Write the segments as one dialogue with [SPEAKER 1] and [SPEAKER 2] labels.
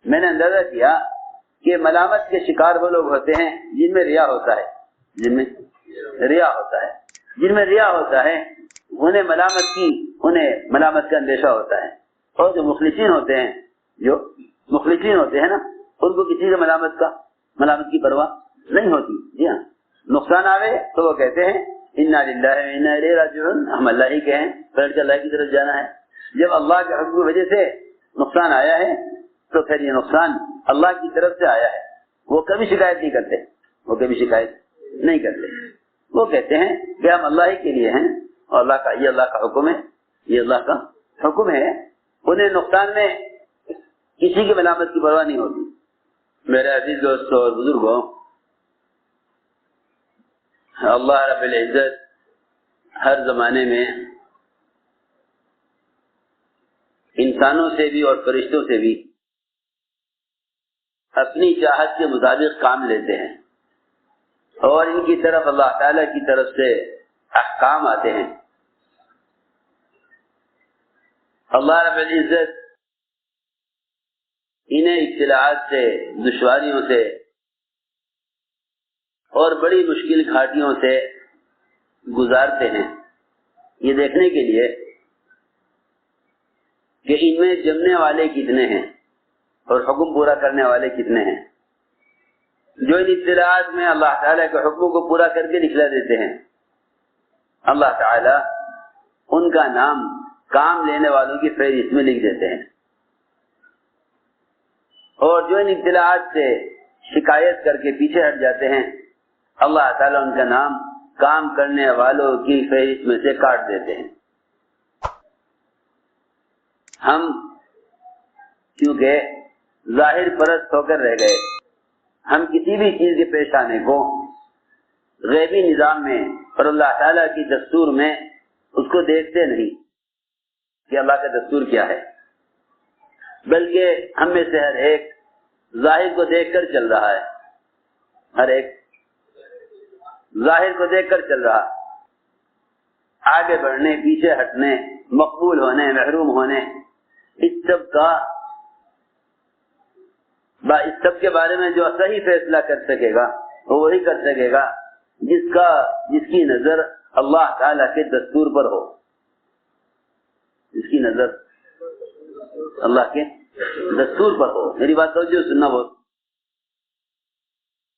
[SPEAKER 1] میں نے اندازہ کیا کہ ملامت کے شکار وہ لوگ ہوتے ہیں جن میں ریا ہوتا ہے، جن میں ریا ہوتا ہے انہیں ملامت کا اندیشہ ہوتا ہے، اور جو مخلصین ہوتے ہیں نا ان کو کسی سے ملامت کی پرواہ نہیں ہوتی. جی ہاں، نقصان آوے تو وہ کہتے ہیں انا للہ و انا الیہ راجعون، ہم اللہ ہی کے ہیں، پلٹ کے اللہ کی طرف جانا ہے. جب اللہ کے حکم کی وجہ سے نقصان آیا ہے تو پھر یہ نقصان اللہ کی طرف سے آیا ہے. وہ کبھی شکایت نہیں کرتے، وہ کہتے ہیں کہ ہم اللہ ہی کے لیے ہیں اور یہ اللہ کا حکم ہے. انہیں نقصان میں کسی کی ملامت کی پرواہ نہیں ہوتی. میرے عزیز دوستوں اور بزرگوں، اللہ رب العزت ہر زمانے میں انسانوں سے بھی اور فرشتوں سے بھی اپنی چاہت کے مطابق کام لیتے ہیں، اور ان کی طرف اللہ تعالی کی طرف سے احکام آتے ہیں. اللہ رب العزت انہیں ابتلاءات سے، دشواریوں سے اور بڑی مشکل گھاٹیوں سے گزارتے ہیں، یہ دیکھنے کے لیے کہ ان میں جمنے والے کتنے ہیں اور حکم پورا کرنے والے کتنے ہیں. جو ان ابتلاءات میں اللہ تعالیٰ کے حکم کو پورا کر کے دکھلا دیتے ہیں، اللہ تعالیٰ ان کا نام کام لینے والوں کی فہرست میں لکھ دیتے ہیں. اور جو ان ابتلاءات سے شکایت کر کے پیچھے ہٹ جاتے ہیں، اللہ تعالیٰ ان کا نام کام کرنے والوں کی فہرست میں سے کاٹ دیتے ہیں. ہم کیونکہ ظاہر پرست ہو کر رہ گئے، ہم کسی بھی چیز کے پیش آنے کو غیبی نظام میں اور اللہ تعالیٰ کی دستور میں اس کو دیکھتے نہیں کہ اللہ کا دستور کیا ہے، بلکہ ہم میں سے ہر ایک ظاہر کو دیکھ کر چل رہا ہے. ہر ایک ظاہر کو دیکھ کر چل رہا، آگے بڑھنے، پیچھے ہٹنے، مقبول ہونے، محروم ہونے، اس سب کے بارے میں جو صحیح فیصلہ کر سکے گا وہ وہی کر سکے گا جس کی نظر اللہ تعالیٰ کے دستور پر ہو. جس کی نظر اللہ کے دستور پر ہو. میری بات توجہ سننا بہت.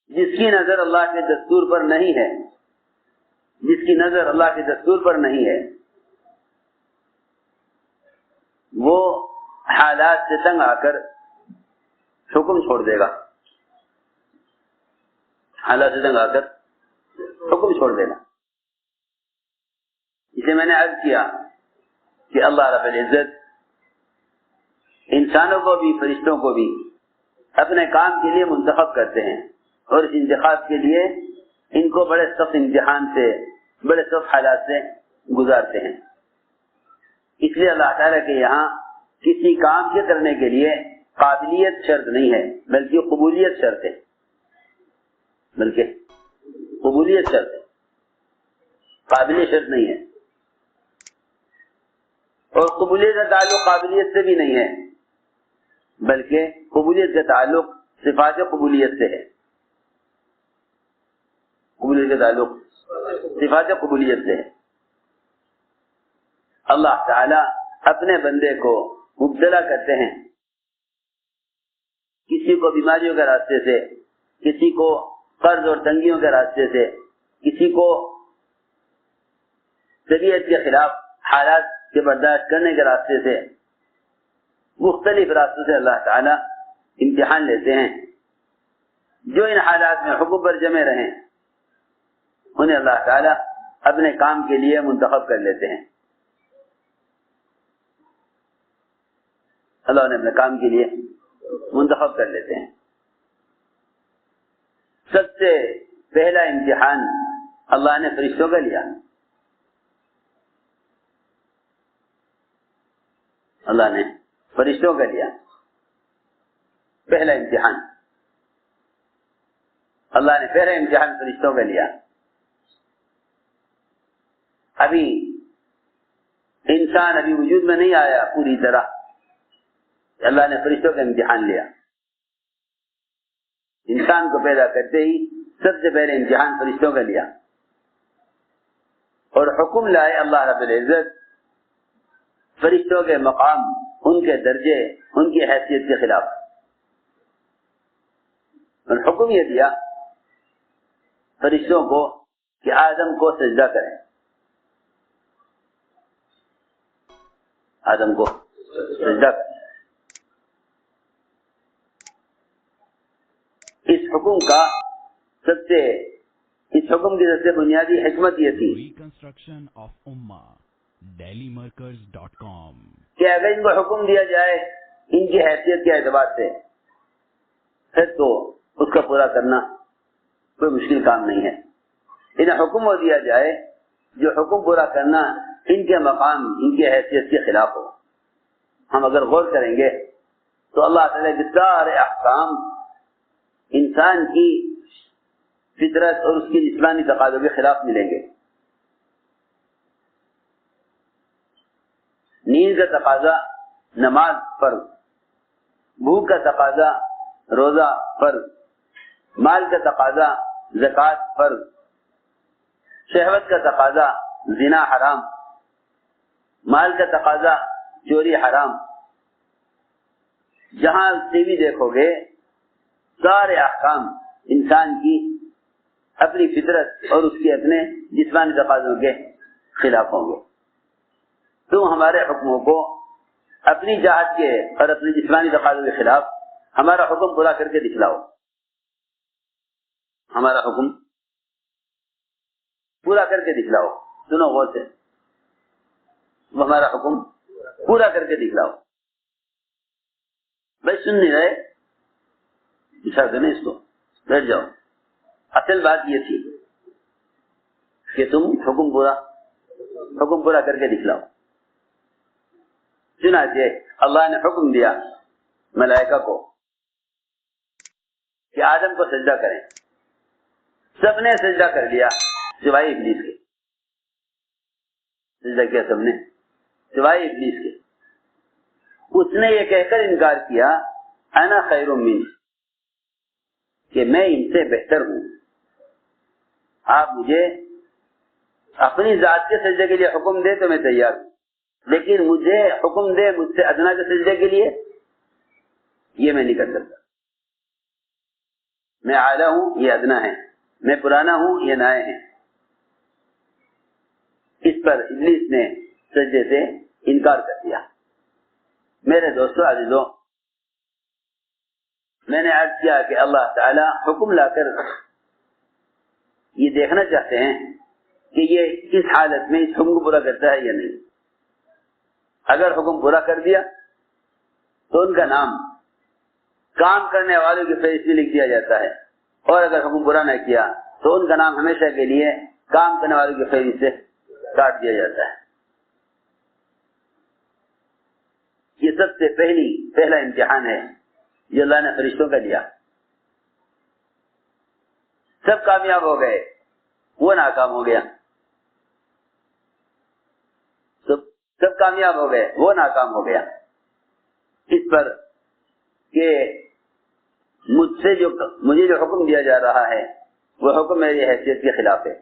[SPEAKER 1] جس کی نظر اللہ کے دستور پر نہیں ہے، جس کی نظر اللہ کے دستور پر نہیں ہے، وہ حالات سے تنگ آ کر حکم چھوڑ دے گا. حالات سے تنگ آ کر حکم چھوڑ دے گا. اسے میں نے عرض کیا کہ اللہ رب العزت انسانوں کو بھی فرشتوں کو بھی اپنے کام کے لیے منتخب کرتے ہیں، اور اس انتخاب کے لیے ان کو بڑے سخت امتحان سے، بڑے سخت حالات سے گزارتے ہیں. اس لیے اللہ تعالیٰ کے یہاں کسی کام کے کرنے کے لیے قابلیت شرط نہیں ہے، بلکہ قبولیت شرط ہے. قابلیت شرط نہیں ہے. اور قبولیت کا تعلق قابلیت سے بھی نہیں ہے، بلکہ قبولیت کا تعلق صفات قبولیت سے ہے. قبولیت کا تعلق صفات قبولیت سے ہے. اللہ تعالی اپنے بندے کو مبتلا کرتے ہیں، کسی کو بیماریوں کے راستے سے، کسی کو قرض اور تنگیوں کے راستے سے، کسی کو طبیعت کے خلاف حالات کے برداشت کرنے کے راستے سے، مختلف راستوں سے اللہ تعالی امتحان لیتے ہیں. جو ان حالات میں حکم پر جمے رہیں انہیں اللہ تعالی اپنے کام کے لیے منتخب کر لیتے ہیں. اللہ نے اپنے کام کے لیے منتخب کر لیتے ہیں. سب سے پہلا امتحان اللہ نے فرشتوں کا لیا. اللہ نے فرشتوں کا لیا پہلا امتحان. اللہ نے پہلا امتحان فرشتوں کا لیا. ابھی انسان ابھی وجود میں نہیں آیا پوری طرح، اللہ نے فرشتوں کا امتحان لیا. انسان کو پیدا کرتے ہی سب سے پہلے امتحان فرشتوں کا لیا اور حکم لائے اللہ رب العزت فرشتوں کے مقام، ان کے درجے، ان کی حیثیت کے خلاف، اور حکم یہ دیا فرشتوں کو کہ آدم کو سجدہ کریں، آدم کو سجدہ کریں۔ اس حکم کی سب سے بنیادی حکمت یہ تھی کہ اگر ان کو حکم دیا جائے ان کی حیثیت کے اعتبار سے، پھر تو اس کا پورا کرنا کوئی مشکل کام نہیں ہے۔ انہیں حکم وہ دیا جائے جو حکم پورا کرنا ان کے مقام، ان کی حیثیت کے خلاف ہو۔ ہم اگر غور کریں گے تو اللہ تعالیٰ کے سارے احکام انسان کی فطرت اور اس کی جسمانی تقاضوں کے خلاف ملیں گے۔ نیند کا تقاضا نماز فرض، بھوک کا تقاضا روزہ فرض، مال کا تقاضا زکوٰۃ فرض، شہوت کا تقاضا زنا حرام، مال کا تقاضا چوری حرام۔ جہاں ٹی وی دیکھو گے سارے احکام انسان کی اپنی فطرت اور اس کے اپنے جسمانی تقاضوں کے خلاف ہوں گے۔ تم ہمارے حکموں کو اپنی جہت کے اور اپنے جسمانی تقاضوں کے خلاف ہمارا حکم پورا کر کے دکھلاؤ، ہمارا حکم پورا کر کے دکھلاؤ۔ سنو غور سے، وہ ہمارا حکم پورا کر کے دکھلاؤ۔ بھائی سن نہیں رہے، بچھا دو نا اس کو، بیٹھ جاؤ۔ اصل بات یہ تھی کہ تم حکم پورا کر کے دکھلاؤ۔ چنانچہ اللہ نے حکم دیا ملائکہ کو کہ آدم کو سجدہ کریں۔ سب نے سجدہ کر لیا سوائے ابلیس کے۔ سجدہ کیا سب نے سوائے ابلیس کے۔ اس نے یہ کہہ کر انکار کیا انا خیر منہ، کہ میں ان سے بہتر ہوں۔ آپ مجھے اپنی ذات کے سجدے کے لیے حکم دے تو میں تیار ہوں، لیکن مجھے حکم دے مجھ سے ادنا کے سجدے کے لیے، یہ میں نہیں کر سکتا۔ میں اعلیٰ ہوں، یہ ادنا ہے، میں پرانا ہوں، یہ نائے ہیں۔ اس پر ابلیس نے سجدے سے انکار کر دیا۔ میرے دوستو عزیزو، میں نے عرض کیا کہ اللہ تعالی حکم لا کر یہ دیکھنا چاہتے ہیں کہ یہ کس حالت میں اس حکم کو پورا کرتا ہے یا نہیں۔ اگر حکم پورا کر دیا تو ان کا نام کام کرنے والوں کی فہرست میں لکھ دیا جاتا ہے، اور اگر حکم پورا نہ کیا تو ان کا نام ہمیشہ کے لیے کام کرنے والوں کی فہرست سے کاٹ دیا جاتا ہے۔ یہ سب سے پہلا امتحان ہے جو اللہ نے فرشتوں کا دیا۔ سب کامیاب ہو گئے، وہ ناکام ہو گیا۔ سب کامیاب ہو گئے، وہ ناکام ہو گیا۔ اس پر کہ مجھے جو حکم دیا جا رہا ہے وہ حکم میری حیثیت کے خلاف ہے،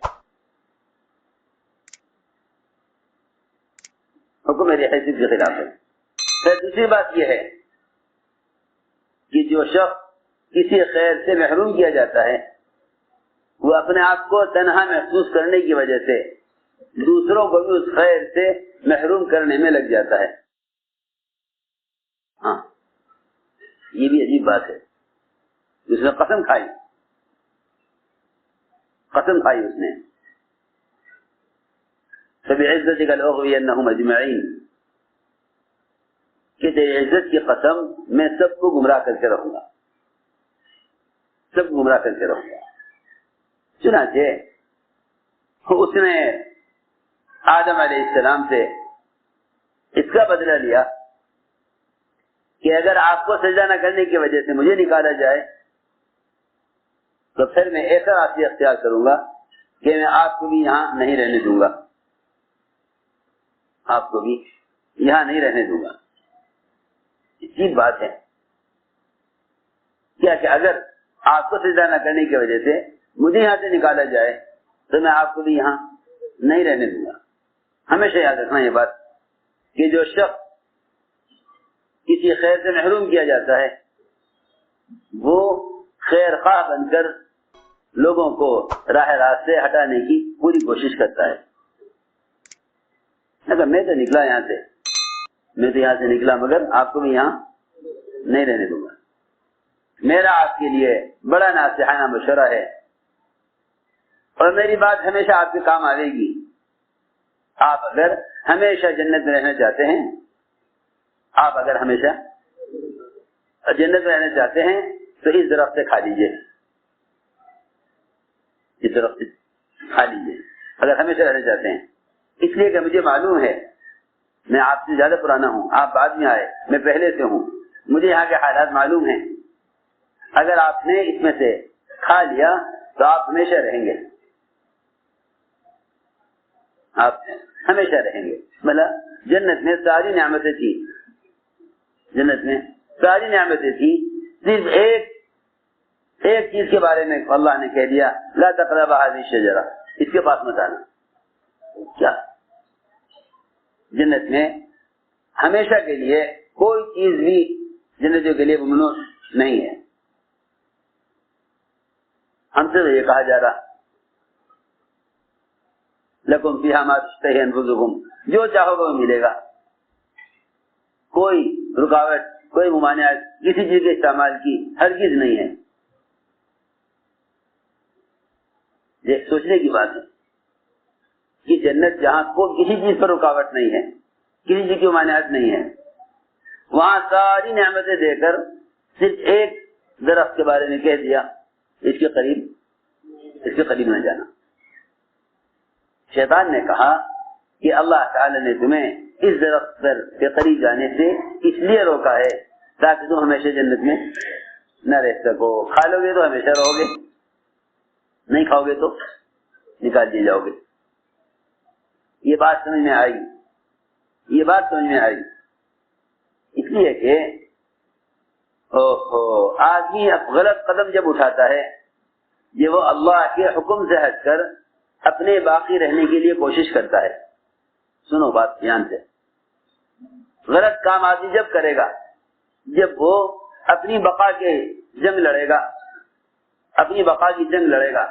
[SPEAKER 1] حکم میری حیثیت کے خلاف ہے۔ پھر دوسری بات یہ ہے کہ جو شخص کسی خیر سے محروم کیا جاتا ہے وہ اپنے آپ کو تنہا محسوس کرنے کی وجہ سے دوسروں کو بھی اس خیر سے محروم کرنے میں لگ جاتا ہے۔ ہاں، یہ بھی عجیب بات ہے۔ اس نے قسم کھائی اس نے، فَبِعِزَّتِكَ لَأُغْوِيَنَّهُمْ أَجْمَعِينَ، کہ تیری عزت کی قسم میں سب کو گمراہ کر کے رہوں گا، سب گمراہ کر کے رہوں گا۔ چنانچہ اس نے آدم علیہ السلام سے اس کا بدلہ لیا کہ اگر آپ کو سجدہ نہ کرنے کی وجہ سے مجھے نکالا جائے تو پھر میں ایسا راستہ اختیار کروں گا کہ میں آپ کو بھی یہاں نہیں رہنے دوں گا، آپ کو بھی یہاں نہیں رہنے دوں گا۔ عجیب بات ہے کیا کہ اگر آپ کو سجدہ نہ کرنے کی وجہ سے مجھے یہاں سے نکالا جائے تو میں آپ کو بھی یہاں نہیں رہنے دوں گا. ہمیشہ یاد رکھنا یہ بات کہ جو شخص کسی خیر سے محروم کیا جاتا ہے وہ خیر خواہ بن کر لوگوں کو راہ راست سے ہٹانے کی پوری کوشش کرتا ہے. اگر میں تو نکلا یہاں سے، میں تو یہاں سے نکلا مگر آپ کو بھی یہاں نہیں رہنے دوں گا. میرا آپ کے لیے بڑا ناصحانہ مشورہ ہے اور میری بات ہمیشہ آپ کے کام آئے گی. آپ اگر ہمیشہ جنت میں رہنا چاہتے ہیں، آپ اگر ہمیشہ جنت میں رہنا چاہتے ہیں تو اس درخت سے کھا لیجیے، اس درخت سے کھا لیجیے اگر ہمیشہ رہنا چاہتے ہیں. اس لیے کہ مجھے معلوم ہے میں آپ سے زیادہ پرانا ہوں، آپ بعد میں آئے، میں پہلے سے ہوں، مجھے یہاں کے حالات معلوم ہیں. اگر آپ نے اس میں سے کھا لیا تو آپ ہمیشہ رہیں گے، آپ ہمیشہ رہیں گے. بھلا جنت میں ساری نعمتیں تھی، جنت میں ساری نعمتیں تھی، صرف ایک چیز کے بارے میں اللہ نے کہہ دیا لا تقرب هذه الشجرة، اس کے پاس مت آنا. کیا جنت میں ہمیشہ کے لیے کوئی چیز بھی جنتیوں کے لیے ممنوع نہیں ہے. ہم سے تو یہ کہا جا رہا لکم فیہا ما تشتہی انفسکم، جو چاہو گے وہ ملے گا. کوئی رکاوٹ، کوئی ممانعت کسی چیز کے استعمال کی ہرگز نہیں ہے. یہ سوچنے کی بات ہے کہ جنت جہاں کوئی کسی چیز پر رکاوٹ نہیں ہے، کسی چیز کی ممانعت نہیں ہے، وہاں ساری نعمتیں دے کر صرف ایک درخت کے بارے میں کہہ دیا اس کے قریب نہ جانا. شیطان نے کہا کہ اللہ تعالی نے تمہیں اس درخت پر کے قریب جانے سے اس لیے روکا ہے تاکہ تم ہمیشہ جنت میں نہ رہ سکو. کھا لو گے تو ہمیشہ رہو گے، نہیں کھاؤ گے تو نکال دیے جاؤ گے. یہ بات سمجھ میں آئی، یہ بات سمجھ میں آئی. اس لیے کہ آدمی اب غلط قدم جب اٹھاتا ہے یہ وہ اللہ کے حکم سے ہٹ کر اپنے باقی رہنے کے لیے کوشش کرتا ہے. سنو بات دھیان سے. غلط کام آدمی جب کرے گا جب وہ اپنی بقا کے جنگ لڑے گا، اپنی بقا کی جنگ لڑے گا،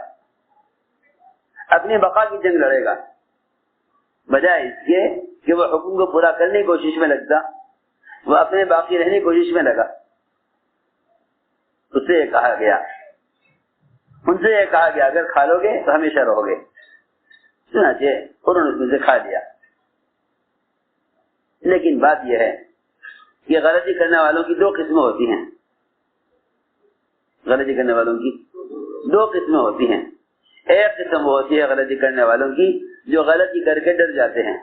[SPEAKER 1] اپنی بقا کی جنگ لڑے گا، بجائے اس کے کہ وہ حکم کو پورا کرنے کی کوشش میں لگتا، وہ اپنے باقی رہنے کی کوشش میں لگا. اس سے یہ کہا گیا، ان سے یہ کہا گیا اگر کھا لو گے تو ہمیشہ رہو گے. چنانچہ انہوں نے اس میں سے کھا لیا. لیکن بات یہ ہے کہ غلطی کرنے والوں کی دو قسمیں ہوتی ہیں. غلطی کرنے والوں کی دو قسمیں ہوتی ہیں. ایک قسم وہ ہوتی ہے غلطی کرنے والوں کی جو غلطی کر کے ڈر جاتے ہیں،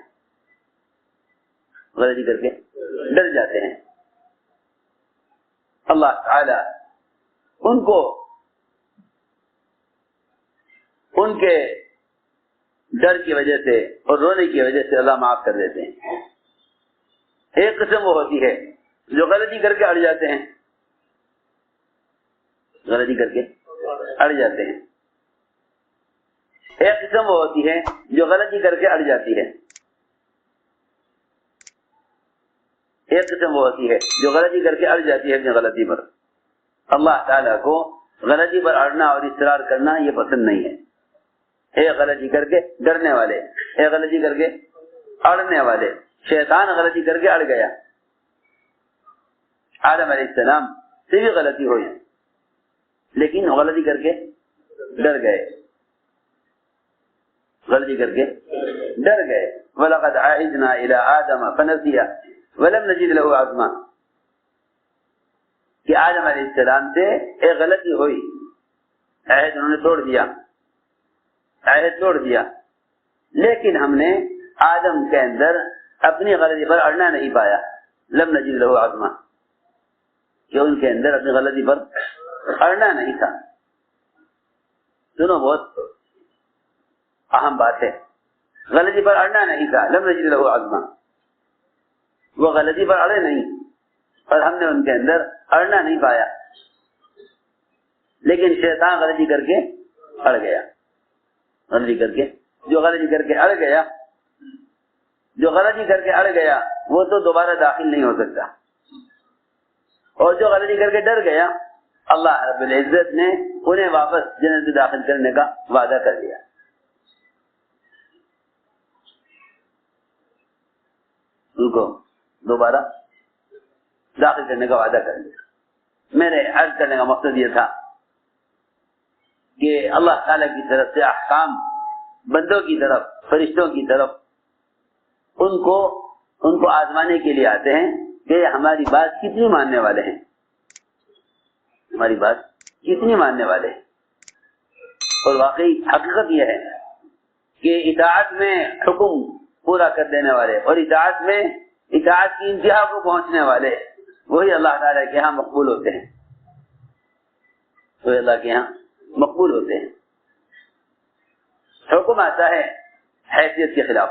[SPEAKER 1] غلطی کر کے ڈر جاتے ہیں. اللہ تعالی ان کو ان کے ڈر کی وجہ سے اور رونے کی وجہ سے اللہ معاف کر دیتے ہیں. ایک قسم وہ ہوتی ہے جو غلطی کر کے اڑ جاتے ہیں، غلطی کر کے اڑ جاتے ہیں. ایک قسم وہ ہوتی ہے جو غلطی کر کے اڑ جاتی ہے. ایک قسم وہ ہوتی ہے جو غلطی کر کے اڑ جاتی ہے اپنی غلطی پر. اللہ تعالیٰ کو غلطی پر اڑنا اور اصرار کرنا یہ پسند نہیں ہے. ایک غلطی کر کے ڈرنے والے، ایک غلطی کر کے اڑنے والے. شیطان غلطی کر کے اڑ گیا. آدم علیہ السلام سے بھی غلطی ہوئی لیکن غلطی کر کے ڈر گئے، غلطی کر کے ڈر گئے. وَلَقَدْ عَهِدْنَا إِلَىٰ آدَمَ فَنَسِيَ وَلَمْ نَجِدْ لَهُ عَزْمًا. کہ آدم علیہ السلام سے ایک غلطی ہوئی، عہد انہوں نے توڑ دیا، عہد توڑ دیا، لیکن ہم نے آدم کے اندر اپنی غلطی پر اڑنا نہیں پایا. لم نجد له عزما، کہ ان کے اندر اپنی غلطی پر اڑنا نہیں تھا. سنو بہت اہم بات ہے، غلطی پر اڑنا نہیں تھا. لم نجد له عزما، وہ غلطی پر اڑے نہیں اور ہم نے ان کے اندر اڑنا نہیں پایا. لیکن شیطان غلطی کر کے اڑ گیا، غلطی کر کے جو غلطی کر کے اڑ گیا وہ تو دوبارہ داخل نہیں ہو سکتا، اور جو غلطی کر کے ڈر گیا اللہ رب العزت نے انہیں واپس جنت میں داخل کرنے کا وعدہ کر دیا۔ ان کو دوبارہ داخل کرنے کا وعدہ کر دیا۔ میرے عرض کرنے کا مقصد یہ تھا کہ اللہ تعالیٰ کی طرف سے احکام بندوں کی طرف، فرشتوں کی طرف ان کو آزمانے کے لیے آتے ہیں کہ ہماری بات کتنی ماننے والے ہیں، ہماری بات کتنی ماننے والے ہیں۔ اور واقعی حقیقت یہ ہے کہ اطاعت میں حکم پورا کر دینے والے اور اطاعت کی انتہا کو پہنچنے والے وہی اللہ تعالیٰ کے ہاں مقبول ہوتے ہیں، وہی اللہ کے ہاں مقبول ہوتے ہیں۔ حکم آتا ہے حیثیت کے خلاف،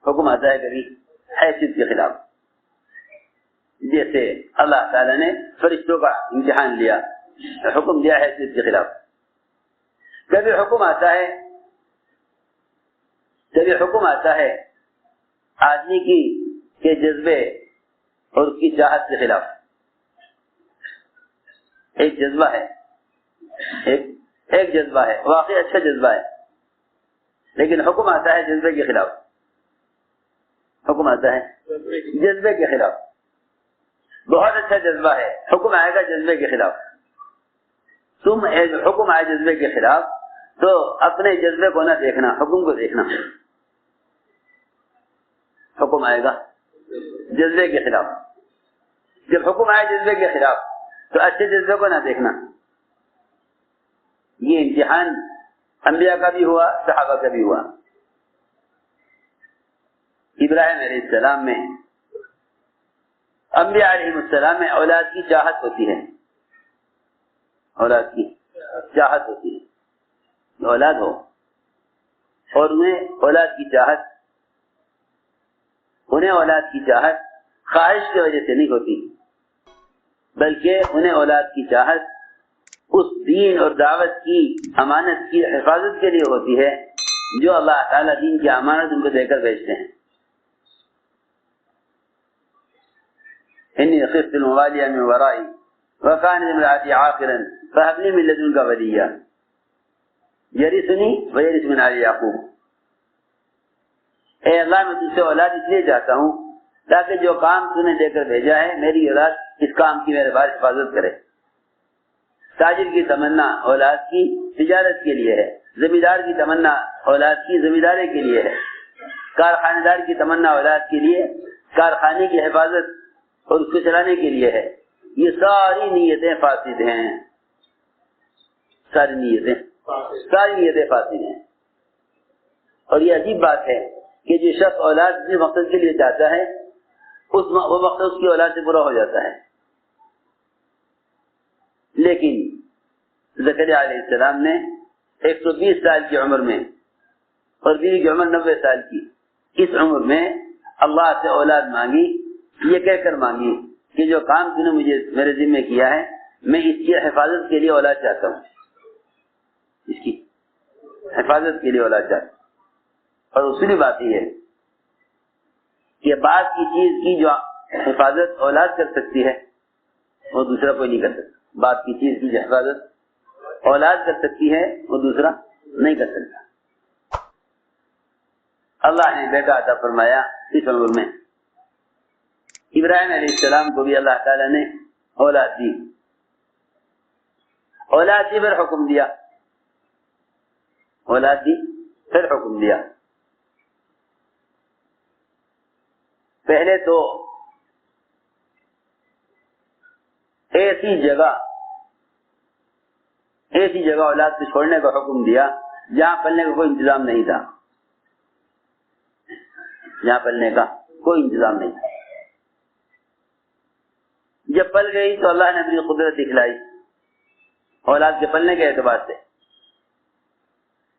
[SPEAKER 1] حکم آتا ہے کبھی حیثیت کے خلاف، جیسے اللہ تعالیٰ نے فرشتوں کا امتحان لیا، حکم دیا حیثیت کے خلاف۔ کبھی حکم آتا ہے آدمی کے جذبے اور اس کی چاہت کے خلاف۔ ایک جذبہ ہے واقعی اچھا جذبہ ہے، لیکن حکم آتا ہے جذبے کے خلاف، حکم آتا ہے جذبے کے خلاف۔ بہت اچھا جذبہ ہے، حکم آئے گا جذبے کے خلاف۔ تم حکم آئے جذبے کے خلاف تو اپنے جذبے کو نہ دیکھنا، حکم کو دیکھنا۔ حکم آئے گا جذبے کے خلاف، جب حکم آئے جذبے کے خلاف تو اچھے جذبے کو نہ دیکھنا۔ یہ امتحان انبیاء کا بھی ہوا، صحابہ کا بھی ہوا۔ ابراہیم علیہ السلام میں، انبیاء علیہ السلام میں اولاد کی چاہت ہوتی ہے، اولاد کی چاہت ہوتی ہے، اولاد ہو اور انہیں اولاد کی چاہت خواہش کی وجہ سے نہیں ہوتی، بلکہ انہیں اولاد کی چاہت اس دین اور دعوت کی امانت کی حفاظت کے لیے ہوتی ہے جو اللہ تعالیٰ دین کی امانت ان کو دے کر بھیجتے ہیں۔ انی خفت الموالی من ورائی وکانت امرأتی عاقرا فهب لی من لدنک ولیا یرثنی ویرث من آل یعقوب۔ اے اللہ، میں تجھ سے اولاد اس لیے چاہتا ہوں تاکہ جو کام تو نے دے کر بھیجا ہے میری اولاد اس کام کی میرے بعد حفاظت کرے۔ تاجر کی تمنا اولاد کی تجارت کے لیے ہے، زمیندار کی تمنا اولاد کی زمینداری کے لیے ہے، کارخانہ دار کی تمنا اولاد کے لیے کارخانے کی حفاظت اور اس کو چلانے کے لیے ہے۔ یہ ساری نیتیں فاسد ہیں، ساری نیتیں فاسد ہیں۔ اور یہ عجیب بات ہے کہ جو شخص اولاد جس مقصد کے لیے چاہتا ہے وہ مقصد اس کی اولاد سے پورا ہو جاتا ہے۔ لیکن زکریا علیہ السلام نے 120 سال کی عمر میں اور بیوی کی عمر 90 سال کی، اس عمر میں اللہ سے اولاد مانگی، یہ کہہ کر مانگی کہ جو کام تو نے مجھے میرے ذمہ کیا ہے میں اس کی حفاظت کے لیے اولاد چاہتا ہوں، اس کی حفاظت کے لیے اولاد چاہتا ہوں۔ اور اصولی بات یہ ہے کہ بعض کی چیز کی جو حفاظت اولاد کر سکتی ہے وہ دوسرا کوئی نہیں کر سکتا، بعض کی چیز کی جو حفاظت اولاد کر سکتی ہے وہ دوسرا نہیں کر سکتا۔ اللہ نے بیٹا عطا فرمایا اس عمر میں، ابراہیم علیہ السلام کو بھی اللہ تعالیٰ نے اولاد دی، اولاد دی پھر حکم دیا، اولاد دی پھر حکم دیا۔ پہلے تو ایسی جگہ اولاد کو چھوڑنے کا حکم دیا جہاں پلنے کا کوئی انتظام نہیں تھا، جہاں پلنے کا کوئی انتظام نہیں تھا۔ جب پل گئی تو اللہ نے اپنی قدرت دکھلائی اولاد کے پلنے کے اعتبار سے۔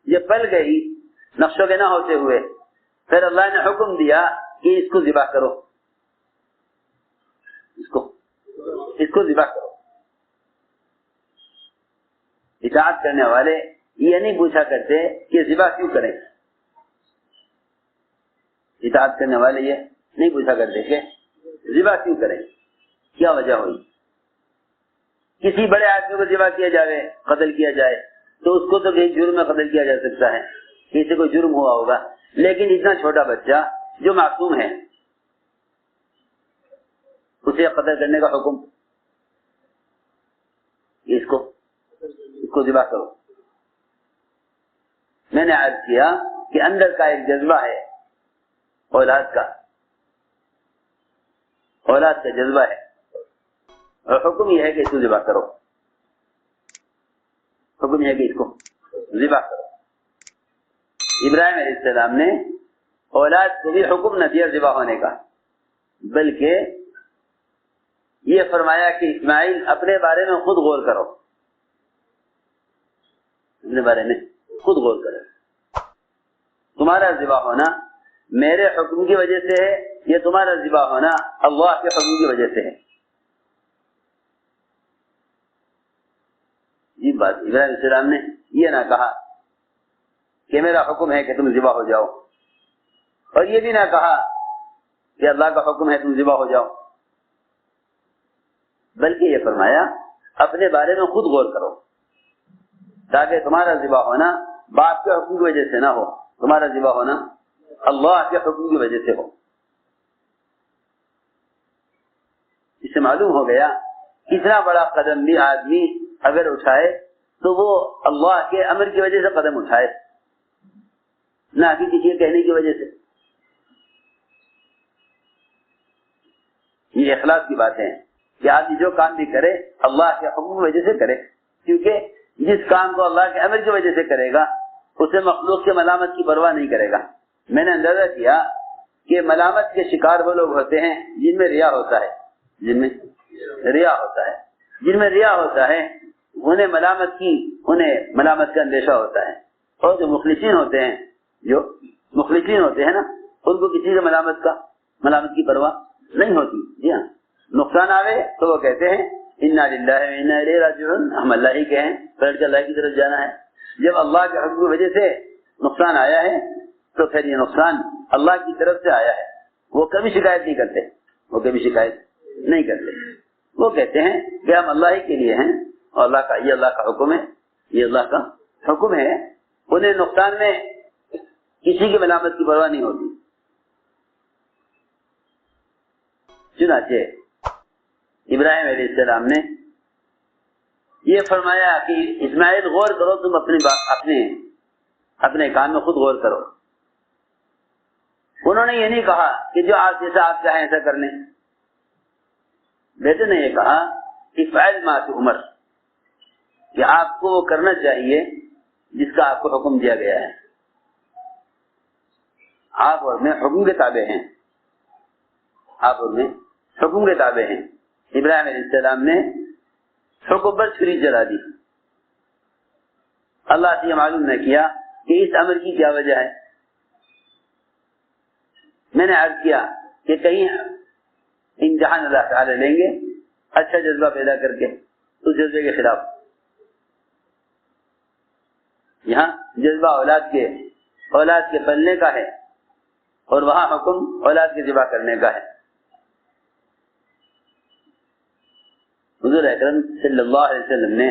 [SPEAKER 1] جب پل گئی نقش و بنا ہوتے ہوئے پھر اللہ نے حکم دیا کہ اس کو ذبح کرو، اس کو ذبح کرو۔ اطاعت کرنے والے یہ نہیں پوچھا کرتے کہ ذبح کیوں کریں. اطاعت کرنے والے یہ نہیں پوچھا کرتے کہ ذبح کیوں کریں, کیا وجہ ہوئی. کسی بڑے آدمی کو ذبح کیا جائے, قتل کیا جائے, تو اس کو تو کہیں جرم میں قتل کیا جا سکتا ہے, کسی کو جرم ہوا ہوگا. لیکن اتنا چھوٹا بچہ جو معصوم ہے اسے قتل کرنے کا حکم, اس کو ذبح کرو. میں نے عرض کیا کہ اندر کا ایک جذبہ ہے اولاد کا جذبہ ہے, اور حکم یہ ہے کہ اس کو ذبح کرو. حکم یہ ہے کہ اس کو ذبح کرو. ابراہیم علیہ السلام نے اولاد کو بھی حکم نہ دیا ذبح ہونے کا, بلکہ یہ فرمایا کہ اسماعیل اپنے بارے میں خود غور کرو, اپنے بارے میں خود غور کرو. تمہارا ذبح ہونا میرے حکم کی وجہ سے ہے, یہ تمہارا ذبح ہونا اللہ کے حکم کی وجہ سے ہے. یہ بات ابراہیم علیہ السلام نے یہ نہ کہا کہ میرا حکم ہے کہ تم ذبح ہو جاؤ, اور یہ بھی نہ کہا کہ اللہ کا حکم ہے تم ذبح ہو جاؤ, بلکہ یہ فرمایا اپنے بارے میں خود غور کرو, تاکہ تمہارا ذبح ہونا باپ کے حکم کی وجہ سے نہ ہو, تمہارا ذبح ہونا اللہ کے حکم کی وجہ سے ہو. اس سے معلوم ہو گیا اتنا بڑا قدم بھی آدمی اگر اٹھائے تو وہ اللہ کے امر کی وجہ سے قدم اٹھائے, نہ کہ کسی کے کہنے کی وجہ سے. یہ اخلاص کی بات ہے کہ آدمی جو کام بھی کرے اللہ کے حکم کی وجہ سے کرے, کیونکہ جس کام کو اللہ کے امر کی وجہ سے کرے گا اسے مخلوق کے ملامت کی پرواہ نہیں کرے گا. میں نے اندازہ کیا کہ ملامت کے شکار وہ لوگ ہوتے ہیں جن میں ریا ہوتا ہے, جن میں ریا ہوتا ہے انہیں ملامت کا اندیشہ ہوتا ہے. اور جو مخلصین ہوتے ہیں نا, ان کو کسی سے ملامت کی پرواہ نہیں ہوتی. جی ہاں, نقصان آوے تو وہ کہتے ہیں انا للہ و انا الیہ راجعون, ہم اللہ ہی کے ہیں, پلٹ کے اللہ کی طرف جانا ہے. جب اللہ کے حکم کی وجہ سے نقصان آیا ہے تو پھر یہ نقصان اللہ کی طرف سے آیا ہے. وہ کبھی شکایت نہیں کرتے, وہ کہتے ہیں کہ ہم اللہ ہی کے لیے ہیں, اور یہ اللہ کا حکم ہے. انہیں نقصان میں کسی کی ملامت کی پرواہ نہیں ہوتی. چنانچہ ابراہیم علیہ السلام نے یہ فرمایا کہ اسماعیل غور کرو, تم اپنے کام میں خود غور کرو. انہوں نے یہ نہیں کہا کہ جو آپ جیسا آپ چاہیں ایسا کر لیں. بیٹے نے یہ کہا کہ فعل ما تؤمر, کہ آپ کو وہ کرنا چاہیے جس کا آپ کو حکم دیا گیا ہے. آپ اور میں حکم کے تابع ہیں, ابراہیم علیہ السلام نے حکم پر چھری چلا دی. اللہ سے یہ معلوم نہ کیا کہ اس امر کی کیا وجہ ہے. میں نے عرض کیا کہ کہیں امتحان اللہ تعالی لیں گے اچھا جذبہ پیدا کر کے, اس جذبے کے خلاف. یہاں جذبہ اولاد کے پلنے کا ہے, اور وہاں حکم اولاد کے ذبح کرنے کا ہے. حضور اکرم صلی اللہ علیہ وسلم نے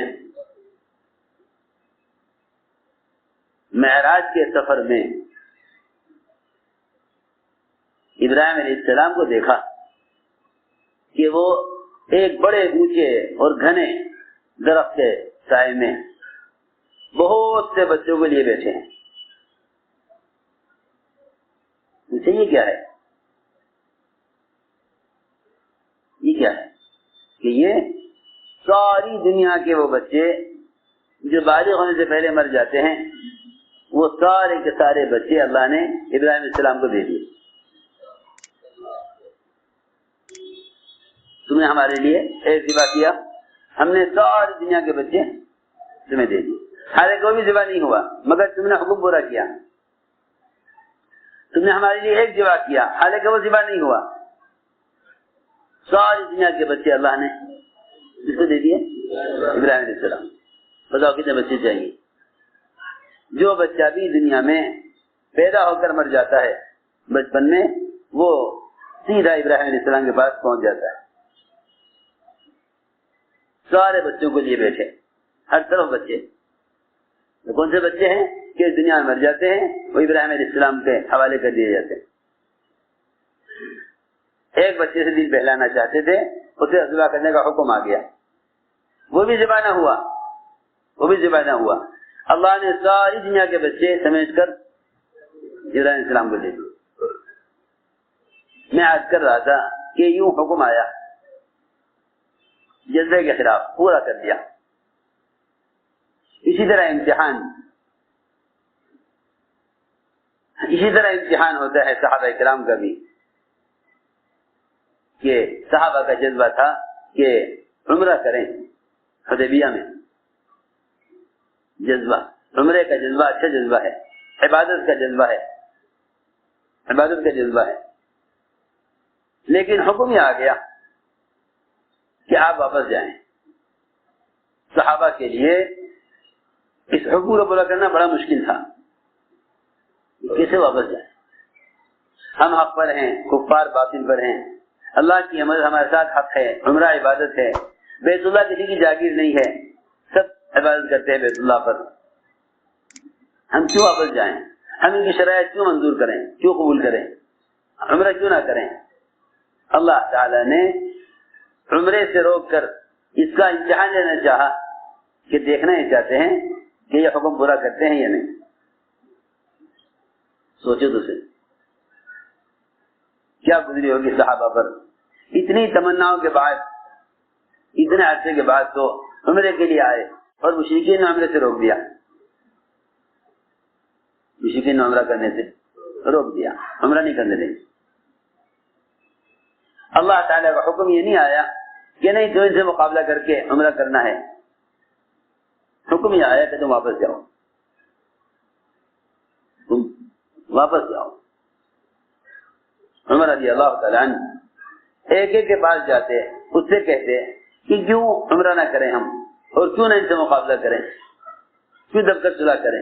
[SPEAKER 1] معراج کے سفر میں ابراہیم علیہ السلام کو دیکھا کہ وہ ایک بڑے اونچے اور گھنے درخت کے سائے میں بہت سے بچوں کے لیے بیٹھے ہیں. مجھے یہ کیا ہے کہ یہ ساری دنیا کے وہ بچے جو بالغ ہونے سے پہلے مر جاتے ہیں, وہ سارے کے سارے بچے اللہ نے ابراہیم علیہ السلام کو دے دیے. تمہیں ہمارے لیے ایک ذبح کیا, ہم نے ساری دنیا کے بچے تمہیں دے دیے. حالانکہ کوئی بھی ذبح نہیں ہوا مگر تم نے حکم پورا کیا. تم نے ہمارے لیے ایک ذبح کیا, حالانکہ وہ ذبح نہیں ہوا. ساری دنیا کے بچے اللہ نے اس کو دے دیے ابراہیم علیہ السلام. بتاؤ کتنے بچے چاہیے؟ جو بچہ بھی دنیا میں پیدا ہو کر مر جاتا ہے بچپن میں، وہ سیدھا ابراہیم علیہ السلام کے پاس پہنچ جاتا ہے. سارے بچوں کو لیے بیٹھے، ہر طرف بچے. کون سے بچے ہیں کہ دنیا میں مر جاتے ہیں، وہ ابراہیم علیہ السلام کے حوالے کر دیے جاتے ہیں. ایک بچے سے دل بہلانا چاہتے تھے، اسے ذبح کرنے کا حکم آ گیا، وہ بھی ذبح نہ ہوا، وہ بھی ذبح نہ ہوا. اللہ نے ساری دنیا کے بچے سمیٹ کر ابراہیم علیہ السلام کو دے دیے. میں عرض کر رہا تھا کہ یوں حکم آیا، جذبے کے خلاف پورا کر دیا. اسی طرح امتحان ہوتا ہے صحابہ کرام کا بھی، کہ صحابہ کا جذبہ تھا کہ عمرہ کریں حدیبیہ میں. جذبہ، عمرے کا جذبہ اچھا جذبہ ہے، عبادت کا جذبہ ہے، عبادت کا جذبہ ہے. لیکن حکم یہ آ گیا کہ آپ واپس جائیں. صحابہ کے لیے اس حکم کو پورا کرنا بڑا مشکل تھا. کیسے واپس جائیں؟ ہم حق پر ہیں، کفار باطل پر ہیں. اللہ کی مدد ہمارے ساتھ حق ہے، عمرہ عبادت ہے، بیت اللہ کسی کی جاگیر نہیں ہے، سب عبادت کرتے ہیں بیت اللہ پر. ہم کیوں واپس جائیں؟ ہم ان کی شرائط کیوں منظور کریں، کیوں قبول کریں، عمرہ کیوں نہ کریں؟ اللہ تعالی نے عمرے سے روک کر اس کا امتحان لینا چاہا کہ دیکھنا ہی چاہتے ہیں کہ یہ حکم پورا کرتے ہیں یا نہیں. سوچو تو صحیح کیا گزری ہوگی صحابہ پر. اتنی تمناؤں کے بعد، اتنے عرصے کے بعد تو عمرے کے لیے آئے اور مشرکین نے عمرے سے روک دیا. مشرکین نے عمرہ کرنے سے روک دیا، عمرہ نہیں کرنے دیں. اللہ تعالیٰ کا حکم یہ نہیں آیا کہ نہیں تو ان سے مقابلہ کر کے عمرہ کرنا ہے. حکم یہ آیا کہ تم واپس جاؤ، تم واپس جاؤ. عمر رضی اللہ تعالیٰ عنہ ایک ایک کے پاس جاتے، اس سے کہتے کہ کیوں عمرہ نہ کریں ہم، اور کیوں نہ ان سے مقابلہ کریں، کیوں دب کر صلح کریں.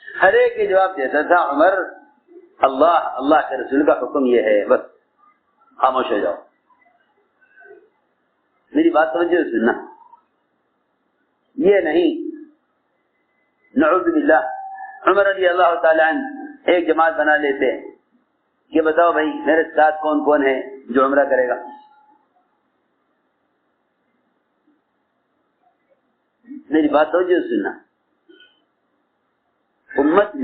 [SPEAKER 1] ہر ایک کے جواب دیتا تھا عمر اللہ کے رسول کا حکم یہ ہے، بس خاموش ہو جاؤ. میری بات سمجھو سننا، یہ نہیں. نعوذ باللہ عمر رضی اللہ تعالی عنہ ایک جماعت بنا لیتے کہ بتاؤ بھائی میرے ساتھ کون کون ہے جو عمرہ کرے گا. میری بات سمجھو سننا. امت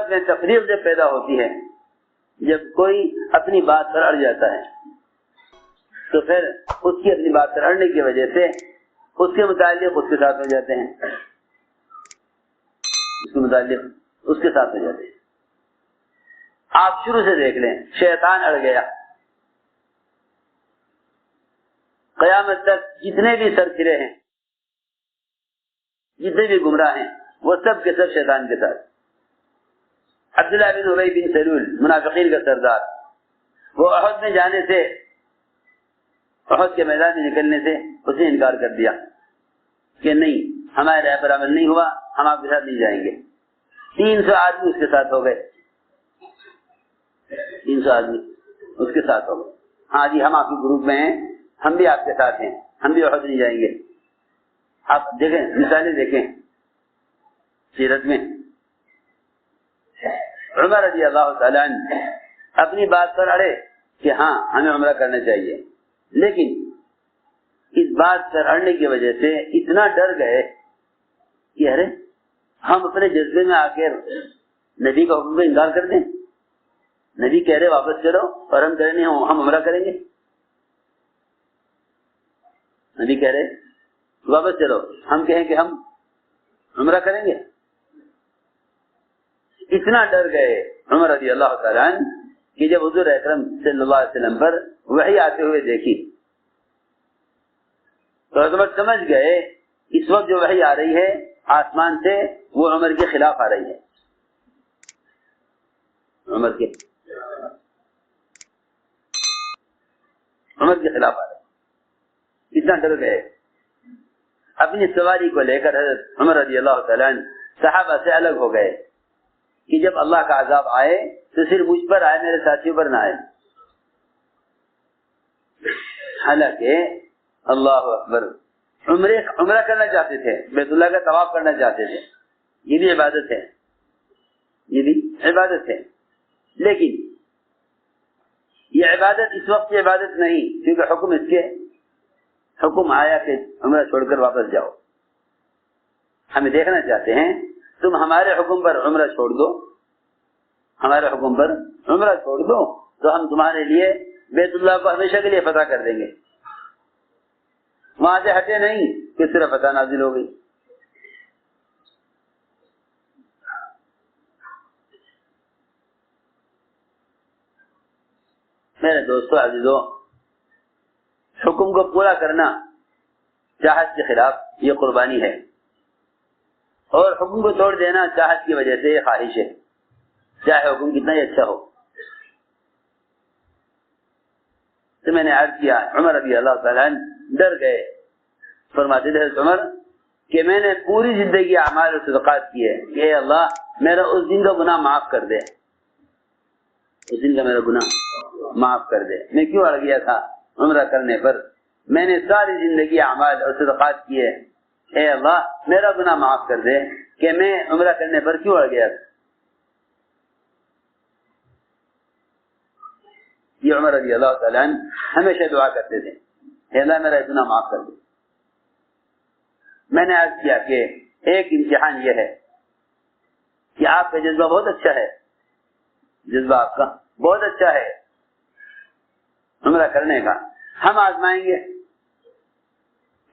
[SPEAKER 1] میں تفریق جب پیدا ہوتی ہے، جب کوئی اپنی بات پر اڑ جاتا ہے تو پھر اس کی اپنی بات پر اڑنے کی وجہ سے اس کے متعلق اس کے ساتھ ہو جاتے ہیں، اس کے متعلق اس کے ساتھ ہو جاتے ہیں. آپ شروع سے دیکھ لیں، شیطان اڑ گیا، قیامت تک جتنے بھی سرکرے ہیں، جتنے بھی گمراہ ہیں، وہ سب کے سب شیطان کے ساتھ. عبداللہ بن ابی بن سلول منافقین کا سردار، وہ احد میں جانے سے، احد کے میدان میں نکلنے سے اس نے انکار کر دیا کہ نہیں، ہمارے رائے پر عمل نہیں ہوا، ہم آپ کے ساتھ نہیں جائیں گے. 300 آدمی اس کے ساتھ ہو گئے، 300 آدمی اس کے ساتھ ہو گئے. ہاں جی ہم آپ کے گروپ میں ہیں، ہم بھی آپ کے ساتھ ہیں، ہم بھی احد نہیں جائیں گے. آپ دیکھیں، مثالیں دیکھیں سیرت میں. عمر رضی اللہ تعالیٰ عنہ اپنی بات پر اڑے کہ ہاں ہمیں عمرہ کرنا چاہیے، لیکن اس بات پر اڑنے کی وجہ سے اتنا ڈر گئے کہ ارے ہم اپنے جذبے میں آ کے نبی کا حکم کا انکار کر دیں. نبی کہہ رہے واپس چلو اور ہم کہہ رہے ہم عمرہ کریں گے. نبی کہہ رہے واپس چلو، ہم کہیں کہ ہم عمرہ کریں گے. اتنا ڈر گئے عمر رضی اللہ تعالیٰ عنہ کہ جب حضور اکرم صلی اللہ علیہ وسلم پر وحی آتے ہوئے دیکھی تو حضرت سمجھ گئے اس وقت جو وحی آ رہی ہے آسمان سے وہ عمر کے خلاف آ رہی ہے. عمر کے خلاف آ رہی ہے. اتنا ڈر گئے. اپنی سواری کو لے کر حضرت عمر رضی اللہ تعالیٰ عنہ صحابہ سے الگ ہو گئے کہ جب اللہ کا عذاب آئے تو صرف مجھ پر آئے, میرے ساتھیوں پر نہ آئے. حالانکہ اللہ اکبر عمرہ کرنا چاہتے تھے, بیت اللہ کا طواف کرنا چاہتے تھے, یہ بھی عبادت ہے, یہ بھی عبادت ہے. لیکن یہ عبادت اس وقت کی عبادت نہیں, کیونکہ حکم اس کے حکم آیا کہ عمرہ چھوڑ کر واپس جاؤ. ہمیں دیکھنا چاہتے ہیں تم ہمارے حکم پر عمرہ چھوڑ دو, ہمارے حکم پر عمرہ چھوڑ دو تو ہم تمہارے لیے بیت اللہ کو ہمیشہ کے لیے فتح کر دیں گے. وہاں سے ہٹے نہیں کہ صرف فتح نازل ہو گئی. میرے دوستو عزیزو, حکم کو پورا کرنا چاہت کے خلاف یہ قربانی ہے, اور حکم کو توڑ دینا چاہت کی وجہ سے یہ خواہش ہے, چاہے حکم کتنا ہی اچھا ہو. تو میں نے عرض کیا, عمر رضی اللہ تعالیٰ ڈر گئے. فرماتے تھے عمر کہ میں نے پوری زندگی اعمال و صدقات کی ہے کہ اے اللہ میرا اس دن کا گناہ معاف کر دے, اس دن کا میرا گناہ معاف کر دے. میں کیوں اڑ گیا تھا عمرہ کرنے پر, میں نے ساری زندگی اعمال اور صدقات کیے, اے اللہ میرا گناہ معاف کر دے کہ میں عمرہ کرنے پر کیوں اڑ گیا تھا. یہ عمر رضی اللہ تعالیٰ عنہ ہمیشہ دعا کرتے تھے, اے اللہ میرا گناہ معاف کر دے. میں نے عرض کیا کہ ایک امتحان یہ ہے کہ آپ کا جذبہ بہت اچھا ہے, جذبہ آپ کا بہت اچھا ہے عمرہ کرنے کا. ہم آزمائیں گے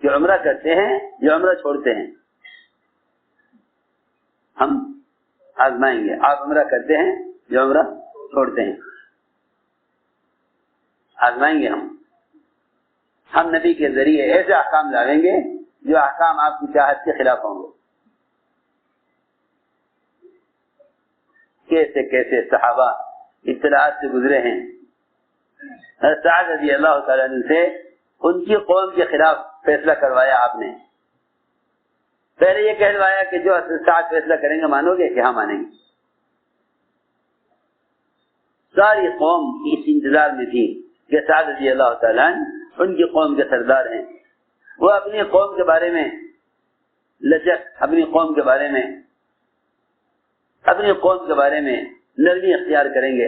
[SPEAKER 1] کہ عمرہ کرتے ہیں یا عمرہ چھوڑتے ہیں, ہم آزمائیں گے. آپ عمرہ کرتے ہیں یا عمرہ چھوڑتے ہیں, آزمائیں گے. ہم نبی کے ذریعے ایسے احکام لاویں گے جو احکام آپ کی چاہت کے خلاف ہوں گے. کیسے کیسے صحابہ اطلاعات سے گزرے ہیں. سعد رضی اللہ تعالیٰ عنہ سے ان کی قوم کے خلاف فیصلہ کروایا آپ نے. پہلے یہ کہلوایا کہ جو سعد فیصلہ کریں گے مانو گے, کہ ہاں مانیں گے. ساری قوم اس انتظار میں تھی کہ سعد رضی اللہ تعالیٰ عنہ ان کی قوم کے سردار ہیں, وہ اپنی قوم کے بارے میں لچک, اپنی قوم کے بارے میں نرمی اختیار کریں گے,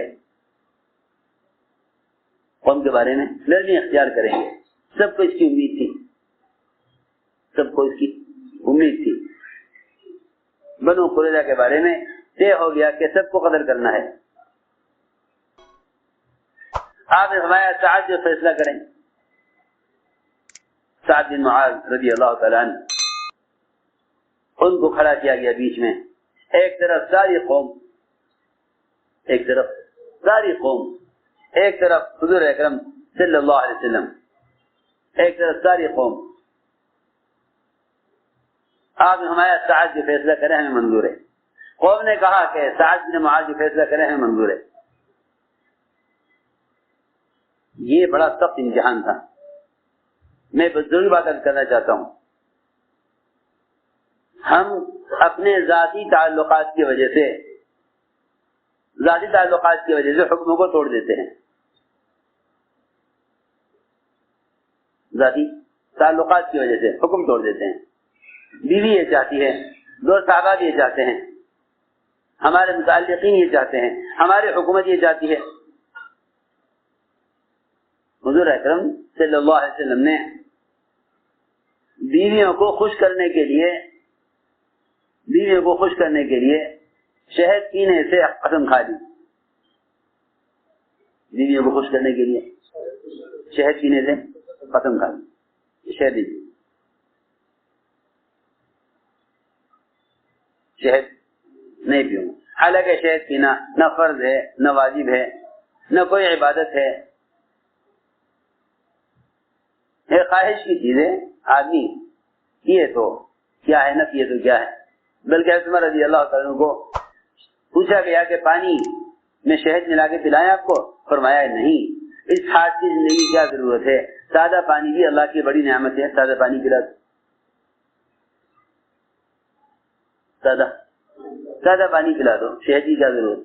[SPEAKER 1] قوم کے بارے میں نرمی اختیار کریں گے. سب کو اس کی امید تھی, سب کو اس کی امید تھی. بنو قریظہ کے بارے میں طے ہو گیا کہ سب کو قتل کرنا ہے. آپ نے فرمایا سعد جو فیصلہ کریں. سعد بن معاذ رضی اللہ تعالیٰ عنہ, ان کو کھڑا کیا گیا بیچ میں. ایک طرف ساری قوم, ایک طرف حضور اکرم صلی اللہ علیہ وسلم, ایک طرف ساری قوم. آپ نے ہمارا سعد جو فیصلہ کرے ہمیں منظور ہے. قوم نے کہا کہ سعد بن معاذ جو فیصلہ کرے ہمیں منظور ہے. یہ بڑا سخت امتحان تھا. میں ضروری بات کرنا چاہتا ہوں, ہم اپنے ذاتی تعلقات کی وجہ سے حکموں کو توڑ دیتے ہیں. ذاتی تعلقات کی وجہ سے حکم توڑ دیتے ہیں. بیوی یہ چاہتی ہے, دو صحابہ یہ چاہتے ہیں, ہمارے متعلقین یہ چاہتے ہیں, ہماری حکومت یہ چاہتی ہے. حضور اکرم صلی اللہ علیہ وسلم نے بیویوں کو خوش کرنے کے لیے شہد پینے سے قسم کھا دی. بیویوں کو خوش کرنے کے لیے شہد پینے سے قسم کھا دی. شہد نہیں پیوں. حالانکہ شہد پینا نہ فرض ہے, نہ واجب ہے, نہ کوئی عبادت ہے, یہ خواہش کی چیز ہے. آدمی کیے تو کیا ہے, نہ کیے تو کیا ہے. بلکہ عمر رضی اللہ تعالیٰ کو پوچھا گیا کہ پانی میں شہد ملا کے پلائیں آپ کو, فرمایا نہیں, اس ہاتھ کی زندگی کی کیا ضرورت ہے؟ سادہ پانی بھی اللہ کی بڑی نعمت ہے، سادہ پانی پلا دو، سادہ پانی پلا دو، شہد کی کیا ضرورت؟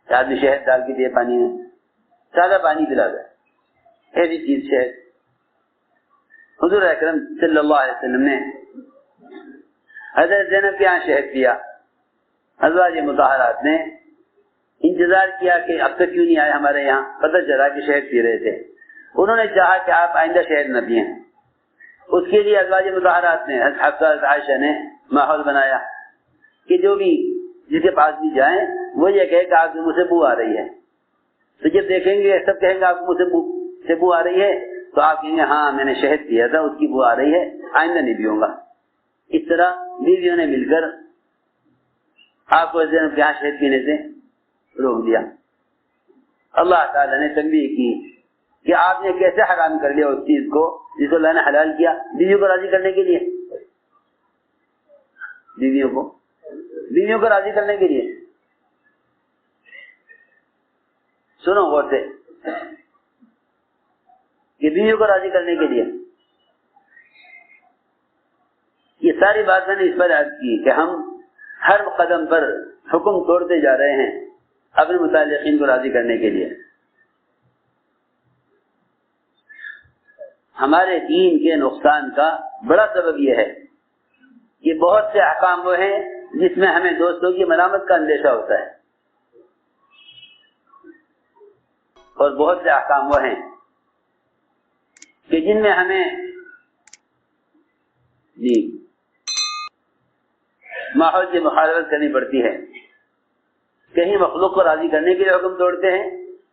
[SPEAKER 1] آدمی شہد ڈال کے دے پانی میں، سادہ پانی پلا دو، ایسی چیز شہد۔ حضور اکرم صلی اللہ علیہ وسلم نے حضرت زینب کے یہاں شہد پیا، ازواج مطہرات نے انتظار کیا کہ اب تک کیوں نہیں آئے ہمارے یہاں، پتہ چلا کہ شہد پی رہے تھے، انہوں نے چاہا کہ آپ آئندہ شہد نہ پیئیں، اس کے لیے ازواج مطہرات نے حفصہ عائشہ نے ماحول بنایا کہ جو بھی جس کے پاس بھی جائیں وہ یہ کہے کہ آپ کے منہ سے بو آ رہی ہے، تو جب دیکھیں گے سب کہیں گے آپ کے منہ سے بو آ رہی ہے تو آپ کہیں گے ہاں میں نے شہد پیا تھا اس کی بو آ رہی ہے، آئندہ نہیں پیوں گا۔ اس طرح بیویوں نے مل کر آپ کو زینب کے یہاں شہد پینے سے روک دیا۔ اللہ تعالیٰ نے تنبیہ کی کہ آپ نے کیسے حرام کر لیا اس چیز کو جس کو اللہ نے حلال کیا، بیویوں کو راضی کرنے کے لیے، بیویوں کو راضی کرنے کے لیے۔ سنو غور سے کہ بیویوں کو راضی کرنے کے لیے، یہ ساری بات میں نے اس پر عرض کی کہ ہم ہر قدم پر حکم توڑتے جا رہے ہیں اپنے متعلقین کو راضی کرنے کے لیے۔ ہمارے دین کے نقصان کا بڑا سبب یہ ہے کہ بہت سے احکام وہ ہیں جس میں ہمیں دوستوں کی ملامت کا اندیشہ ہوتا ہے، اور بہت سے احکام وہ ہیں کہ جن میں ہمیں ماحول کی مخالفت کرنی پڑتی ہے۔ کہیں مخلوق کو راضی کرنے کے لیے حکم توڑتے ہیں،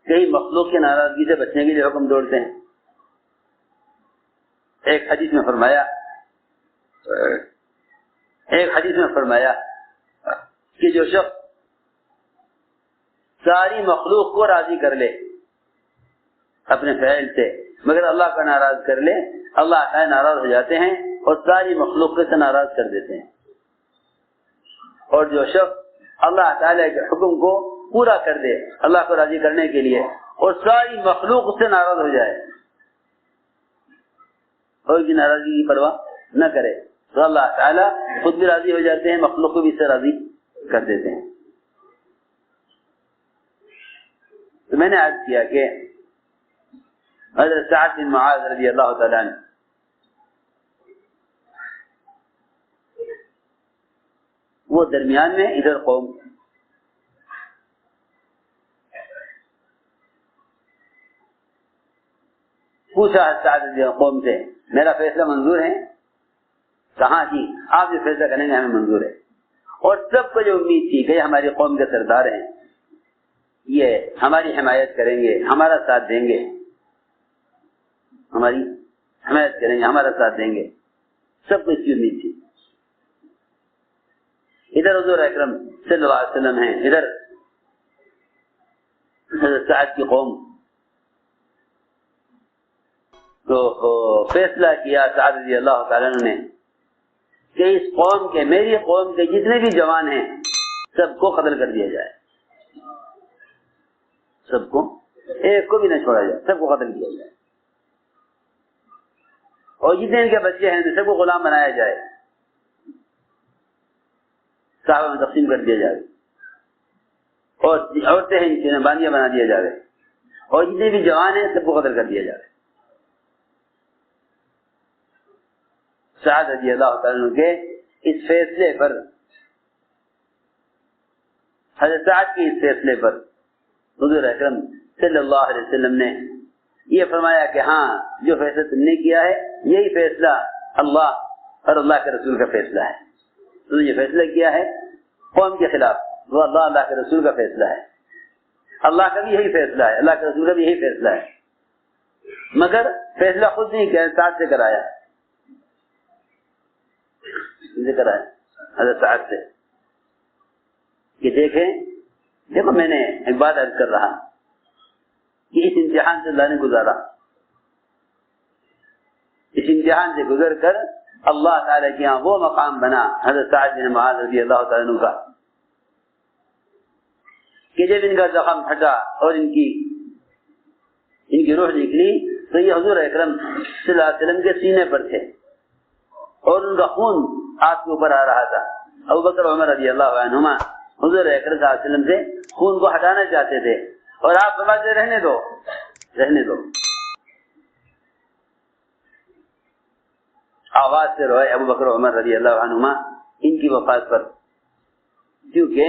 [SPEAKER 1] کہیں مخلوق کی ناراضگی سے بچنے کے لیے حکم توڑتے ہیں۔ ایک حدیث میں فرمایا کہ جو شخص ساری مخلوق کو راضی کر لے اپنے فعل سے مگر اللہ کا ناراض کر لے، اللہ تعالی ناراض ہو جاتے ہیں اور ساری مخلوق سے ناراض کر دیتے ہیں۔ اور جو شخص اللہ تعالی کے حکم کو پورا کر دے اللہ کو راضی کرنے کے لیے اور ساری مخلوق اس سے ناراض ہو جائے اور کی ناراضگی کی پرواہ نہ کرے تو اللہ تعالیٰ خود بھی راضی ہو جاتے ہیں، مخلوق کو بھی اس سے راضی کر دیتے ہیں۔ تو میں نے عرض کیا کہ حضرت سعد بن معاذ رضی اللہ تعالیٰ عنہ وہ درمیان میں ادھر قوم پوچھا سعد قوم سے میرا فیصلہ منظور ہے؟ کہاں جی آپ جو فیصلہ کریں گے ہمیں منظور ہے۔ اور سب کو جو امید تھی کہ ہماری قوم کے سردار ہیں، یہ ہماری حمایت کریں گے، ہمارا ساتھ دیں گے، ہماری حمایت کریں گے، ہمارا ساتھ دیں گے، سب کو اس کی امید تھی۔ ادھر حضور اکرم صلی اللہ علیہ وسلم ہیں، ادھر حضرت سعد کی قوم۔ تو فیصلہ کیا سعد رضی اللہ تعالیٰ نے کہ اس قوم کے، میری قوم کے جتنے بھی جوان ہیں سب کو قتل کر دیا جائے، سب کو، ایک کو بھی نہ چھوڑا جائے، سب کو قتل کیا جائے، اور جتنے ان کے بچے ہیں سب کو غلام بنایا جائے، صحابہ میں تقسیم کر دیا جائے، اور عورتیں ہیں جنہیں باندیاں بنا دیا جائے، اور جتنے بھی جوان ہیں سب کو قتل کر دیا جائے۔ سعد رضی اللہ تعالیٰ عنہ کے اس فیصلے پر، حضرت سعد کے اس فیصلے پر حضور اکرم صلی اللہ علیہ وسلم نے یہ فرمایا کہ ہاں جو فیصلہ تم نے کیا ہے یہی فیصلہ اللہ اور اللہ کے رسول کا فیصلہ ہے۔ تو یہ فیصلہ کیا ہے قوم کے خلاف، وہ اللہ کے رسول کا فیصلہ ہے، اللہ کا بھی یہی فیصلہ ہے، اللہ کے رسول کا بھی یہی فیصلہ ہے، مگر فیصلہ خود نہیں کیا، سعد سے کرایا، حضرت سعد سے کہ دیکھو میں نے ایک بات عرض کر رہا کہ اس امتحان سے اللہ نے گزارا، اس امتحان سے گزر کر اللہ تعالیٰ کے یہاں وہ مقام بنا حضرت سعد بن معاذ رضی اللہ تعالیٰ عنہ کا کہ جب ان کا زخم پھٹا اور ان کی ان کی روح نکلی تو یہ حضور اکرم صلی اللہ علیہ وسلم کے سینے پر تھے اور ان کا خون آپ کے اوپر آ رہا تھا. ابو بکر عمر رضی اللہ عنہما حضور اکرم صلی اللہ علیہ وسلم سے خون کو ہٹانا چاہتے تھے اور آپ فرماتے رہنے دو رہنے دو. آواز سے روئے ابو بکر عمر رضی اللہ عنہما ان کی وفات پر، کیونکہ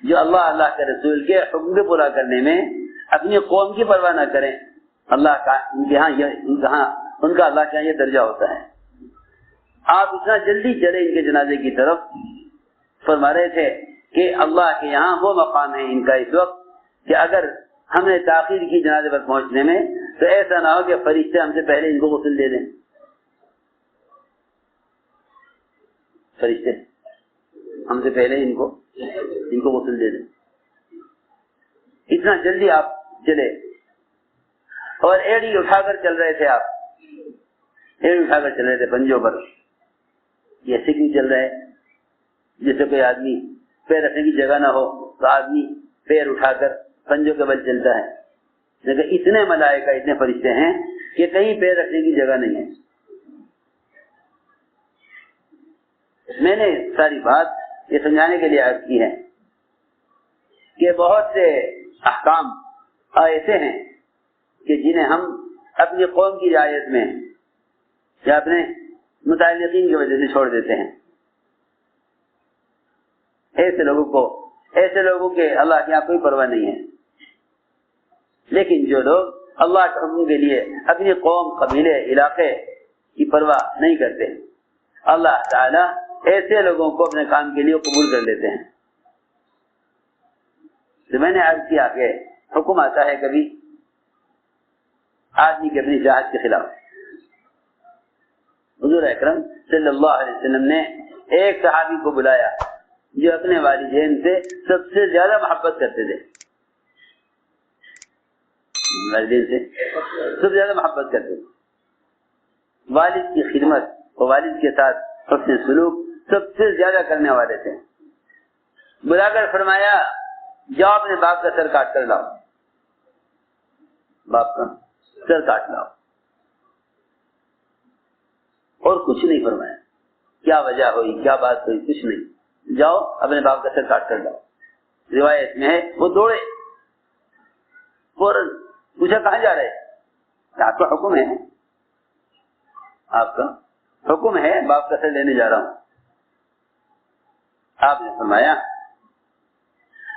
[SPEAKER 1] جو اللہ کے رسول کے حکم کے پورا کرنے میں اپنی قوم کی پرواہ نہ کریں، اللہ کا ان کا اللہ کے یہاں یہ درجہ ہوتا ہے. آپ اتنا جلدی چلے ان کے جنازے کی طرف، فرما رہے تھے کہ اللہ کے یہاں وہ مقام ہے ان کا اس وقت کہ اگر ہم نے تاخیر کی جنازے پر پہنچنے میں تو ایسا نہ ہو کہ فرشتے ہم سے پہلے ان کو غسل دے دیں. فرشتے ہم سے پہلے ان کو غسل دے دیں. اتنا جلدی آپ چلے اور ایڑی اٹھا کر چل رہے تھے. آپ ایڑی اٹھا کر چل رہے تھے پنجوں پر. یہ ایسے کیوں چل رہے جیسے کوئی آدمی پیر رکھنے کی جگہ نہ ہو تو آدمی پیر اٹھا کر پنجوں کے بل چلتا ہے، لیکن اتنے ملائکہ اتنے فرشتے ہیں کہ کہیں پیر رکھنے کی جگہ نہیں ہے. میں نے ساری بات یہ سمجھانے کے لیے عرض کی ہے کہ بہت سے احکام ایسے ہیں کہ جنہیں ہم اپنی قوم کی رعایت میں یا اپنے متعلقین کی وجہ سے چھوڑ دیتے ہیں. ایسے لوگوں کے اللہ کے یہاں کوئی پرواہ نہیں ہے. لیکن جو لوگ اللہ کے حکم کے لیے اپنی قوم، قبیلے، علاقے کی پرواہ نہیں کرتے، اللہ تعالی ایسے لوگوں کو اپنے کام کے لیے قبول کر لیتے ہیں. تو میں نے عرض کیا کہ حکم آتا ہے کبھی آدمی کی اپنی چاہت کے خلاف. حضور اکرم صلی اللہ علیہ وسلم نے ایک صحابی کو بلایا جو اپنے والدین سے سب سے زیادہ محبت کرتے تھے. والدین سے سب سے زیادہ محبت کرتے تھے، والد کی خدمت اور والد کے ساتھ حسن سلوک سب سے زیادہ کرنے والے تھے. بلا کر فرمایا جاؤ اپنے باپ کا سر کاٹ کر لاؤ. باپ کا سر کاٹ لاؤ. اور کچھ نہیں فرمایا، کیا وجہ ہوئی، کیا بات ہوئی، کچھ نہیں. جاؤ اپنے باپ کا سر کاٹ کر لاؤ. روایت میں ہے وہ دوڑے فوراً پوچھا کہاں جا رہے؟ آپ کا حکم ہے، آپ کا حکم ہے، باپ کا سر لینے جا رہا ہوں. آپ نے فرمایا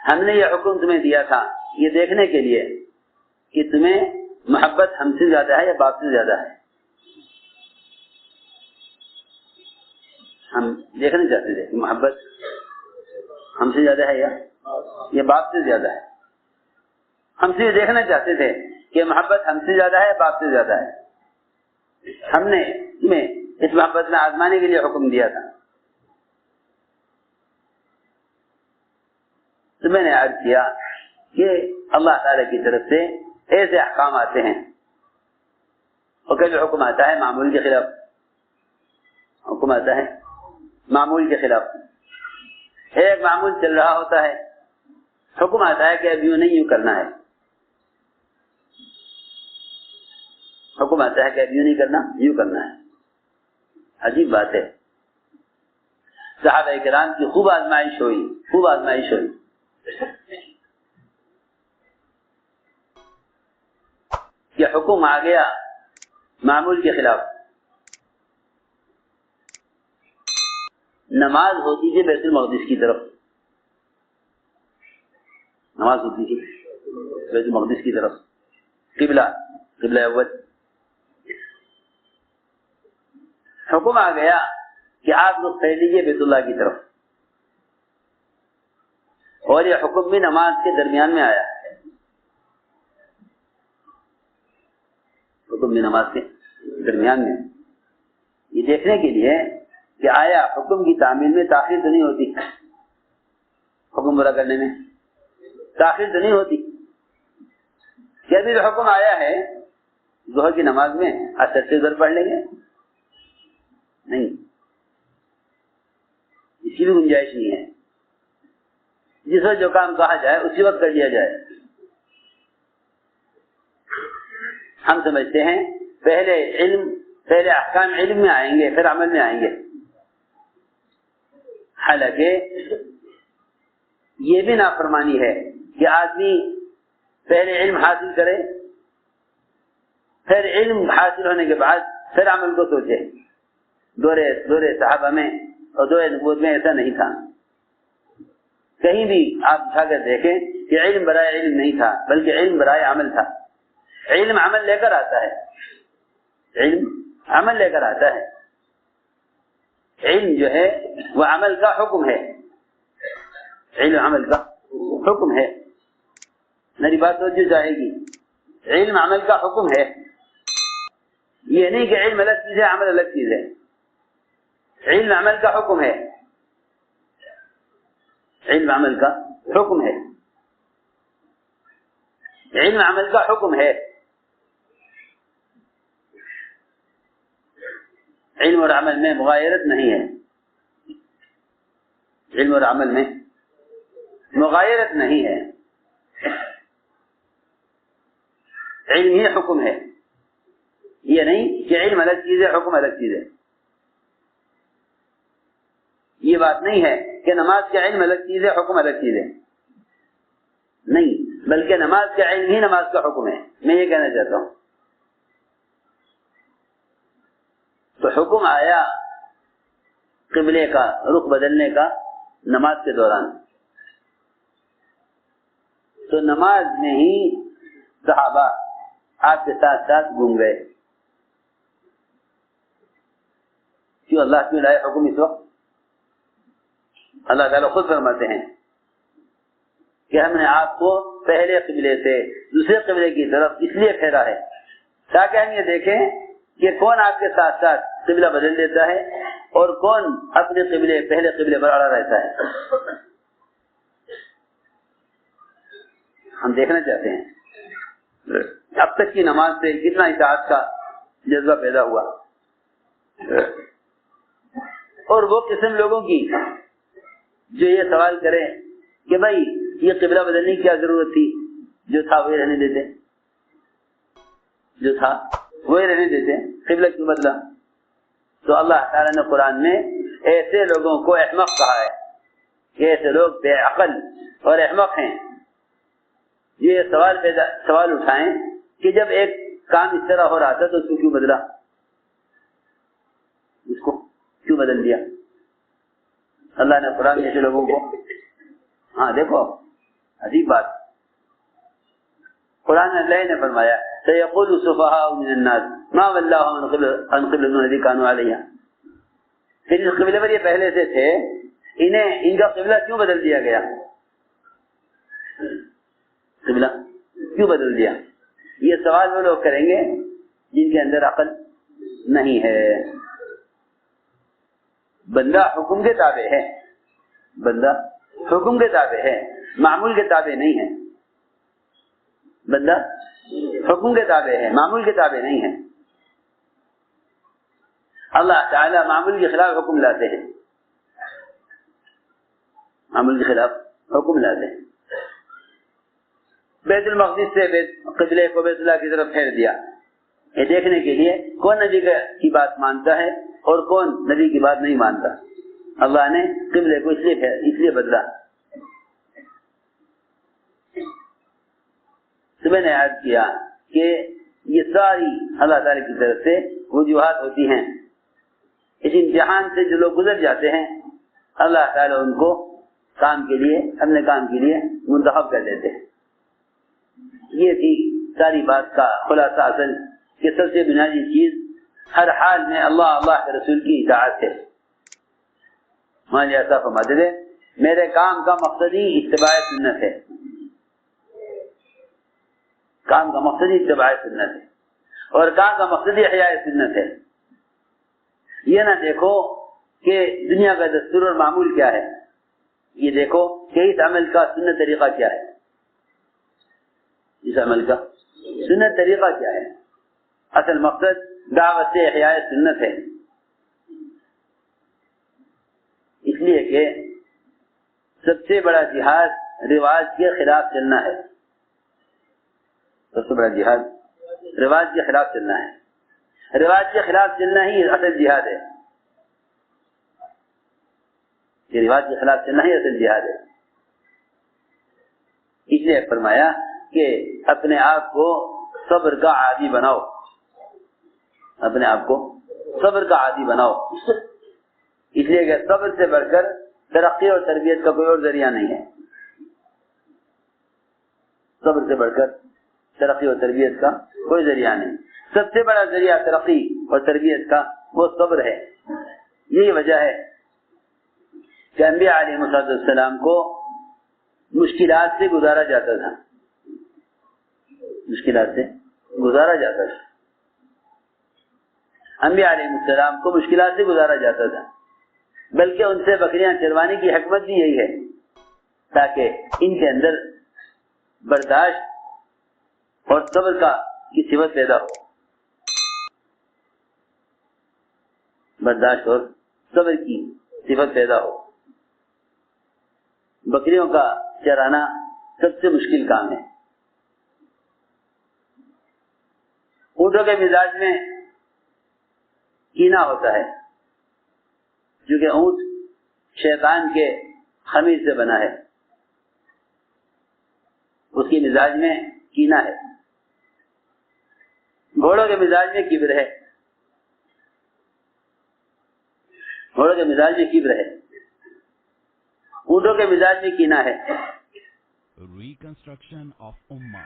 [SPEAKER 1] ہم نے یہ حکم تمہیں دیا تھا یہ دیکھنے کے لیے کہ تمہیں محبت ہم سے زیادہ ہے یا باپ سے زیادہ ہے. ہم دیکھنا چاہتے تھے کہ محبت ہم سے زیادہ ہے یا باپ سے زیادہ ہے. ہم سے یہ دیکھنا چاہتے تھے کہ محبت ہم سے زیادہ ہے باپ سے زیادہ ہے. ہم نے تمہیں اس محبت میں آزمانے کے لیے حکم دیا تھا. تو میں نے عرض کیا کہ اللہ تعالی کی طرف سے ایسے احکام آتے ہیں اور کبھی حکم آتا ہے معمول کے خلاف. حکم آتا ہے معمول کے خلاف. ایک معمول چل رہا ہوتا ہے، حکم آتا ہے کہ اب یوں نہیں یوں کرنا ہے. حکم آتا ہے کہ اب یوں نہیں کرنا یوں کرنا ہے. عجیب بات ہے. صحابہ کرام کی خوب آزمائش ہوئی کہ حکم آ گیا معمول کے خلاف. نماز ہوتی تھی بیت المقدس کی طرف، نماز ہوتی تھی بیت المقدس کی طرف، قبلہ اول. حکم آ گیا کہ آپ لوگ پھیر لیجیے بیت اللہ کی طرف، اور یہ حکم بھی نماز کے درمیان میں آیا ہے. حکم بھی نماز کے درمیان میں، یہ دیکھنے کے لیے کہ آیا حکم کی تعمیل میں تاخیر تو نہیں ہوتی، حکم پورا کرنے میں تاخیر تو نہیں ہوتی. کہ ابھی جو حکم آیا ہے ظہر کی نماز میں اثر سے ادھر پڑھ لیں گے، نہیں، اس کی بھی گنجائش نہیں ہے. جس وقت جو کام کہا جائے اسی وقت کر لیا جائے. ہم سمجھتے ہیں پہلے احکام علم میں آئیں گے پھر عمل میں آئیں گے، حالانکہ یہ بھی نافرمانی ہے کہ آدمی پہلے علم حاصل کرے، پھر علم حاصل ہونے کے بعد پھر عمل کو سوچے۔ دور صحابہ میں اور دور نبوت میں ایسا نہیں تھا، کہیں بھی آپ اٹھا کر دیکھیں کہ علم برائے علم نہیں تھا، بلکہ علم برائے عمل تھا۔ علم عمل لے کر آتا ہے، علم عمل لے کر آتا ہے۔ علم جو ہے وہ عمل کا حکم ہے، علم عمل کا حکم ہے۔ میری بات توجہ جائے گی، علم عمل کا حکم ہے، یہ نہیں کہ علم الگ چیز ہے عمل الگ چیز ہے۔ علم عمل کا حکم ہے، علم عمل کا حکم ہے، علم عمل کا حکم ہے۔ علم اور عمل میں مغایرت نہیں ہے، علم اور عمل میں مغایرت نہیں ہے، علم ہی حکم ہے، یہ نہیں کہ علم الگ چیز ہے حکم الگ چیز ہے۔ یہ بات نہیں ہے کہ نماز کا علم الگ چیز ہے حکم الگ چیز ہے، نہیں، بلکہ نماز کا علم ہی نماز کا حکم ہے۔ میں یہ کہنا چاہتا ہوں، تو حکم آیا قبلے کا رخ بدلنے کا نماز کے دوران، تو نماز میں ہی صحابہ آپ کے ساتھ ساتھ گھوم گئے۔ کیوں اللہ کیوں لائے حکم اس وقت؟ اللہ تعالیٰ خود فرماتے ہیں کہ ہم نے آپ کو پہلے قبلے سے دوسرے قبلے کی طرف اس لیے پھیرا ہے تاکہ ہم یہ دیکھیں کہ کون آپ کے ساتھ ساتھ قبلہ بدل دیتا ہے اور کون اپنے پہلے قبلے پر اڑا رہتا ہے۔ ہم دیکھنا چاہتے ہیں اب تک کی نماز سے کتنا اطاعت کا جذبہ پیدا ہوا، اور وہ قسم لوگوں کی جو یہ سوال کریں کہ بھائی یہ قبلہ بدلنے کی کیا ضرورت تھی، جو تھا وہی رہنے دیتے، جو تھا وہی رہنے دیتے، قبلہ کیوں بدلا؟ تو اللہ تعالیٰ نے قرآن میں ایسے لوگوں کو احمق کہا ہے کہ ایسے لوگ بے عقل اور احمق ہیں، یہ سوال اٹھائیں کہ جب ایک کام اس طرح ہو رہا تھا تو اس کو کیوں بدلا، اس کو کیوں بدل دیا؟ اللہ نے قرآن میں ایسے لوگوں کو، ہاں دیکھو عجیب بات، قرآن اللہ نے فرمایا سيقول السفهاء من الناس ما ولاهم عن قبلتهم التي كانوا عليها، پھر اس قبلے پر یہ پہلے سے تھے، ان کا قبلہ کیوں بدل دیا گیا؟ قبلہ کیوں بدل دیا؟ یہ سوال وہ لوگ کریں گے جن کے اندر عقل نہیں ہے۔ بندہ حکم کے تابع ہے، بندہ حکم کے تابع ہے، معمول کے تابع نہیں ہے، بندہ حکم کے تابع ہے، معمول کے تابع نہیں ہے۔ اللہ تعالیٰ معمول کے خلاف حکم لاتے ہیں، معمول کے خلاف حکم لاتے ہیں۔ بیت المقدس سے قبلے کو بیت اللہ کی طرف پھیر دیا، یہ دیکھنے کے لیے کون نبی کی بات مانتا ہے اور کون نبی کی بات نہیں مانتا۔ اللہ نے قبلے کو اس لیے بدلا۔ تو میں نے عرض کیا کہ یہ ساری اللہ تعالی کی طرف سے وجوہات ہوتی ہیں، اس امتحان سے جو لوگ گزر جاتے ہیں اللہ تعالیٰ ان کو کام کے لیے، اپنے کام کے لیے منتخب کر دیتے ہیں۔ یہ تھی ساری بات کا خلاصہ اصل کہ سب سے بنیادی چیز ہر حال میں اللہ کے رسول کی اطاعت ہے۔ مالی ایسا فرماتے تھے میرے کام کا مقصد ہی اتباع سنت ہے، کام کا مقصد ہی اتباع سنت ہے، اور کام کا مقصد ہی احیاء سنت ہے۔ یہ نہ دیکھو کہ دنیا کا دستور اور معمول کیا ہے، یہ دیکھو کہ اس عمل کا سنت طریقہ کیا ہے، اس عمل کا سنت طریقہ کیا ہے۔ اصل مقصد دعوت سے احیاء سنت ہے، اس لیے کہ سب سے بڑا جہاد رواج کے خلاف چلنا ہے، سب سے بڑا جہاد رواج کے خلاف چلنا ہے. رواج کے خلاف چلنا ہی اصل جہاد ہے. یہ رواج کے خلاف چلنا ہی اصل جہاد ہے. اس لیے فرمایا کہ اپنے آپ کو صبر کا عادی بناؤ. اپنے آپ کو صبر کا عادی بناؤ. اس لیے کہ صبر سے بڑھ کر ترقی اور تربیت کا کوئی اور ذریعہ نہیں ہے. صبر سے بڑھ کر ترقی اور تربیت کا کوئی ذریعہ نہیں. سب سے بڑا ذریعہ ترقی اور تربیت کا وہ صبر ہے. یہی وجہ ہے کہ انبیاء علیہ السلام کو مشکلات سے گزارا جاتا تھا. مشکلات سے گزارا جاتا تھا. انبیاء علیہ السلام کو مشکلات سے گزارا جاتا تھا. بلکہ ان سے بکریاں چروانے کی حکمت بھی یہی ہے تاکہ ان کے اندر برداشت اور صبر کی صفت پیدا ہو. برداشت اور صبر کی صفت پیدا ہو. بکریوں کا چرانا سب سے مشکل کام ہے. اونٹوں کے مزاج میں کینہ ہوتا ہے کیونکہ اونٹ شیطان کے خمیر سے بنا ہے. اس کی مزاج میں کینہ ہے. گھوڑوں کے مزاج میں کبر ہے. گھوڑوں کے مزاج میں کبر ہے. اونٹوں کے مزاج میں کینہ ہے.
[SPEAKER 2] ریکنسٹرکشن آف امہ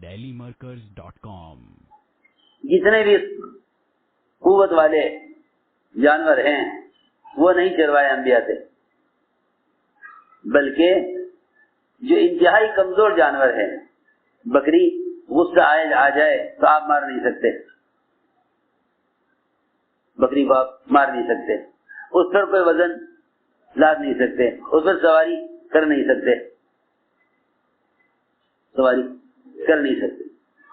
[SPEAKER 2] dailymarkers.com.
[SPEAKER 1] جتنے بھی قوت والے جانور ہیں وہ نہیں چروائے انبیاء سے، بلکہ جو انتہائی کمزور جانور ہے، بکری غصہ آ جائے تو آپ مار نہیں سکتے. بکری کو آپ مار نہیں سکتے. اس پر کوئی وزن لاد نہیں سکتے. اس پر سواری کر نہیں سکتے. سواری کر نہیں سکتے.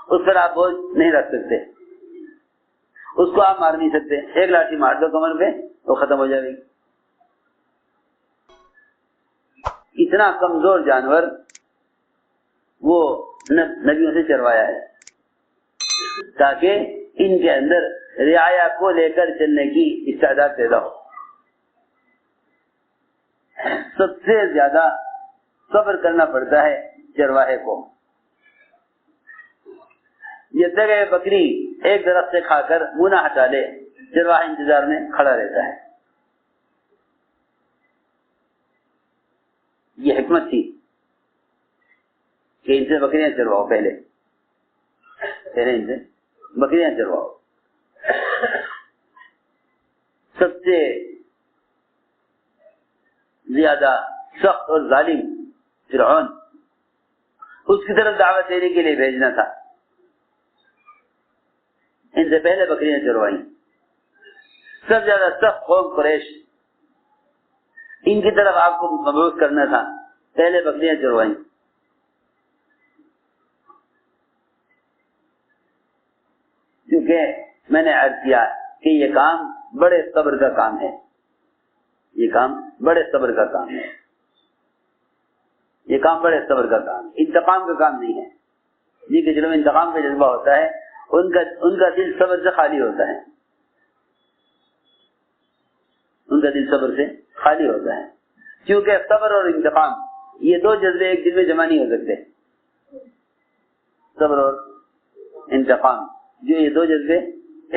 [SPEAKER 1] اس پر آپ بوجھ نہیں رکھ سکتے. اس کو آپ مار نہیں سکتے. ایک لاٹھی مار دو کمر پہ تو ختم ہو جائے گی. اتنا کمزور جانور وہ نبیوں سے چروایا ہے تاکہ ان کے اندر رعایا کو لے کر چلنے کی استعداد پیدا ہو. سب سے زیادہ صبر کرنا پڑتا ہے چرواہے کو. جب تک بکری ایک درخت سے کھا کر منہ نہ ہٹا لے چرواہا انتظار میں کھڑا رہتا ہے. یہ حکمت تھی کہ ان سے بکریاں چرواؤ. پہلے ان سے بکریاں چرواؤ. سب سے زیادہ سخت اور ظالم فرعون، اس کی طرف دعوت دینے کے لیے بھیجنا تھا. ان سے پہلے بکریاں چروائیں. سب سے زیادہ سخت قوم قریش، ان کی طرف آپ کو مبعوث کرنا تھا. پہلے بکریاں چروائیں. کیونکہ میں نے عرض کیا کہ یہ کام بڑے صبر کا کام ہے. یہ کام بڑے صبر کا کام ہے. یہ کام بڑے صبر کا کام، انتقام کا کام نہیں ہے. جن کے دلوں میں انتقام کا جذبہ ہوتا ہے ان کا دل صبر سے خالی ہوتا ہے. ان کا دل صبر سے خالی ہوتا ہے. کیونکہ صبر اور انتقام یہ دو جذبے ایک دل میں جمع نہیں ہو سکتے. صبر اور انتقام جو یہ دو جذبے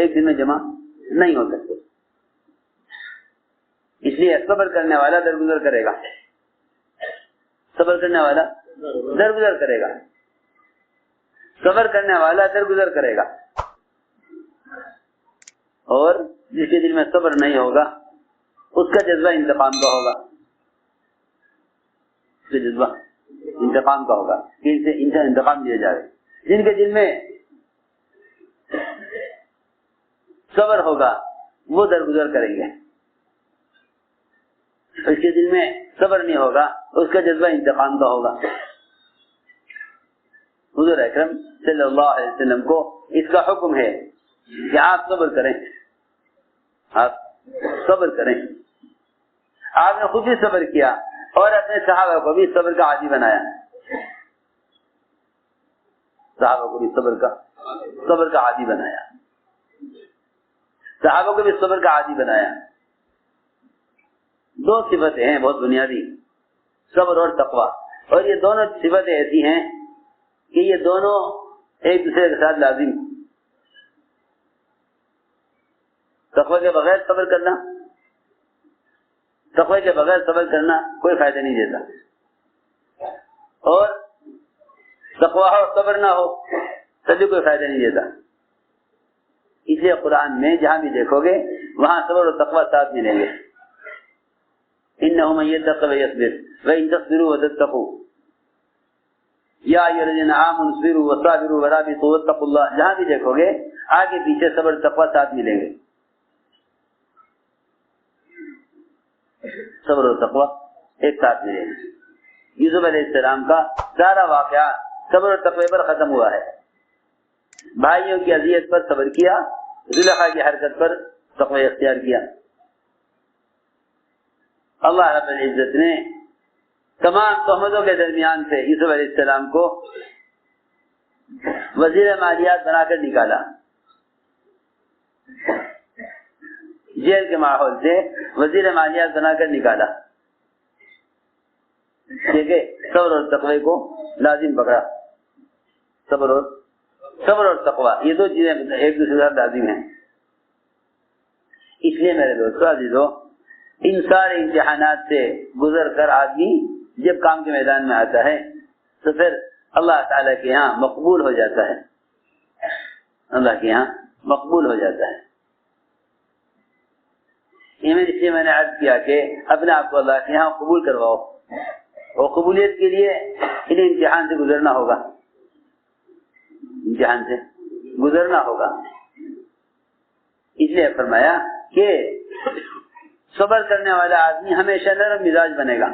[SPEAKER 1] ایک دل میں جمع نہیں ہو سکتے. اس لیے صبر کرنے والا درگزر کرے گا. صبر کرنے والا درگزر کرے گا. صبر کرنے والا درگزر کرے گا. اور جس کے دل میں صبر نہیں ہوگا اس کا جذبہ انتقام کا ہوگا. اس کا جذبہ انتقام کا ہوگا کہ ان سے انتقام دیا جائے. جن کے دل میں صبر ہوگا وہ درگزر کریں گے. اس کے دل میں صبر نہیں ہوگا اس کا جذبہ انتقام کا ہوگا. حضور اکرم صلی اللہ علیہ وسلم کو اس کا حکم ہے کہ آپ صبر کریں. آپ صبر کریں. آپ نے خود بھی صبر کیا اور اپنے صحابہ کو بھی صبر کا عادی بنایا. صحابہ کو بھی صبر کا صبر کا عادی بنایا، صحابہ کو بھی صبر کا عادی بنایا۔ دو صفتیں ہیں بہت بنیادی، صبر اور تقوی، اور یہ دونوں صفتیں ایسی ہیں کہ یہ دونوں ایک دوسرے کے ساتھ لازم۔ تقوی کے بغیر صبر کرنا، تقوی کے بغیر صبر کرنا کوئی فائدہ نہیں دیتا، اور تقوی ہو صبر نہ ہو تبھی کوئی فائدہ نہیں دیتا۔ اس لیے قرآن میں جہاں بھی دیکھو گے وہاں صبر اور تقوی ساتھ ملیں گے۔ انہ من یتق ویصبر وان تصبروا وتتقوا یا ایھا الذین آمنوا اصبروا وصابروا ورابطوا واتقوا اللہ، جہاں بھی دیکھو گے آگے پیچھے صبر اور تقوی ساتھ ملیں گے۔ صبر اور تقوی ایک ساتھ ملیں گے۔ یوسف علیہ السلام کا سارا واقعہ صبر اور تقوی پر ختم ہوا ہے۔ بھائیوں کی اذیت پر صبر کیا، زلیخا کی حرکت پر تقوی اختیار کیا۔ اللہ رب العزت نے تمام تہمتوں کے درمیان سے یوسف علیہ السلام کو وزیر مالیات بنا کر نکالا، جیل کے ماحول سے وزیر مالیات بنا کر نکالا، ٹھیک ہے۔ صبر اور تقوی کو لازم پکڑا، صبر اور تقوی یہ دو چیزیں ایک دوسرے کے ساتھ لازم ہیں۔ اس لیے میرے دوستو عزیزو، ان سارے امتحانات سے گزر کر آدمی جب کام کے میدان میں آتا ہے تو پھر اللہ تعالیٰ کے یہاں مقبول ہو جاتا ہے، اللہ کے یہاں مقبول ہو جاتا ہے۔ اس لیے میں نے عرض کیا کہ اپنے آپ کو اللہ کے یہاں قبول کرواؤ، اور قبولیت کے لیے انہیں امتحان سے گزرنا ہوگا، امتحان سے گزرنا ہوگا۔ اس لیے فرمایا کہ صبر کرنے والا آدمی ہمیشہ نرم مزاج بنے گا،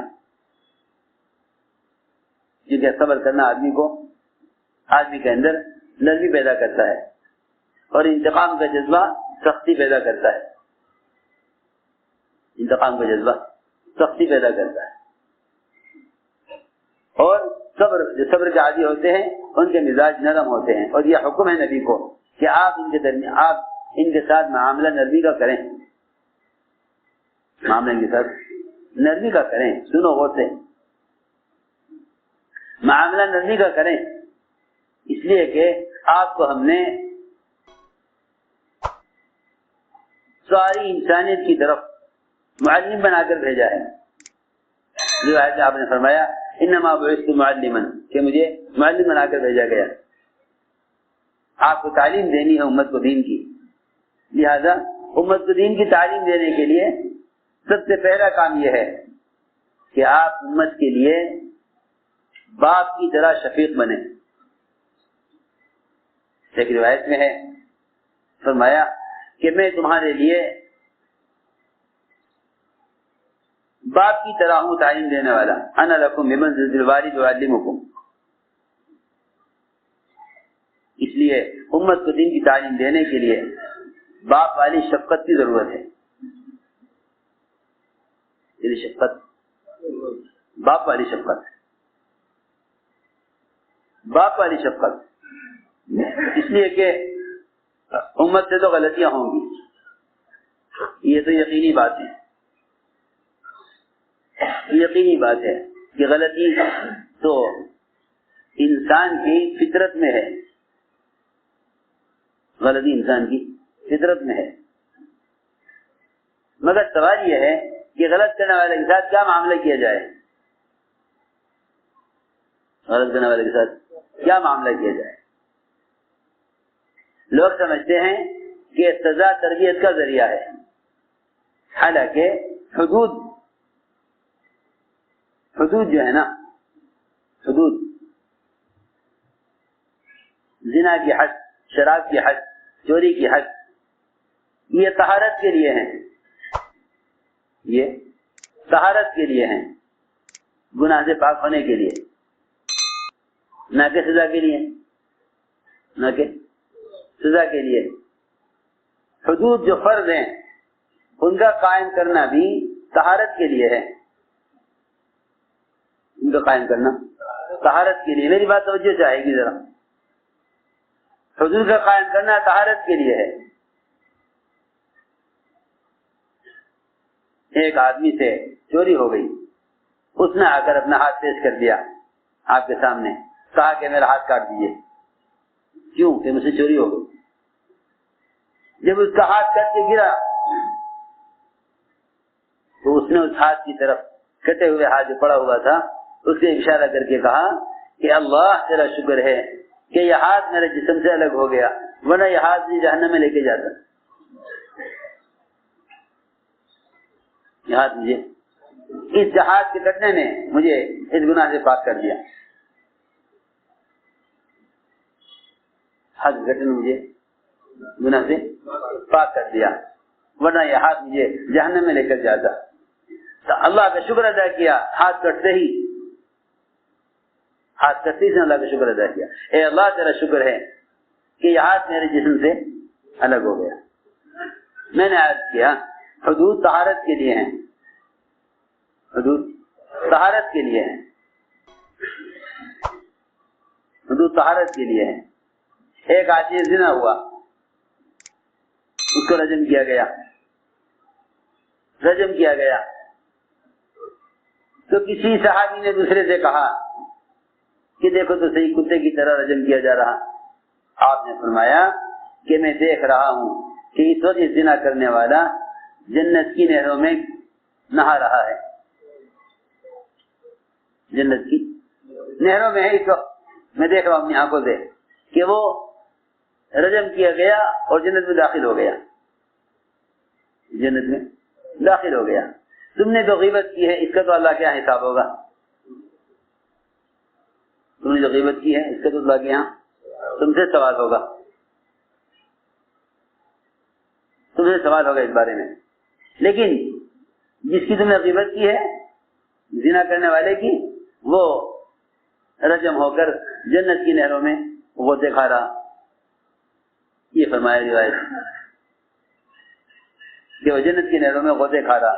[SPEAKER 1] کیونکہ صبر کرنا آدمی کے اندر نرمی پیدا کرتا ہے، اور انتقام کا جذبہ سختی پیدا کرتا ہے، انتقام کا جذبہ سختی پیدا کرتا ہے۔ اور جو صبر کے عادی ہوتے ہیں ان کے مزاج نرم ہوتے ہیں، اور یہ حکم ہے نبی کو کہ آپ ان کے ساتھ معاملہ نرمی کا کریں، معاملے کے ساتھ نرمی کا کریں۔ سنو غور سے، معاملہ نرمی کا کریں، اس لیے کہ آپ کو ہم نے ساری انسانیت کی طرف معلم بنا کر بھیجا ہے۔ جو آیت آپ نے فرمایا انما بعثت معلما، کہ مجھے معلم بنا کر بھیجا گیا، آپ کو تعلیم دینی ہے امت کو دین کی، لہذا امت کو دین کی تعلیم دینے کے لیے سب سے پہلا کام یہ ہے کہ آپ امت کے لیے باپ کی طرح شفیق بنے۔ ایک روایت میں ہے فرمایا کہ میں تمہارے لیے باپ کی طرح ہوں تعلیم دینے والا، انا لکم بمنزلۃ الوالد اعلمکم۔ اس لیے امت کو دین کی تعلیم دینے کے لیے باپ والی شفقت کی ضرورت ہے، شفقت، باپ والی شفقت، باپ والی شفقت، اس لیے کہ امت سے تو غلطیاں ہوں گی، یہ تو یقینی بات ہے، یقینی بات ہے کہ غلطی تو انسان کی فطرت میں ہے، غلطی انسان کی فطرت میں ہے، مگر سوال یہ ہے کہ غلط کرنے والے کے ساتھ کیا معاملہ کیا جائے، غلط کرنے والے کے ساتھ کیا معاملہ کیا جائے۔ لوگ سمجھتے ہیں کہ سزا تربیت کا ذریعہ ہے، حالانکہ حدود جو ہے نا، حدود، زنا کی حد، شراب کی حد، چوری کی حد، یہ طہارت کے لیے ہیں، یہ طہارت کے لیے ہیں، گناہ سے پاک ہونے کے لیے، نہ کہ سزا کے لیے، نہ کہ سزا کے لیے۔ حدود جو فرض ہیں ان کا قائم کرنا بھی طہارت کے لیے ہے، ان کا قائم کرنا طہارت کے لیے۔ میری بات توجہ سے آئے گی ذرا۔ حدود کا قائم کرنا طہارت کے لیے ہے. ایک آدمی سے چوری ہو گئی, اس نے آ کر اپنا ہاتھ پیش کر دیا آپ کے سامنے, کہا کہ میرا ہاتھ کاٹ دیجیے. کیوں؟ کہ مجھ سے چوری ہو گئی. جب اس کا ہاتھ کٹ کے گرا تو اس نے اس ہاتھ کی طرف, کٹے ہوئے ہاتھ جو پڑا ہوا تھا, اس سے اشارہ کر کے کہا کہ اللہ تیرا شکر ہے کہ یہ ہاتھ میرے جسم سے الگ ہو گیا, ورنہ یہ ہاتھ مجھے جہنم میں لے کے جاتا. یہ ہاتھ مجھے, اس جہاد کے کٹنے نے مجھے اس گناہ سے پاک کر دیا. ہاتھ کٹنے نے مجھے گناہ سے پاک کر دیا, ورنہ یہ ہاتھ مجھے جہنم میں لے کر جاتا. تو اللہ کا شکر ادا کیا ہاتھ کٹتے ہی, ہاتھ کٹتے سے اللہ کا شکر ادا کیا. اے اللہ تیرا شکر ہے کہ یہ ہاتھ میرے جسم سے الگ ہو گیا. میں نے عرض کیا حدود طہارت کے لیے ہیں, حدود طہارت کے لیے ہیں, حدود طہارت کے لیے ہیں. ایک آدمی زنا ہوا, اس کو رجم کیا گیا, رجم کیا گیا. تو کسی صحابی نے دوسرے سے کہا کہ دیکھو تو صحیح کتے کی طرح رجم کیا جا رہا. آپ نے فرمایا کہ میں دیکھ رہا ہوں کہ اس وقت زنا کرنے والا جنت کی نہروں میں نہا رہا ہے, جنت کی نہروں میں ہے اس وقت. میں دیکھ رہا ہوں اپنی آنکھوں سے کہ وہ رجم کیا گیا اور جنت میں داخل ہو گیا, جنت میں داخل ہو گیا. تم نے جو غیبت کی ہے اس کا تو اللہ کیا حساب ہوگا؟ تم نے جو غیبت کی ہے اس کا تو اللہ کے یہاں تم سے سوال ہوگا, تم سے سوال ہوگا اس بارے میں. لیکن جس کی تم نے غیبت کی ہے زنا کرنے والے کی, وہ رجم ہو کر جنت کی نہروں میں غوطے کھا رہا. یہ فرمایا روایت کہ وہ جنت کی نہروں میں غوطے کھا رہا.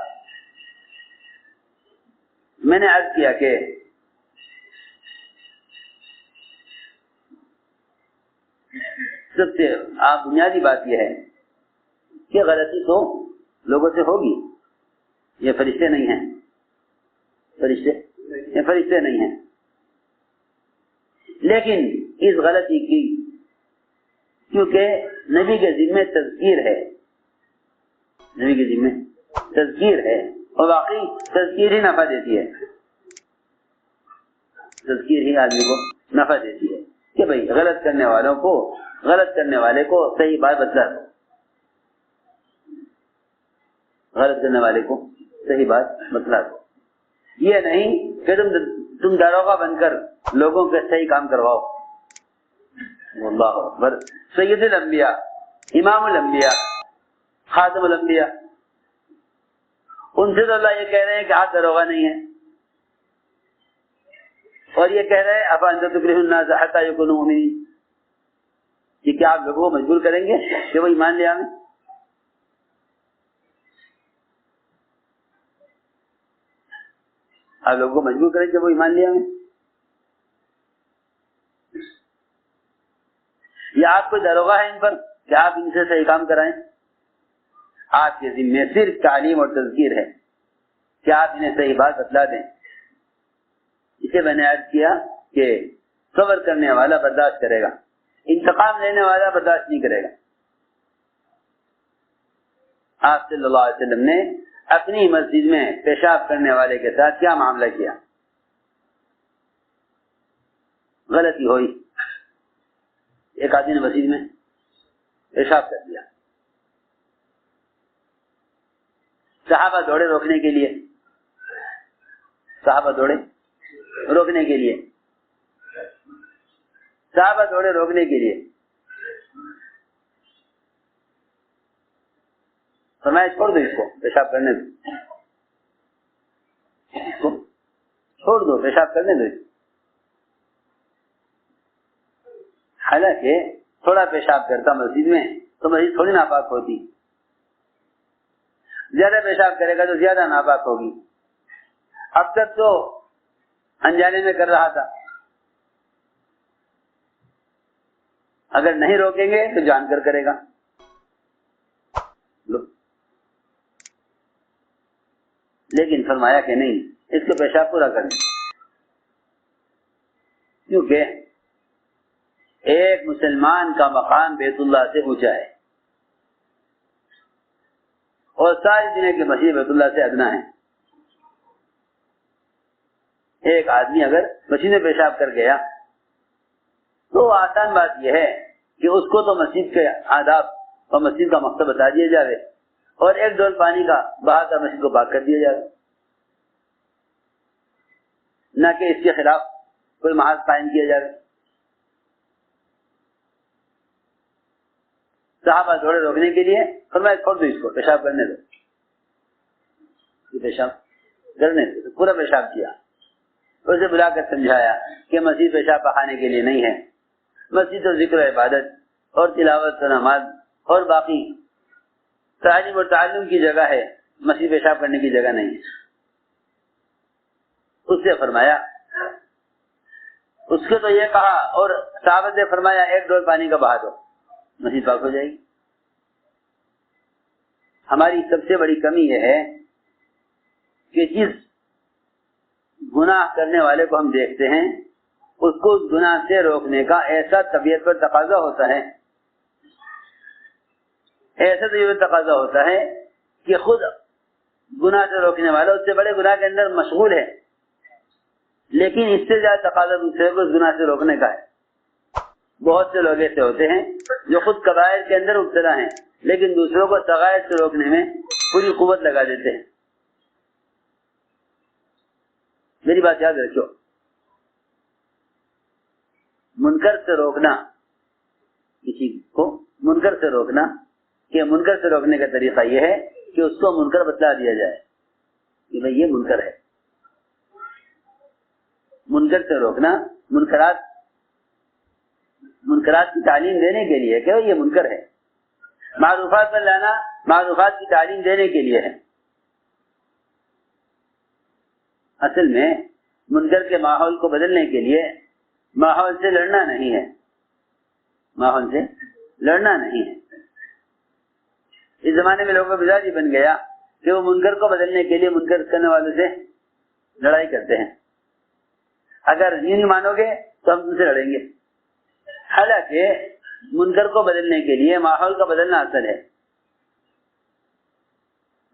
[SPEAKER 1] میں نے عرض کیا کہ سب سے بنیادی بات یہ ہے کہ غلطی تو لوگوں سے ہوگی, یہ فرشتے نہیں ہیں, یہ فرشتے نہیں ہیں. لیکن اس غلطی کی کیونکہ نبی کے ذمہ تذکیر ہے, نبی کے ذمہ تذکیر ہے, اور واقعی تذکیر ہی نفع دیتی ہے, تذکیر ہی آدمی کو نفع دیتی ہے کہ بھئی غلط کرنے والوں کو, غلط کرنے والے کو صحیح بات بتلا دو, غلط کرنے والے کو صحیح بات بتلا دو. یہ نہیں کہ تم داروغہ بن کر لوگوں کے صحیح کام کرواؤ. اللہ اکبر. سید الانبیاء, امام الانبیاء, خاتم الانبیاء, ان سے تو اللہ یہ کہہ رہے ہیں کہ آپ داروغہ نہیں ہیں, اور یہ کہہ رہے ہیں افانت تکرہ الناس حتی یکونوا مؤمنین, کہ کیا آپ لوگوں کو مجبور کریں گے کہ وہ ایمان لے آئیں؟ آپ لوگوں کو مجبور کریں کہ وہ ایمان لے آئیں, یا آپ کو داروغہ ہے ان پر کہ آپ ان سے صحیح کام کرائیں؟ آپ کے ذمہ صرف تعلیم اور تذکیر ہے کہ آپ انہیں صحیح بات بتلا دیں. اسے میں نے عرض کیا کہ صبر کرنے والا برداشت کرے گا, انتقام لینے والا برداشت نہیں کرے گا. آپ صلی اللہ علیہ وسلم نے اپنی مسجد میں پیشاب کرنے والے کے ساتھ کیا معاملہ کیا؟ غلطی ہوئی, ایک آدمی نے مسجد میں پیشاب کر دیا, صحابہ دوڑے روکنے کے لیے, صحابہ دوڑے روکنے کے لیے, صحابہ دوڑے روکنے کے لیے. فرمایا چھوڑ دو اس کو, پیشاب کرنے دو, اس کو چھوڑ دو, پیشاب کرنے دو. حالانکہ تھوڑا پیشاب کرتا مسجد میں تو مسجد تھوڑی ناپاک ہوتی, زیادہ پیشاب کرے گا تو زیادہ ناپاک ہوگی. اب تک تو انجانے میں کر رہا تھا, اگر نہیں روکیں گے تو جان کر کرے گا. لیکن فرمایا کہ نہیں، اس کو پیشاب پورا کر دیں، کیونکہ ایک مسلمان کا مقام بیت اللہ سے اونچا ہے اور ساری دنیا کی مسجد بیت اللہ سے ادنا ہے. ایک آدمی اگر مسجد میں پیشاب کر گیا تو آسان بات یہ ہے کہ اس کو تو مسجد کے آداب اور مسجد کا مقصد بتا دیا جائے اور ایک ڈول پانی کا بہا کر مسجد کو پاک کر دیا جائے، نہ کہ اس کے خلاف کوئی محاذ قائم کیا جائے. صحابہ دوڑے روکنے کے لیے فرمایا چھوڑ دو، اس کو پیشاب کرنے دو. پیشاب کرنے دو، پورا پیشاب کیا. اسے بلا کر سمجھایا کہ مسجد پیشاب بہانے کے لیے نہیں ہے، مسجد تو ذکر و عبادت اور تلاوت و نماز اور باقی تعلیم اور تعلم کی جگہ ہے، مسجد پیشاب کرنے کی جگہ نہیں ہے. اس سے فرمایا، اس کے تو یہ کہا اور صحابہ نے فرمایا ایک ڈول پانی کا بہا دو، مسجد پاک ہو جائے گی. ہماری سب سے بڑی کمی یہ ہے کہ جس گناہ کرنے والے کو ہم دیکھتے ہیں اس کو اس گناہ سے روکنے کا ایسا طبیعت پر تقاضا ہوتا ہے، ایسا طبیعت تقاضا ہوتا ہے کہ خود گناہ سے روکنے والا اس سے بڑے گناہ کے اندر مشغول ہے، لیکن اس سے زیادہ تقاضا دوسرے کو اس گناہ سے روکنے کا ہے. بہت سے لوگ ایسے ہوتے ہیں جو خود کبائر کے اندر مبتلا ہیں لیکن دوسروں کو صغائر سے روکنے میں پوری قوت لگا دیتے ہیں. میری بات یاد رکھو، منکر سے روکنا، کسی کو منکر سے روکنا، کہ منکر سے روکنے کا طریقہ یہ ہے کہ اس کو منکر بتلا دیا جائے کہ بھئی یہ منکر ہے. منکر سے روکنا، منکرات کی تعلیم دینے کے لیے کہ یہ منکر ہے. معروفات پر لانا معروفات کی تعلیم دینے کے لیے ہے. اصل میں منکر کے ماحول کو بدلنے کے لیے ماحول سے لڑنا نہیں ہے، ماحول سے لڑنا نہیں ہے. اس زمانے میں لوگوں کا مزاج ہی بن گیا کہ وہ منکر کو بدلنے کے لیے منکر کرنے والوں سے لڑائی کرتے ہیں. اگر یہ نہیں مانو گے تو ہم تم سے لڑیں گے. حالانکہ منکر کو بدلنے کے لیے ماحول کا بدلنا اصل ہے.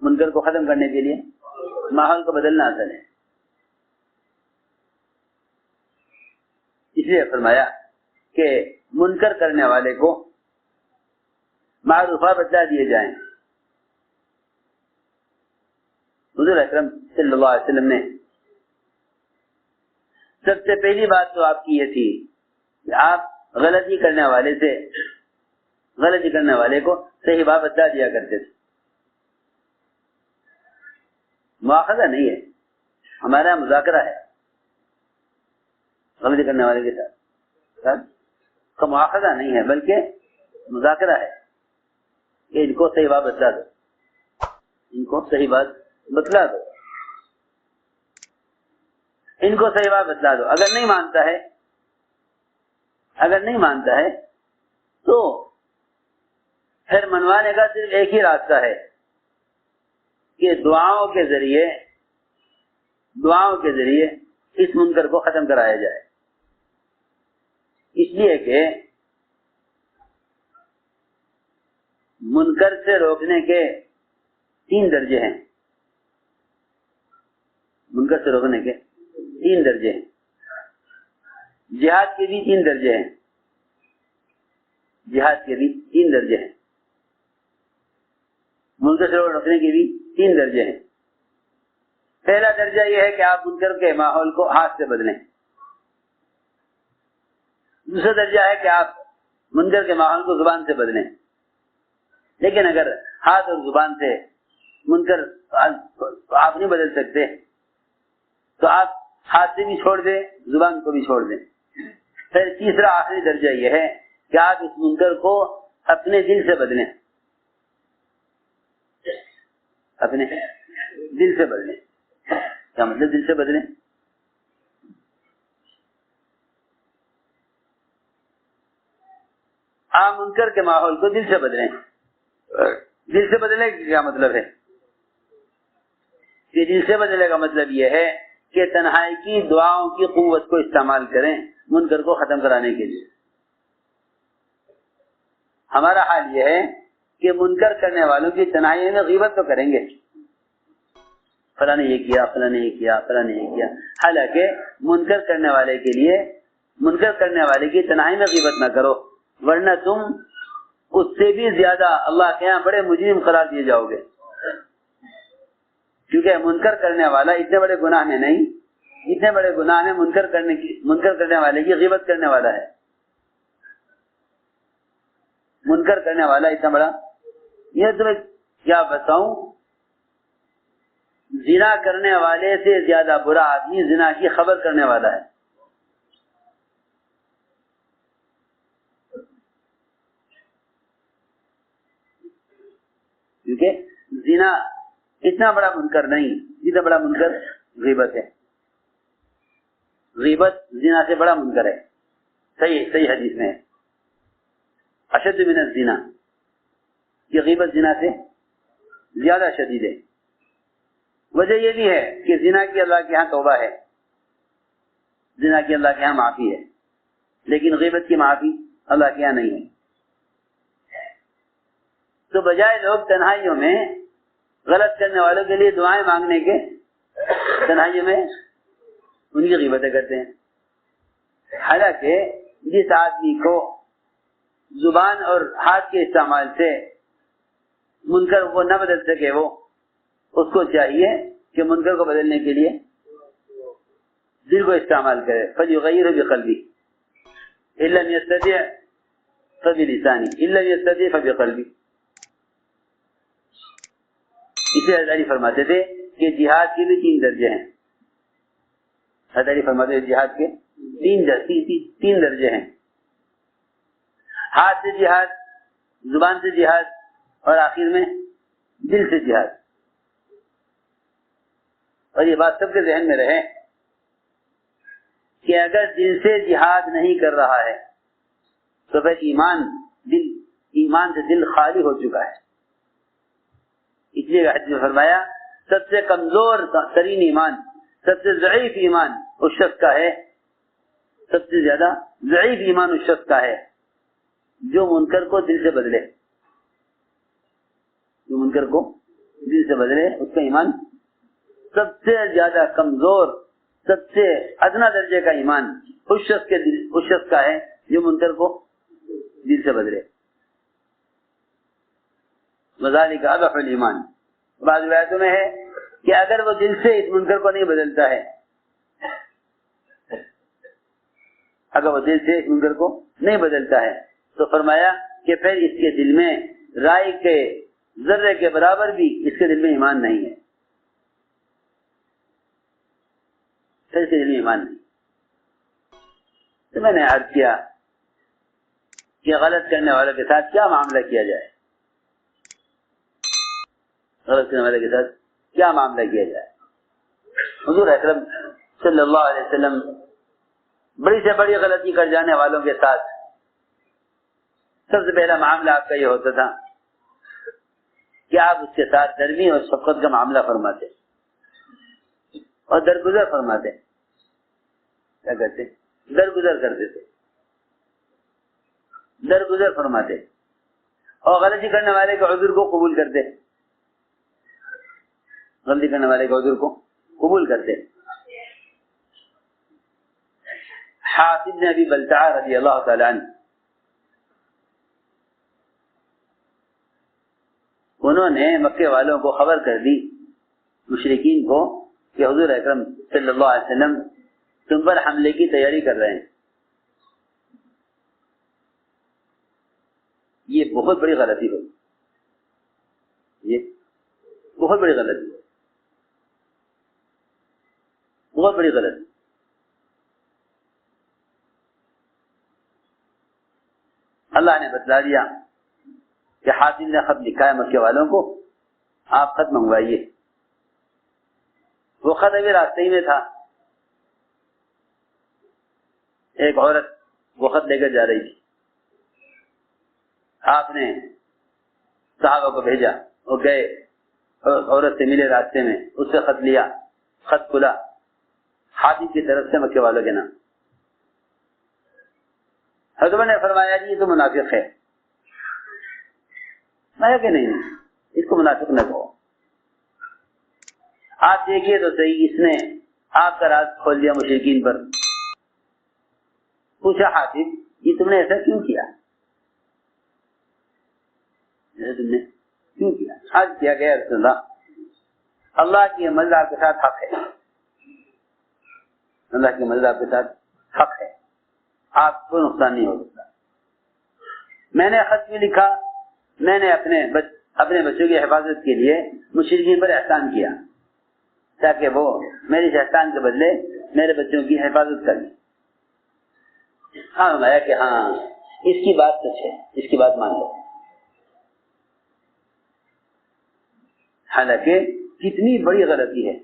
[SPEAKER 1] منکر کو ختم کرنے کے لیے ماحول کو بدلنا اصل ہے. اس لیے فرمایا کہ منکر کرنے والے کو معروفہ بتلا دیے جائیں. حضور اکرم صلی اللہ علیہ وسلم نے سب سے پہلی بات تو آپ کی یہ تھی کہ آپ غلطی کرنے والے کو صحیح بات بتلا دیا کرتے تھے. مواخذہ نہیں ہے، ہمارا مذاکرہ ہے. غلطی کرنے والے کے ساتھ کا مواخذہ نہیں ہے بلکہ مذاکرہ ہے کہ ان کو صحیح بات بتلا دو، ان کو صحیح بات بتلا دو، ان کو صحیح بات بتلا دو. اگر نہیں مانتا ہے تو پھر منوانے کا صرف ایک ہی راستہ ہے کہ دعاؤں کے ذریعے اس منکر کو ختم کرایا جائے. اس لیے کہ منکر سے روکنے کے 3 درجے ہیں. منکر سے روکنے کے 3 درجے ہیں. جہاد کے بھی 3 درجے ہیں. منکر سے روکنے کے بھی 3 درجے ہیں. پہلا درجہ یہ ہے کہ آپ منکر کے ماحول کو ہاتھ سے بدلیں. دوسرا درجہ ہے کہ آپ منکر کے ماحول کو زبان سے بدلیں. لیکن اگر ہاتھ اور زبان سے منکر آپ نہیں بدل سکتے تو آپ ہاتھ سے بھی چھوڑ دیں، زبان کو بھی چھوڑ دیں. پھر تیسرا آخری درجہ یہ ہے کہ آپ اس منکر کو اپنے دل سے بدلیں. اپنے دل سے بدلیں. کیا مطلب دل سے بدلیں؟ آپ منکر کے ماحول کو دل سے بدلیں. دل سے بدلنے کا کیا مطلب ہے؟ کہ دل سے بدلنے کا مطلب یہ ہے کہ تنہائی کی دعاؤں کی قوت کو استعمال کریں منکر کو ختم کرانے کے لیے. ہمارا حال یہ ہے کہ منکر کرنے والوں کی تنہائی میں غیبت تو کریں گے، فلاں نے یہ کیا، فلاں نے یہ کیا، فلاں نے یہ کیا، حالانکہ منکر کرنے والے کے لیے منکر کرنے والے کی تنہائی میں غیبت نہ کرو، ورنہ تم اس سے بھی زیادہ اللہ کے یہاں بڑے مجرم قرار دیے جاؤ گے. کیونکہ منکر کرنے والا اتنے بڑے گناہ میں نہیں، اتنے بڑے گناہ میں منکر کرنے والے کی غیبت کرنے والا ہے. منکر کرنے والا اتنا بڑا، یہ تمہیں کیا بتاؤں، زنا کرنے والے سے زیادہ برا آدمی زنا کی خبر کرنے والا ہے. کیونکہ زنا اتنا بڑا منکر نہیں جتنا بڑا منکر غیبت ہے. غیبت زنا سے بڑا منکر ہے. صحیح حدیث میں ہے اشد من الزنا، یہ غیبت زنا سے زیادہ شدید ہے. وجہ یہ بھی ہے کہ زنا کی اللہ کے ہاں توبہ ہے، زنا کی اللہ کے ہاں معافی ہے، لیکن غیبت کی معافی اللہ کے یہاں نہیں ہے. تو بجائے لوگ تنہائیوں میں غلط کرنے والوں کے لیے دعائیں مانگنے کے تنہائیوں میں ان کی غیبتیں کرتے ہیں. حالانکہ جس آدمی کو زبان اور ہاتھ کے استعمال سے منکر کو نہ بدل سکے وہ اس کو چاہیے کہ منکر کو بدلنے کے لیے دل کو استعمال کرے. فَلْيُغَيِّرْهُ بِقَلْبِهِ إِن لَّمْ يَسْتَطِعْ فَبِلِسَانِهِ إِن لَّمْ يَسْتَطِعْ فَبِقَلْبِهِ. اسے حضرت علی فرماتے تھے کہ جہاد کے بھی 3 درجے ہیں. حضرت علی فرماتے تھے جہاد کے 3 درجے ہیں. ہاتھ سے جہاد، زبان سے جہاد، اور آخر میں دل سے جہاد. اور یہ بات سب کے ذہن میں رہے کہ اگر دل سے جہاد نہیں کر رہا ہے تو پھر ایمان سے دل خالی ہو چکا ہے. اس لیے حدیث میں فرمایا سب سے کمزور ترین ایمان، سب سے ضعیف ایمان اس شخص کا ہے، سب سے زیادہ ضعیف ایمان اس شخص کا ہے جو منکر کو دل سے بدلے. جو منکر کو دل سے بدلے اس کا ایمان سب سے زیادہ کمزور، سب سے ادنا درجے کا ایمان اس شخص کا ہے جو منکر کو دل سے بدلے. وذالک اضعف الایمان. بعض روایتوں میں ہے کہ اگر وہ دل سے اس منکر کو نہیں بدلتا ہے، اگر وہ دل سے اس منکر کو نہیں بدلتا ہے تو فرمایا کہ پھر اس کے دل میں رائی کے ذرے کے برابر بھی اس کے دل میں ایمان نہیں ہے. پھر اس کے دل میں ایمان نہیں. تو میں نے عرض کیا کہ غلط کرنے والوں کے ساتھ کیا معاملہ کیا جائے، غلط کرنے والے کے ساتھ کیا معاملہ کیا جائے. حضور اکرم صلی اللہ علیہ وسلم بڑی سے بڑی غلطی کر جانے والوں کے ساتھ سب سے پہلا معاملہ آپ کا یہ ہوتا تھا کہ آپ اس کے ساتھ نرمی اور شفقت کا معاملہ فرماتے اور درگزر فرماتے. کیا کرتے؟ درگزر کرتے تھے، درگزر فرماتے اور غلطی کرنے والے کے عذر کو قبول کرتے، غلطی کرنے والے کے عذر کو قبول کرتے. حاطب بن ابی بلتعہ رضی اللہ تعالی عنہ، انہوں نے مکے والوں کو خبر کر دی، مشرکین کو، کہ حضور اکرم صلی اللہ علیہ وسلم تم پر حملے کی تیاری کر رہے ہیں. یہ بہت بڑی غلطی ہوئی، یہ بہت بڑی غلطی، بہت بڑی غلطی. اللہ نے بتلا دیا کہ حاتم نے خط لکھا ہے مکے والوں کو، آپ خط منگوائیے. وہ خط ابھی راستے ہی میں تھا. ایک عورت وہ خط لے کر جا رہی تھی. آپ نے صحابہ کو بھیجا، وہ گئے، عورت سے ملے راستے میں، اس سے خط لیا، خط کھلا، حاطب کی طرف سے مکے والوں کے نام۔ حضرت عمر نے فرمایا جی یہ تو منافق ہے۔ میں کہ نہیں اس کو منافق نہ کہو، آپ دیکھیے تو صحیح، اس نے آپ کا راز کھول دیا مشرکین پر۔ پوچھا حاطب یہ تم نے ایسا کیوں کیا؟ تم نے کیوں کیا؟ آج کیا گیا رسول اللہ کی مزہ آپ کے ساتھ حق ہے، اللہ کی مزہ آپ کے ساتھ حق ہے، آپ کو نقصان نہیں ہو سکتا۔ میں نے خط میں لکھا، میں نے اپنے بچوں کی حفاظت کے لیے مشرکین پر احسان کیا تاکہ وہ میری اس احسان کے بدلے میرے بچوں کی حفاظت کریں۔ ہاں میں کہ ہاں اس کی بات سچ ہے، اس کی بات مان لو۔ حالانکہ کتنی بڑی غلطی ہے،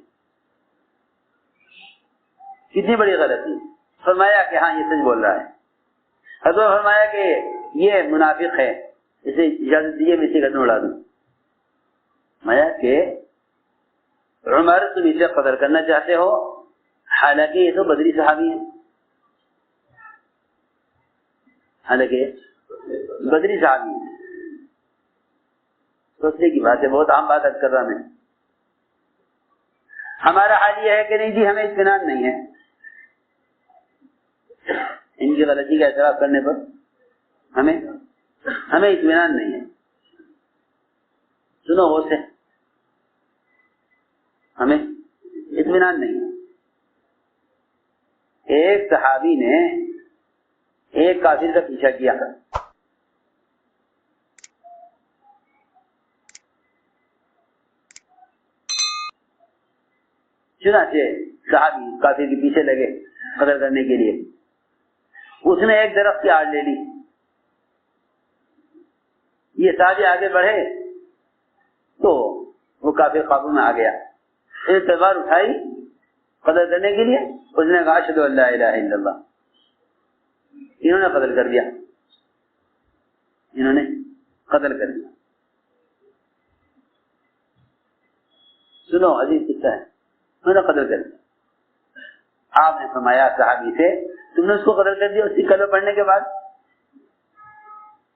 [SPEAKER 1] کتنی بڑی غلطی۔ فرمایا کہ ہاں یہ سچ بول رہا ہے۔ حضرت فرمایا کہ یہ منافق ہے، اسے اجازت دیجیے میں اسے گردن اڑا دوں۔ فرمایا کہ عمر تم اسے قتل کرنا چاہتے ہو، حالانکہ یہ تو بدری صحابی ہے، حالانکہ بدری صحابی ہے۔ سوچنے کی بات ہے، بہت عام بات کر رہا میں۔ ہمارا حال یہ ہے کہ نہیں جی ہمیں اطمینان نہیں ہے، ان کی غلطی کا اعتراف کرنے پر ہمیں اطمینان نہیں ہے۔ سنو وہ سے ہمیں اطمینان نہیں ہے۔ ایک صحابی نے ایک کافر کا پیچھا کیا، چنانچہ صحابی کافر کے پیچھے لگے قتل کرنے کے لیے۔ اس نے ایک درخت کی آڑ لے لی، یہ صحابی آگے بڑھے تو وہ کافر قابو میں آ گیا، ایک تلوار اٹھائی قتل کرنے کے لیے، اس نے کہا اشہد ان لا الہ الا اللہ، انہوں نے قتل کر دیا، انہوں نے قتل کر دیا۔ سنو عزیز قصہ ہے، انہوں نے قتل کر دیا۔ آپ نے فرمایا صحابی سے تم نے اس کو قتل کر دیا اس کی کلمہ پڑھنے کے بعد؟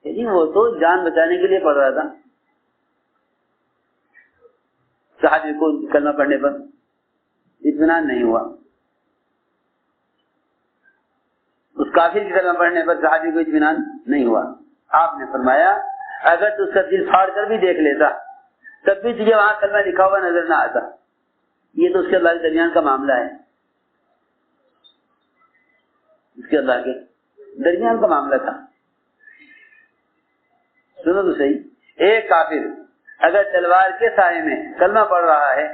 [SPEAKER 1] یعنی وہ تو جان بچانے کے لیے پڑھ رہا تھا، صحابی کو کلمہ پڑھنے پر اطمینان نہیں ہوا، اس کافر کی کلمہ پڑھنے پر صحابی کو اطمینان نہیں ہوا۔ آپ نے فرمایا اگر تو اس کا دل پھاڑ کر بھی دیکھ لیتا تب بھی تجھے وہاں کلمہ لکھا ہوا نظر نہ آتا، یہ تو اس کے اللہ کے درمیان کا معاملہ ہے، اس کے اللہ کے درمیان کا معاملہ تھا۔ سنو تو صحیح، ایک کافر اگر تلوار کے سائے میں کلمہ پڑھ رہا ہے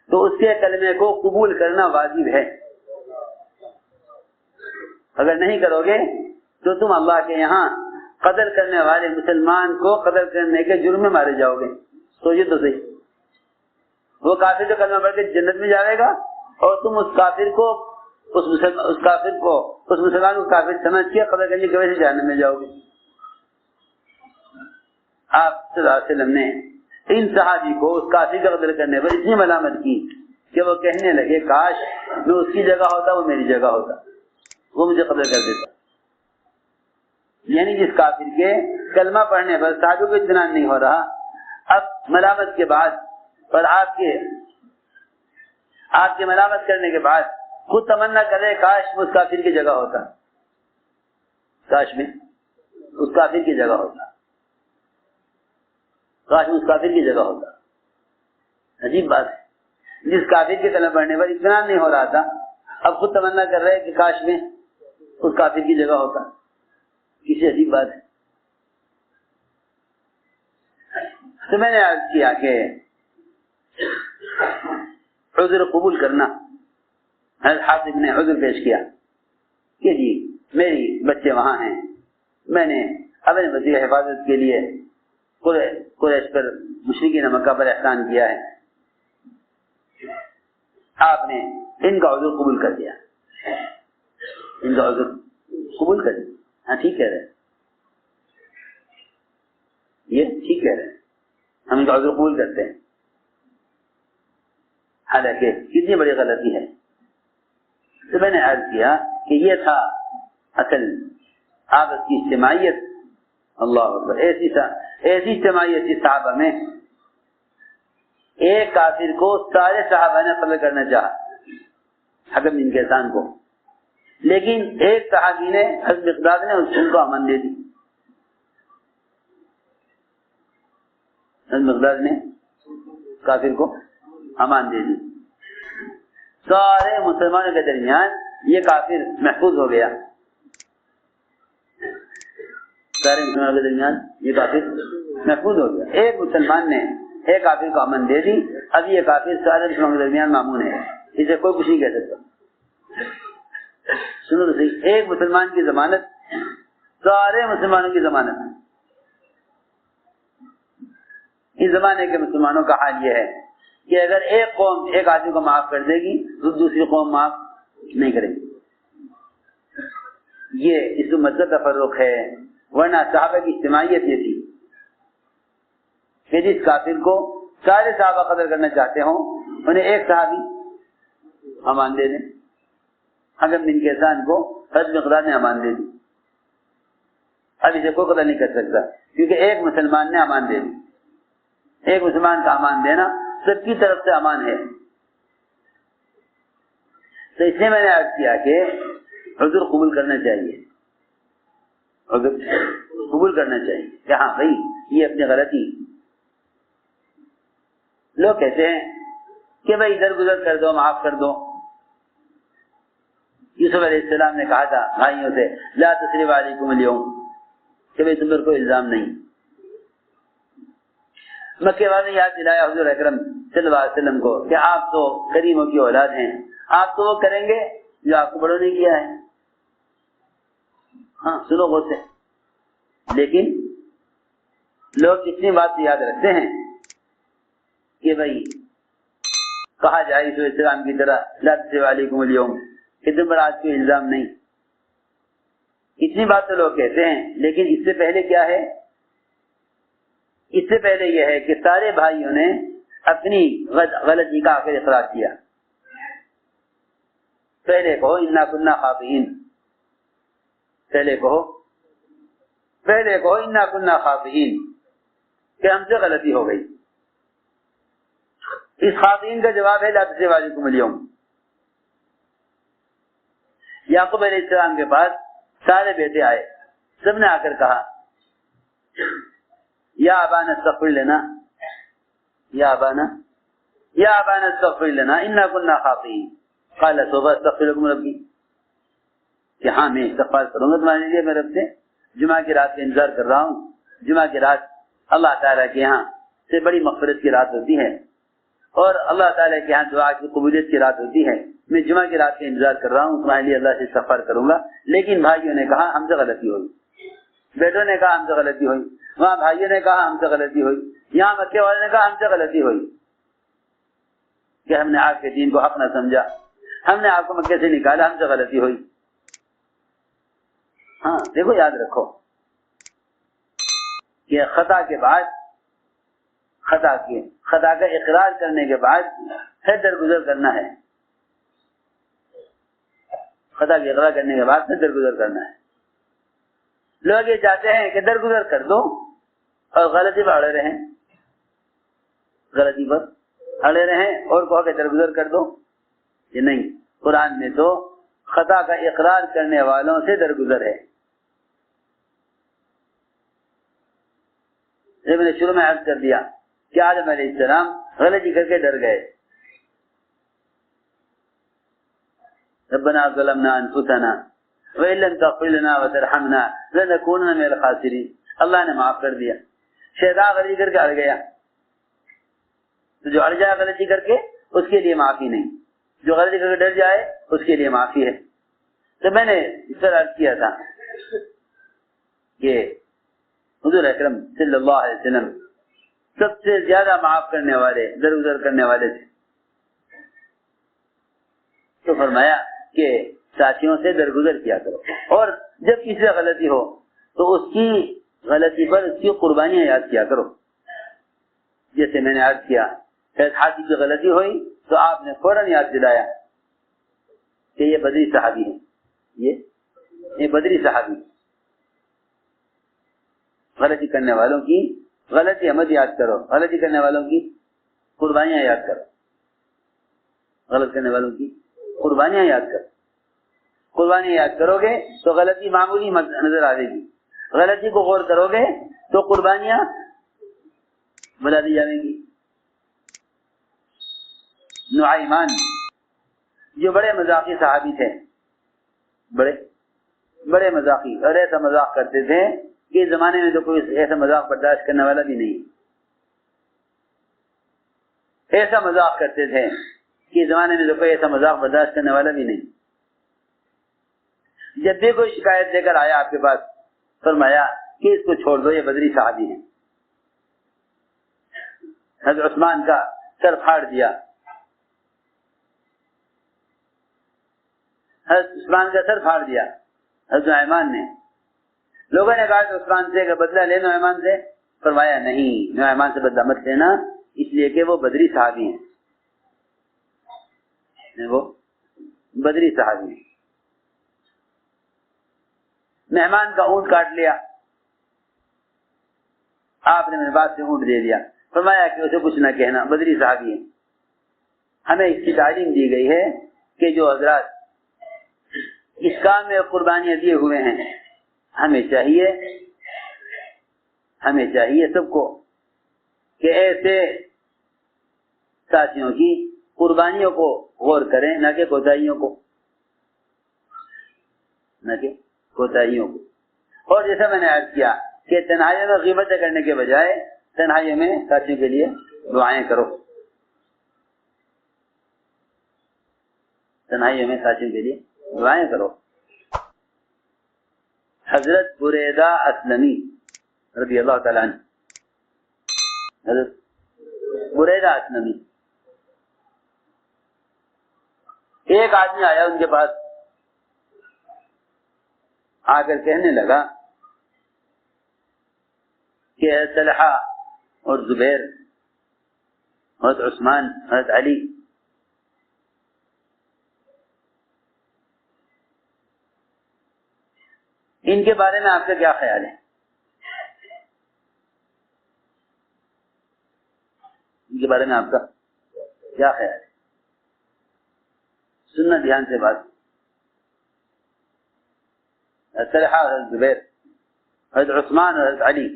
[SPEAKER 1] تو اس کے کلمے کو قبول کرنا واجب ہے، اگر نہیں کرو گے تو تم اللہ کے یہاں قتل کرنے والے مسلمان کو قتل کرنے کے جرم میں مارے جاؤ گے۔ سوچے تو صحیح، وہ کافر جو کلمہ پڑھ کے جنت میں جائے گا اور تم اس کافر کو اس مسلمان کو کافر سمجھ کے قتل کرنے کی وجہ سے جہنم میں جاؤ گے۔ آپ صلی اللہ علیہ وسلم نے ان صحابی کو اس کافر کا قتل کرنے پر اتنی ملامت کی کہ وہ کہنے لگے کاش میں اس کی جگہ ہوتا، وہ میری جگہ ہوتا، وہ مجھے قتل کر دیتا۔ یعنی جس کافر کے کلمہ پڑھنے پر صحابی کو اطمینان نہیں ہو رہا، اب ملامت کے بعد اور آپ کے ملامت کرنے کے بعد خود تمنا کرے کاش میں اس کافر کی جگہ ہوتا، کاش میں اس کافر کی جگہ ہوتا، کاش میں اس کافر کی جگہ ہوتا۔ عجیب بات ہے، جس کافر کے کلمہ پڑھنے پر اطمینان نہیں ہو رہا تھا اب خود تمنا کر رہے کہ کاش میں اس کافر کی جگہ ہوتا، کسی عجیب بات ہے۔ تو میں نے عرض کیا کہ عذر قبول کرنا، حضرت حاطب نے عذر پیش کیا کہ جی میری بچے وہاں ہیں، میں نے اپنے بچے کی حفاظت کے لیے قریش پر مشرکین مکہ پر احسان کیا ہے، آپ نے ان کا عذر قبول کر دیا، ان کا عذر قبول کر دیا، ہاں ٹھیک کہہ رہے۔ ٹھیک کہہ رہے ہیں, ہم ان کا عذر قبول کرتے ہیں, حالانکہ کتنی بڑی غلطی ہے. تو میں نے عرض کیا کہ یہ تھا اصل آپس کی اجتماعیت. اللہ اکبر, ایسی اجتماعیت تھی صحابہ میں. ایک کافر کو سارے صحابہ نے قتل کرنا چاہا, حکم بن کیسان کو, لیکن ایک صحابی نے حضرت مقداد نے ان کو امن دے دی. حضرت مقداد نے کافر کو امان دے دی. سارے مسلمانوں کے درمیان یہ کافر محفوظ ہو گیا. سارے مسلمانوں کے درمیان یہ کافر محفوظ ہو گیا. ایک مسلمان نے ایک کافر کو امن دے دی, اب یہ کافر سارے مسلمانوں کے درمیان مامون ہے, اسے کوئی کچھ نہیں کہہ سکتا. سنو تو صحیح, ایک مسلمان کی ضمانت سارے مسلمانوں کی ضمانت. اس زمانے کے مسلمانوں کا حال یہ ہے کہ اگر ایک قوم ایک آدمی کو معاف کر دے گی تو دوسری قوم معاف نہیں کرے گی. یہ اس امت کا تفرق ہے. ورنہ صحابہ کی اجتماعیت یہ تھی کہ جس کافر کو سارے صحابہ قتل کرنا چاہتے ہوں انہیں ایک صحابی امان دے دیں. حکم بن کیسان کو حضرت مقداد نے امان دے دی. اب اسے کوئی قتل نہیں کر سکتا کیونکہ ایک مسلمان نے امان دے دی. ایک مسلمان کا امان دینا سب کی طرف سے امان ہے. تو اس لیے میں نے عرض کیا کہ عذر قبول کرنا چاہیے, عذر قبول کرنا چاہیے کہ ہاں بھائی یہ اپنی غلطی. لوگ کہتے ہیں کہ بھائی ادھر گزر کر دو, معاف کر دو. یوسف علیہ السلام نے کہا تھا بھائیوں سے لا تثریب علیکم اليوم, کہ بھائی تم پر کوئی الزام نہیں. مکے والے نے یاد دلایا حضور اکرم صلی اللہ علیہ وسلم کو کہ آپ تو کریموں کی اولاد ہیں, آپ تو وہ کریں گے جو آپ کو بڑوں نے کیا ہے. ہاں سنو غور سے. لیکن لوگ اتنی بات یاد رکھتے ہیں کہ بھائی کہا جائے یوسف علیہ السلام کی طرح لا تثریب علیکم اليوم, کہ تم پر آج کوئی الزام نہیں. اتنی بات تو لوگ کہتے ہیں, لیکن اس سے پہلے کیا ہے؟ اس سے پہلے یہ ہے کہ سارے بھائیوں نے اپنی غلطی کا آخر اقرار کیا. پہلے کہو انا کنا خاطئین, پہلے کہو انا کنا خاطئین, کہ ہم سے غلطی ہو گئی. اس خاطئین کا جواب ہے لا تثریب علیکم اليوم. یعقوب علیہ السلام کے پاس سارے بیٹے آئے, سب نے آ کر کہا یا ابانا استغفر لنا, یا ابانا استغفر لنا انا كنا خاطئین. قال سوف استغفر لكم ربی, کہ ہاں میں استغفار کروں گا تمہارے لیے, میں رب سے جمعہ کی رات کا انتظار کر رہا ہوں. جمعہ کی رات اللہ تعالیٰ کے یہاں سے بڑی مغفرت کی رات ہوتی ہے, اور اللہ تعالیٰ کے یہاں دعا کی قبولیت کی رات ہوتی ہے. میں جمعہ کی رات کا انتظار کر رہا ہوں, تمہارے لیے اللہ سے استغفار کروں گا. لیکن بھائیوں نے کہا ہم سے غلطی ہوئی, بیٹوں نے کہا ہم سے غلطی ہوئی, وہاں بھائیوں نے کہا ہم سے غلطی ہوئی, یہاں مکے والے نے کہا ہم سے غلطی ہوئی کہ ہم نے آپ کے دین کو حق نہ سمجھا, ہم نے آپ کو مکے سے نکالا, ہم سے غلطی ہوئی. ہاں دیکھو یاد رکھو کہ خطا کے بعد خطا کا اقرار کرنے کے بعد پھر درگزر کرنا ہے. خطا کا اقرار کرنے کے بعد پھر درگزر کرنا ہے. لوگ یہ چاہتے ہیں کہ درگزر کر دو اور غلطی پر اڑے رہیں, غلطی پر اڑے رہیں اور کہو کہ درگزر کر دو. یہ نہیں, قرآن میں تو خطا کا اقرار کرنے والوں سے درگزر ہے. میں نے شروع میں عرض کر دیا کہ آدم علیہ السلام غلطی کر کے ڈر گئے. ربنا ظلمنا انفسنا وان لم تغفر لنا وترحمنا لنكونن من الخاسرین. اللہ نے معاف کر دیا. شیطان غلطی کر کے اڑ گیا, تو جو اڑ جائے غلطی کر کے اس کے لیے معافی نہیں, جو غلطی کر کے ڈر جائے اس کے لیے معافی ہے. تو میں نے اس طرح عرض کیا تھا کہ حضور اکرم صلی اللہ علیہ وسلم سب سے زیادہ معاف کرنے والے, درگزر کرنے والے تھے. تو فرمایا کہ ساتھیوں سے درگزر کیا کرو, اور جب کسی سے غلطی ہو تو اس کی غلطی پر اس کی قربانیاں یاد کیا کرو. جیسے میں نے عرض کیا حاجی کی غلطی ہوئی تو آپ نے فوراً یاد دلایا کہ یہ بدری صحابی ہے، یہ بدری صحابی۔ غلطی کرنے والوں کی غلطی مت یاد کرو، غلطی کرنے والوں کی قربانیاں یاد کرو، غلط کرنے والوں کی قربانیاں یاد کرو۔ قربانیاں یاد کرو گے تو غلطی معمولی نظر آئے گی، غلطی کو غور کرو گے تو قربانیاں بلا دی جائیں گی۔ نعیمان جو بڑے مذاقی صحابی تھے، بڑے مذاقی، اور ایسا مذاق کرتے تھے کہ اس زمانے میں تو کوئی ایسا مذاق برداشت کرنے والا بھی نہیں، ایسا مذاق کرتے تھے کہ اس زمانے میں تو کوئی ایسا مذاق برداشت کرنے والا بھی نہیں۔ جب بھی کوئی شکایت لے کر آیا آپ کے پاس، فرمایا کہ اس کو چھوڑ دو، یہ بدری صحابی ہیں۔ حضرت عثمان کا سر پھاڑ دیا، حضرت عثمان کا سر پھاڑ دیا حضرت نعیمان نے۔ لوگوں نے کہا کہ عثمان سے کہ بدلہ لے نعیمان سے، فرمایا نہیں، نعیمان سے بدلہ مت لینا، اس لیے کہ وہ بدری صحابی ہیں، وہ بدری صحابی ہیں۔ مہمان کا اونٹ کاٹ لیا، آپ نے میرے بات سے اونٹ دے دیا، فرمایا کہ اسے کچھ نہ کہنا، بدری صحابی ہیں۔ ہمیں اس کی تعلیم دی گئی ہے کہ جو حضرات اس کام میں قربانیاں دیے ہوئے ہیں، ہمیں چاہیے سب کو کہ ایسے ساتھیوں کی قربانیوں کو غور کریں، نہ کہ کوتاہیوں کو، اور جیسا میں نے عرض کیا کہ تنہائیوں میں غیبتیں کرنے کے بجائے تنہائیوں میں ساتھیوں کے لیے دعائیں کرو، تنہائیوں میں ساتھیوں کے لیے دعائیں کرو۔ حضرت بریدہ اسلمی رضی اللہ تعالیٰ عنہ، حضرت بریدہ اسلمی، ایک آدمی آیا ان کے پاس، آ کر کہنے لگا کہ حضرت طلحہ اور زبیر، حضرت عثمان، حضرت علی ان کے بارے میں آپ کا کیا خیال ہے؟ ان کے بارے میں آپ کا کیا خیال ہے؟ سننا دھیان سے بات۔ حضرت طلحہ اور حضرت زبیر، حضرت عثمان اور حضرت علی،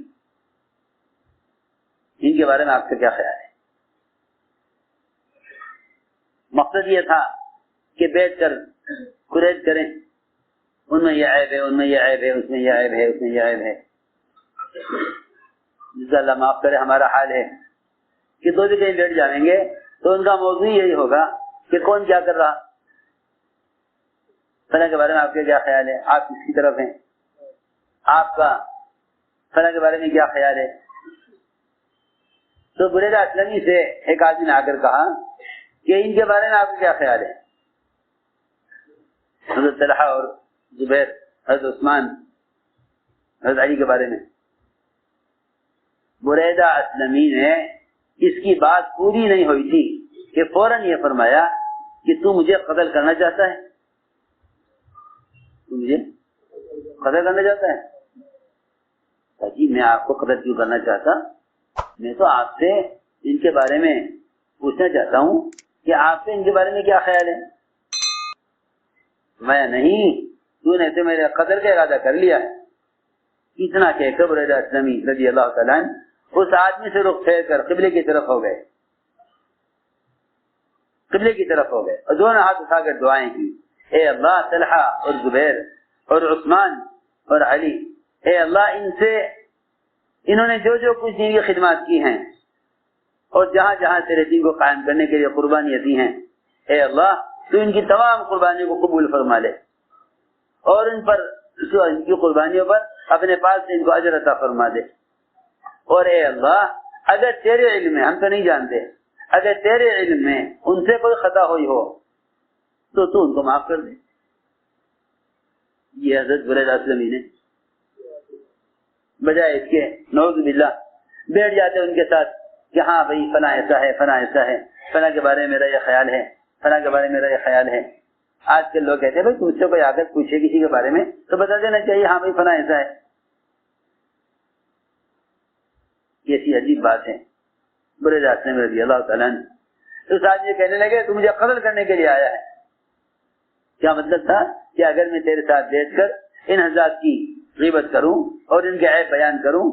[SPEAKER 1] ان کے بارے میں آپ کا کیا خیال ہے؟ مقصد یہ تھا کہ بیٹھ کر قریش کریں، ان میں یہ عیب ہے، ان میں یہ عیب ہے، اس میں یہ عیب ہے، اس میں یہ عیب ہے۔ جس اللہ معاف کرے ہمارا حال ہے کہ دو بھی کہیں بیٹھ جائیں گے تو ان کا موضوع یہی ہوگا کہ کون کیا کر رہا، فلاں کے بارے میں آپ کا کیا خیال ہے، آپ کس کی طرف ہیں، آپ کا فلاں کے بارے میں کیا خیال ہے۔ تو بریدہ اسلمی سے ایک آدمی نے آ کر کہا کہ ان کے بارے میں آپ کا کیا خیال ہے، حضرت طلحہ اور زبیر، حضرت عثمان، حضرت علی کے بارے میں۔ بریدہ اسلمی نے اس کی بات پوری نہیں ہوئی تھی کہ فوراً یہ فرمایا کہ تو مجھے قتل کرنا چاہتا ہے، تو مجھے قتل کرنا چاہتا ہے؟ جی میں آپ کو قتل کیوں کرنا چاہتا، میں تو آپ سے ان کے بارے میں پوچھنا چاہتا ہوں کہ آپ سے ان کے بارے میں کیا خیال ہے۔ میں نہیں، تو نے تو میرے قتل کا ارادہ کر لیا ہے۔ اتنا کہہ کر بریدہ اسلمی رضی اللہ تعالیٰ عنہ اس آدمی سے رخ پھیر کر قبلے کی طرف ہو گئے، قبلے کی طرف ہو گئے اور دونوں ہاتھ اٹھا کر دعائیں کی، اے اللہ طلحہ اور زبیر اور عثمان اور علی، اے اللہ انہوں نے جو جو کچھ دین کی خدمات کی ہیں اور جہاں جہاں تیرے دین کو قائم کرنے کے لیے قربانیاں دی ہیں، اے اللہ تو ان کی تمام قربانیوں کو قبول فرما لے اور ان کی قربانیوں پر اپنے پاس سے ان کو اجر عطا فرما دے۔ اور اے اللہ اگر تیرے علم میں، ہم تو نہیں جانتے، اگر تیرے علم میں ان سے کوئی خطا ہوئی ہو تو ان کو معاف کر دے۔ یہ حضرت بریدہ اسلمی نے بجائے اس کے نعوذ باللہ بیٹھ جاتے ان کے ساتھ کہ ہاں بھائی فلاں ایسا ہے، فلاں ایسا ہے، فلاں کے بارے میں میرا یہ خیال ہے، فلاں کے بارے میں میرا یہ خیال ہے. آج کل لوگ کہتے ہیں بھائی تم سے کوئی آ کر پوچھے کسی کے بارے میں تو بتا دینا چاہیے ہاں بھائی فلاں ایسا ہے. یہ ایسی عجیب بات ہے. برے راستے میں رضی اللہ تعالیٰ عنہ اس آدمی کہنے لگے تو مجھے قتل کرنے کے لیے آیا ہے. کیا مطلب تھا کہ اگر میں تیرے ساتھ بیٹھ کر ان حضرات کی غیبت کروں اور ان کے عیب بیان کروں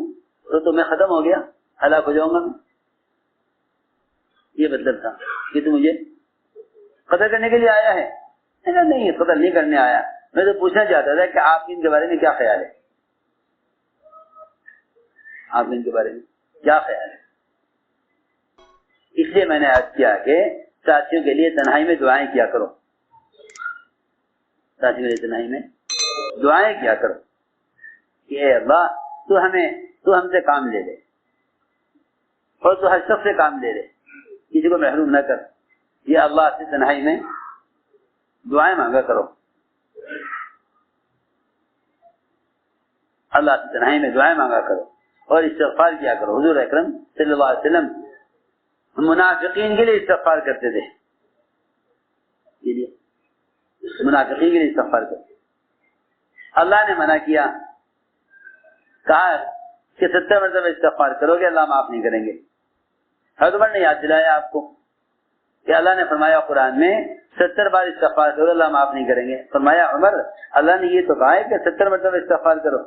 [SPEAKER 1] تو میں ختم ہو گیا، ہلاک ہو جاؤں گا. یہ مطلب تھا کہ تو مجھے قتل کرنے کے لیے آیا ہے. نہیں، قتل نہیں کرنے آیا، میں تو پوچھنا چاہتا تھا کہ آپ ان کے بارے میں کیا خیال ہے، آپ ان کے بارے میں کیا خیال ہے. اس لیے میں نے عرض کیا کہ ساتھیوں کے لیے تنہائی میں دعائیں کیا کرو، ساتھیوں کے لیے تنہائی میں دعائیں کیا کرو کہ اے اللہ تو ہم سے کام لے لے اور تو ہر شخص سے کام لے لے، کسی کو محروم نہ کر. یہ اللہ سے تنہائی میں دعائیں مانگا کرو، اللہ سے تنہائی میں دعائیں مانگا کرو اور استغفار کیا کرو. حضور اکرم صلی اللہ علیہ وسلم منافقین کے لیے استغفار کرتے تھے، منافقین کے لیے استغفار کرتے. اللہ نے منع کیا، کہا کہ 70 مرتبہ استغفار کرو گے اللہ معاف نہیں کریں گے. حضرت عمر نے یاد دلایا آپ کو کہ اللہ نے فرمایا قرآن میں 70 بار استغفار کرو اللہ معاف نہیں کریں گے. فرمایا عمر اللہ نے یہ تو کہا ہے کہ 70 مرتبہ استغفار کرو،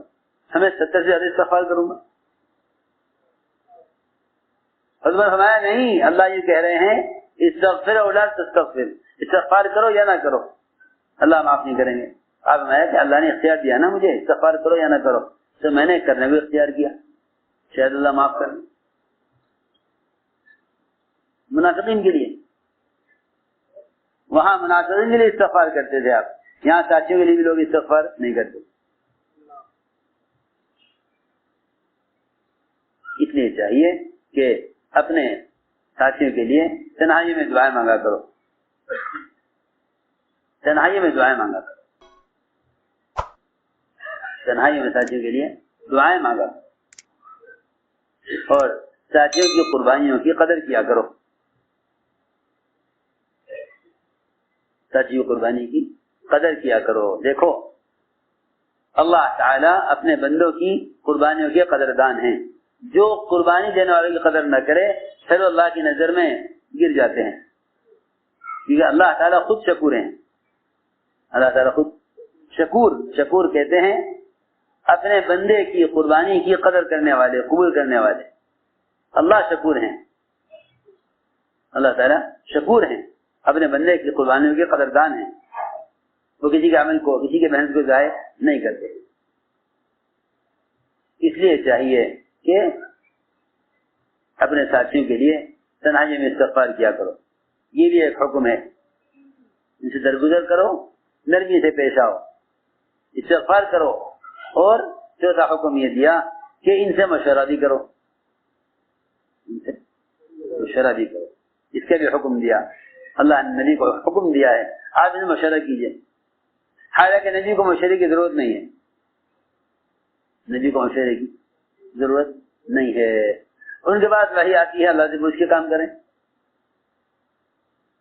[SPEAKER 1] ہمیں 70 سے زیادہ استغفار کروں گا. حضرت عمر فرمایا نہیں، اللہ یہ کہہ رہے ہیں استغفر او لا تستغفر، استغفار کرو یا نہ کرو اللہ معاف نہیں کریں گے. آپ فرمایا کہ اللہ نے اختیار دیا نا مجھے استغفار کرو یا نہ کرو، تو میں نے کرنے کو اختیار کیا، شاید اللہ معاف کر دے. منافقین کے لیے وہاں منافقین کے لیے استغفار کرتے تھے آپ، یہاں ساتھیوں کے لیے بھی لوگ استغفار نہیں کرتے. اس لیے چاہیے کہ اپنے ساتھیوں کے لیے تنہائی میں دعائیں مانگا کرو، تنہائی میں دعائیں مانگا کرو، تنہائی میں ساتھیوں کے لیے دعائیں مانگا اور ساتھیوں کی قربانیوں کی قدر کیا کرو، ساتھیوں قربانی کی قدر کیا کرو. دیکھو اللہ تعالیٰ اپنے بندوں کی قربانیوں کے قدردان ہیں. جو قربانی دینے والوں کی قدر نہ کرے پھر اللہ کی نظر میں گر جاتے ہیں، کیونکہ اللہ تعالیٰ خود شکور ہیں. اللہ تعالیٰ خود شکور کہتے ہیں اپنے بندے کی قربانی کی قدر کرنے والے، قبول کرنے والے. اللہ شکور ہیں، اللہ تعالیٰ شکور ہیں، اپنے بندے کی قربانیوں کے قدردان ہیں. وہ کسی کے عمل کو، کسی کے محنت کو ضائع نہیں کرتے. اس لیے چاہیے کہ اپنے ساتھیوں کے لیے تنہائی میں استغفار کیا کرو. یہ بھی ایک حکم ہے، ان سے درگزر کرو، نرمی سے پیش آؤ، استغفار کرو. اور چوتھا حکم یہ دیا کہ ان سے مشورہ بھی کرو، ان سے مشورہ بھی کرو. اس کا بھی حکم دیا، اللہ نے نبی کو حکم دیا ہے آپ ان سے مشورہ کیجئے. حالانکہ نبی کو مشورے کی ضرورت نہیں ہے، نبی کو مشورے کی ضرورت نہیں ہے. ان کے پاس وحی آتی ہے، اللہ سے پوچھ کے کام کریں.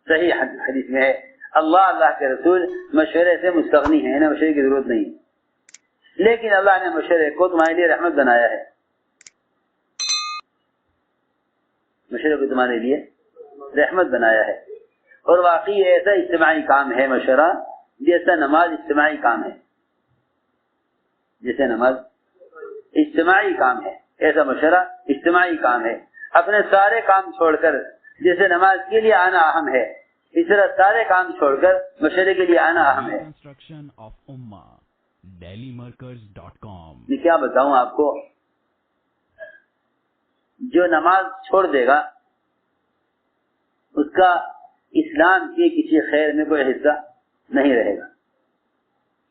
[SPEAKER 1] صحیح حدیث میں ہے اللہ کے رسول مشورے سے مستغنی ہے، انہیں مشورے کی ضرورت نہیں ہے. لیکن اللہ نے مشورے کو تمہارے لیے رحمت بنایا ہے، مشورے کو تمہارے لیے رحمت بنایا ہے. اور واقعی ایسا اجتماعی کام ہے مشورہ جیسا نماز اجتماعی کام ہے، جیسے نماز اجتماعی کام ہے ایسا مشورہ اجتماعی کام ہے. اپنے سارے کام چھوڑ کر جیسے نماز کے لیے آنا اہم ہے، اس طرح سارے کام چھوڑ کر مشورے کے لیے آنا اہم ہے. میں کیا بتاؤں آپ کو، جو نماز چھوڑ دے گا اس کا اسلام کے کسی خیر میں کوئی حصہ نہیں رہے گا.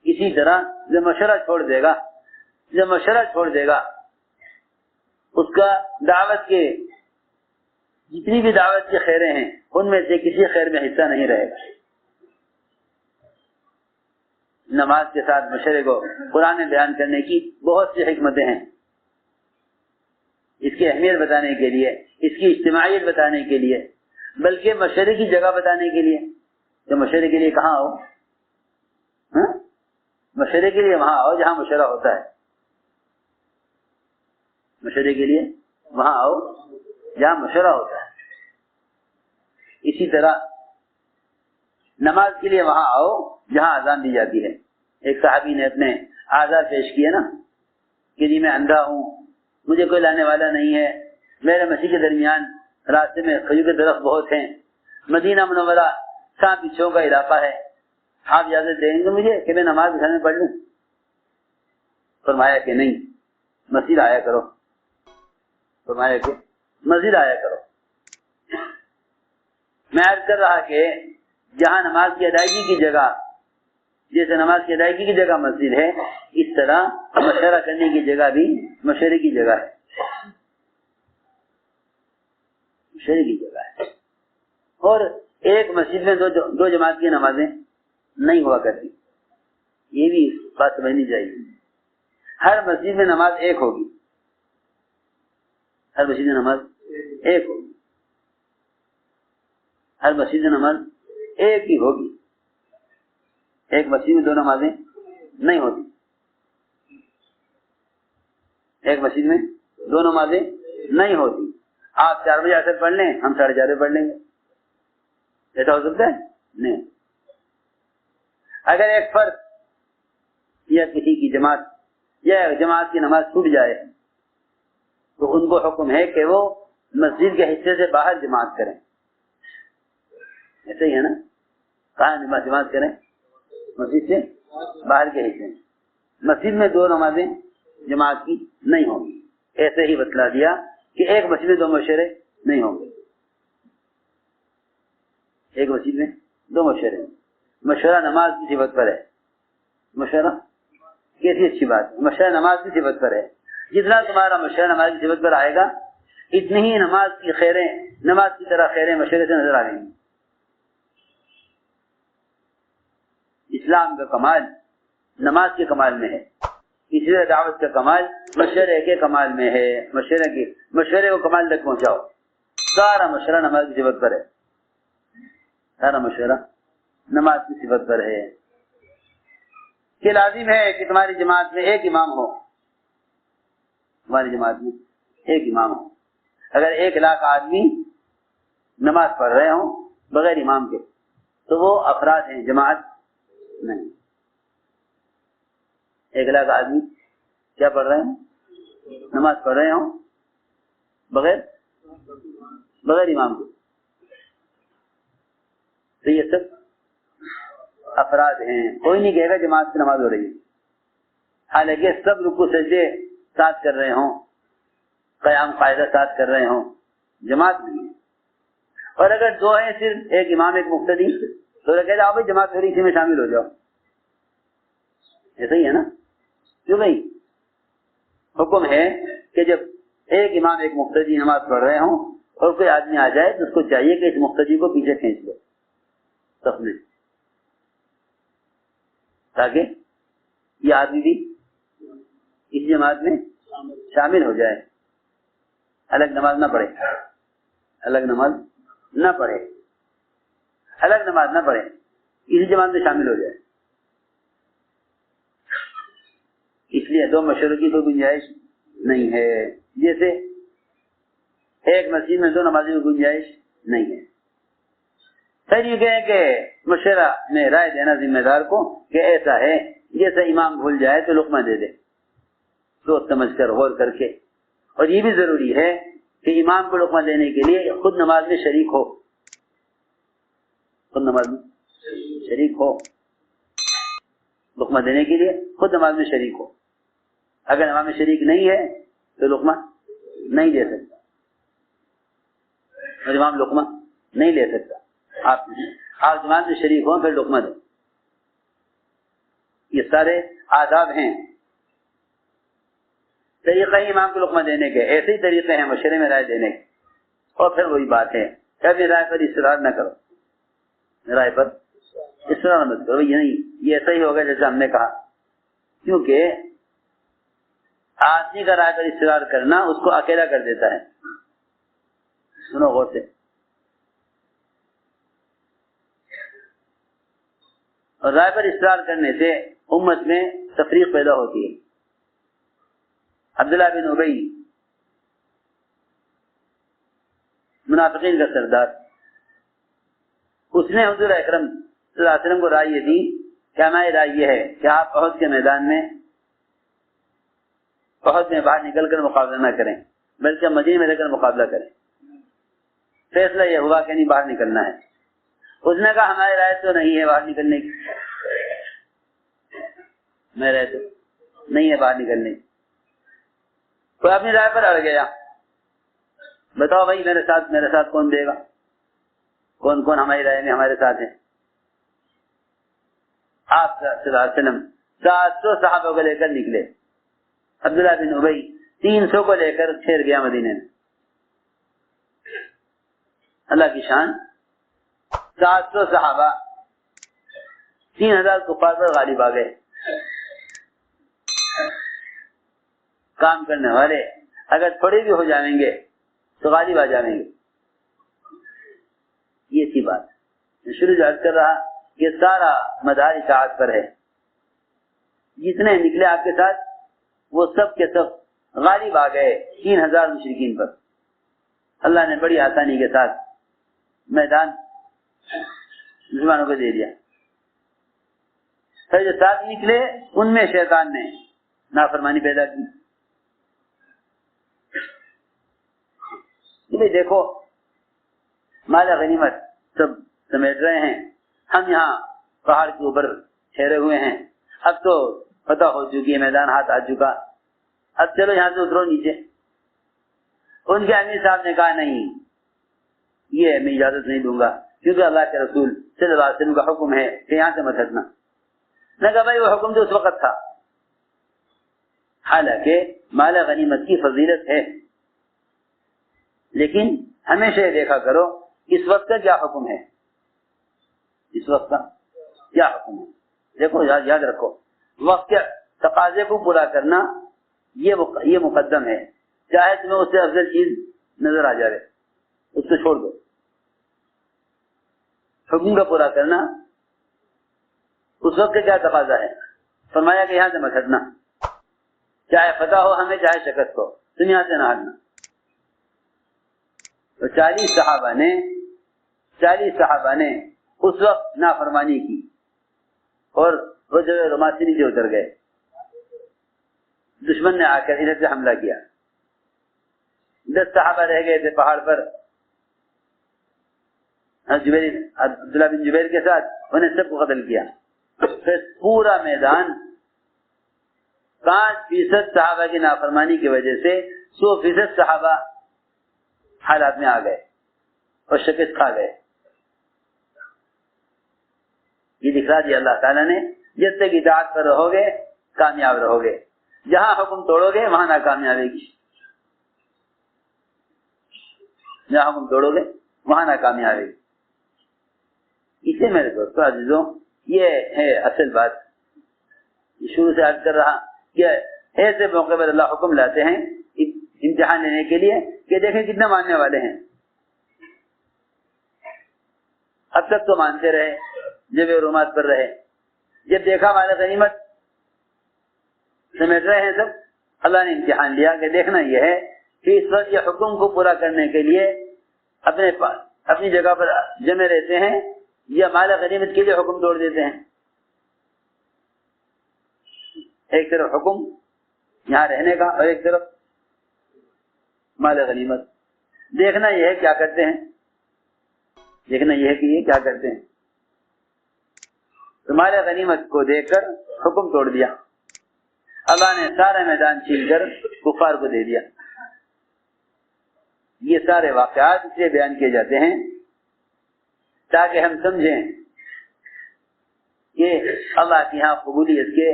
[SPEAKER 1] اسی طرح جو مشورہ چھوڑ دے گا اس کا دعوت کے جتنی بھی دعوت کی خیریں ہیں ان میں سے کسی خیر میں حصہ نہیں رہے گا. نماز کے ساتھ مشورے کو قرآن میں بیان کرنے کی بہت سی حکمتیں ہیں، اس کی اہمیت بتانے کے لیے، اس کی اجتماعیت بتانے کے لیے، بلکہ مشورے کی جگہ بتانے کے لیے. تو مشورے کے لیے کہاں آؤ؟ مشورے کے لیے وہاں آؤ جہاں مشورہ ہوتا ہے. مشورے کے لیے وہاں آؤ جہاں مشورہ ہوتا ہے. اسی طرح نماز کے لیے وہاں آؤ جہاں اذان دی جاتی ہے. ایک صحابی نے اپنے آزار پیش کیے نا کہ جی میں اندھا ہوں، مجھے کوئی لانے والا نہیں ہے، میرے مسیح کے درمیان راستے میں کھجور کے درخت بہت ہیں، مدینہ منورہ سانپ بچھوں کا علاقہ ہے، آپ اجازت دیں گے مجھے کہ میں نماز گھر میں پڑھ لوں؟ فرمایا کہ نہیں، مسجد آیا کرو. فرمایا کہ مسجد آیا کرو. میں عرض کر رہا کہ جہاں نماز کی ادائیگی کی جگہ، جیسے نماز کی ادائیگی کی جگہ مسجد ہے، اس طرح مشورہ کرنے کی جگہ بھی مشورے کی جگہ ہے. مشورے کی جگہ ہے. اور ایک مسجد میں دو جماعت کی نمازیں نہیں ہوا کرتی، یہ بھی بات سمجھنی چاہیے. ہر مسجد میں نماز ایک ہوگی، ہر مسجد میں نماز ایک ہوگی، ہر مسجد میں نماز ایک ہی ہوگی. ایک مسجد میں دو نمازیں نہیں ہوتی. ایک مسجد میں دو نمازیں نہیں ہوتی. آپ 4 بجے عصر پڑھ لیں، ہم 4:30 بجے پڑھ لیں گے. ایسا ہو سکتا ہے؟ نہیں. اگر ایک فرد یا کسی کی جماعت یا جماعت کی نماز چھوٹ جائے تو ان کو حکم ہے کہ وہ مسجد کے حصے سے باہر جماعت کریں. ایسا ہی ہے نا؟ کہاں جماعت کریں؟ مسجد سے باہر کے حصے. مسجد میں 2 نمازیں جماعت کی نہیں ہوں گی. ایسے ہی بتلا دیا کہ ایک مسجد میں 2 مشورے نہیں ہوں گے. ایک مسجد میں 2 مشورے. مشورہ نماز کی صفت پر ہے. مشورہ کیسی اچھی بات ہے. مشورہ نماز کی صفت پر ہے. جتنا تمہارا مشورہ نماز کی صفت پر آئے گا اتنی ہی نماز کی خیریں، نماز کی طرح خیریں مشورے سے نظر آئیں گی. اسلام کا کمال نماز کے کمال میں ہے، اس لیے دعوت کا کمال مشورے کے کمال میں ہے. مشورے کو کمال تک پہنچاؤ. سارا مشورہ نماز کی صفت پر ہے. سارا مشورہ نماز کی صفت پر ہے. کہ لازم ہے کہ تمہاری جماعت میں ایک امام ہو. تمہاری جماعت میں ایک امام ہو. اگر 1 لاکھ آدمی نماز پڑھ رہے ہوں بغیر امام کے تو وہ افراد ہیں، جماعت نہیں. 1 لاکھ آدمی کیا پڑھ رہے ہیں؟ نماز پڑھ رہے ہوں بغیر امام کے تو یہ سب افراد ہیں. کوئی نہیں کہے گا جماعت سے نماز ہو رہی ہے، حالانکہ سب رکوع سجدے ساتھ کر رہے ہوں، قیام قاعدہ ساتھ کر رہے ہوں، جماعت نہیں ہے. اور اگر 2 ہیں، صرف ایک امام ایک مقتدی، تو کہتے آپ جماعت ہو رہی اسی میں شامل ہو جاؤ. ایسا ہی ہے نا؟ کیوں بھائی؟ حکم ہے کہ جب ایک امام ایک مقتدی نماز پڑھ رہے ہوں اور کوئی آدمی آ جائے تو اس کو چاہیے کہ اس مقتدی کو پیچھے کھینچ لو صف میں، تاکہ یہ آدمی بھی اس جماعت میں شامل ہو جائے. الگ نماز نہ پڑھے، الگ نماز نہ پڑھے، الگ نماز نہ پڑھے، اسی جماعت میں شامل ہو جائے. اس لیے 2 مشوروں کی تو گنجائش نہیں ہے. جیسے ایک مسجد میں 2 نمازوں کی گنجائش نہیں ہے. پھر یہ کہیں کہ مشورہ میں رائے دینا ذمہ دار کو کہ ایسا ہے جیسے امام بھول جائے تو لقمہ دے دے، سوچ سمجھ کر غور کر کے. اور یہ بھی ضروری ہے کہ امام کو لقمہ دینے کے لیے خود نماز میں شریک ہو. خود نماز میں شریک ہو، لقمہ دینے کے لیے خود نماز میں شریک ہو. اگر نماز میں شریک نہیں ہے تو لقمہ نہیں دے سکتا، اور امام لقمہ نہیں لے سکتا. آپ جماعت میں شریک ہوں پھر لقمہ دیں. یہ سارے آداب ہیں. طریقہ ہی امام کو لقمہ دینے کے ایسے ہی طریقے ہیں مشورے میں رائے دینے کے. اور پھر وہی بات ہے کہ اپنی رائے پر اصرار نہ کرو، رائے پر اصرار مت کرو. یہ نہیں، یہ ایسا ہی ہوگا جیسے ہم نے کہا. کیونکہ آدمی کا رائے پر اصرار کرنا اس کو اکیلا کر دیتا ہے. سنو غور سے. اور رائے پر اصرار کرنے سے امت میں تفریق پیدا ہوتی ہے. عبداللہ بن ابی منافقین کا سردار، اس نے حضور اکرم صلی اللہ علیہ وسلم کو رائے یہ دی کہ ہماری رائے یہ ہے کہ آپ احد کے میدان میں احد میں باہر نکل کر مقابلہ نہ کریں بلکہ مدینے میں رہ کر مقابلہ کریں. فیصلہ یہ ہوا کہ نہیں باہر نکلنا ہے. اس نے کہا ہماری رائے تو نہیں ہے باہر نکلنے کی، میں رائے تو نہیں ہے باہر نکلنے کی. کوئی اپنی رائے پر اڑ گیا، بتاؤ بھائی میرے ساتھ کون دے گا، کون کون ہماری رائے میں ہمارے ساتھ ہیں. آپ صلی اللہ علیہ وسلم 700 صحابہ کو لے کر نکلے. عبداللہ بن ابی 300 کو لے کر ٹھہر گیا مدینے میں. اللہ کی شان. 700 صحابہ 3000 کفار پر غالب آ گئے. کام کرنے والے اگر تھوڑے بھی ہو جائیں گے تو غالب آ جائیں گے. یہ سی بات شروع سے عرض کر رہا کہ سارا مدار اطاعت پر ہے. جتنے نکلے آپ کے ساتھ وہ سب کے سب غالب آ گئے 3000 مشرکین پر. اللہ نے بڑی آسانی کے ساتھ میدان مسلمانوں کو دے دیا. پھر جو ساتھ نکلے ان میں شیطان نے نافرمانی پیدا کی. دیکھو مال غنیمت سب سمیٹ رہے ہیں، ہم یہاں پہاڑ کے اوپر ٹھہرے ہوئے ہیں، اب تو فتح ہو چکی ہے، میدان ہاتھ آ چکا، اب چلو یہاں سے اترو نیچے. ان کے امیر صاحب نے کہا نہیں، یہ میں اجازت نہیں دوں گا کیونکہ اللہ کے رسول صلی اللہ علیہ وسلم کا حکم ہے کہ یہاں سے مت ہٹنا. میں کہا بھائی وہ حکم تو اس وقت تھا، حالانکہ مال غنیمت کی فضیلت ہے، لیکن ہمیشہ یہ دیکھا کرو اس وقت کا کیا حکم ہے، اس وقت کا کیا حکم ہے. دیکھو یاد رکھو وقت کے تقاضے کو پورا کرنا یہ مقدم ہے، چاہے تمہیں اس سے افضل چیز نظر آ جائے اس کو چھوڑ دو. حکم کا پورا کرنا اس وقت کا کیا تقاضا ہے. فرمایا کہ یہاں سے مت ہٹنا، چاہے فتح ہو ہمیں چاہے شکست ہو، تم یہاں سے نہ ہٹنا. تو 40 صحابہ نے اس وقت نافرمانی کی اور وہ جو رماسی نیچے اتر گئے. دشمن نے آ کر ادھر سے حملہ کیا. 10 صحابہ رہ گئے تھے پہاڑ پر عبداللہ بن جبیر کے ساتھ، انہیں سب کو قتل کیا. پھر پورا میدان 5% صحابہ کی نافرمانی کی وجہ سے 100% صحابہ حالات میں آ گئے اور شکست کھا گئے. یہ دکھا دیا اللہ تعالیٰ نے جب تک اطاعت پر رہو گے کامیاب رہو گے، جہاں حکم توڑو گے وہاں ناکامیابی کی، جہاں حکم توڑو گے وہاں ناکامیابی. اسے میرے دوستوں عزیزوں یہ ہے اصل بات. شروع سے عرض کر رہا کہ ایسے موقع پر اللہ حکم لاتے ہیں امتحان لینے کے لیے کہ دیکھیں کتنے ماننے والے ہیں. اب تک تو مانتے رہے، جب رومات پر رہے، جب دیکھا مال غنیمت سمیٹ رہے ہیں سب، اللہ نے امتحان لیا کہ دیکھنا یہ ہے کہ اس وقت یہ حکم کو پورا کرنے کے لیے اپنی جگہ پر جمے رہتے ہیں یا مال غنیمت کے لیے حکم توڑ دیتے ہیں. ایک طرف حکم یہاں رہنے کا اور ایک طرف مال غنیمت. دیکھنا یہ ہے کیا کرتے ہیں، دیکھنا یہ ہے کہ یہ کیا کرتے ہیں. تو مال غنیمت کو دیکھ کر حکم توڑ دیا. اللہ نے سارا میدان چھین کر کفار کو دے دیا. یہ سارے واقعات اس لیے بیان کیے جاتے ہیں تاکہ ہم سمجھیں کہ اللہ کے یہاں قبولیت کے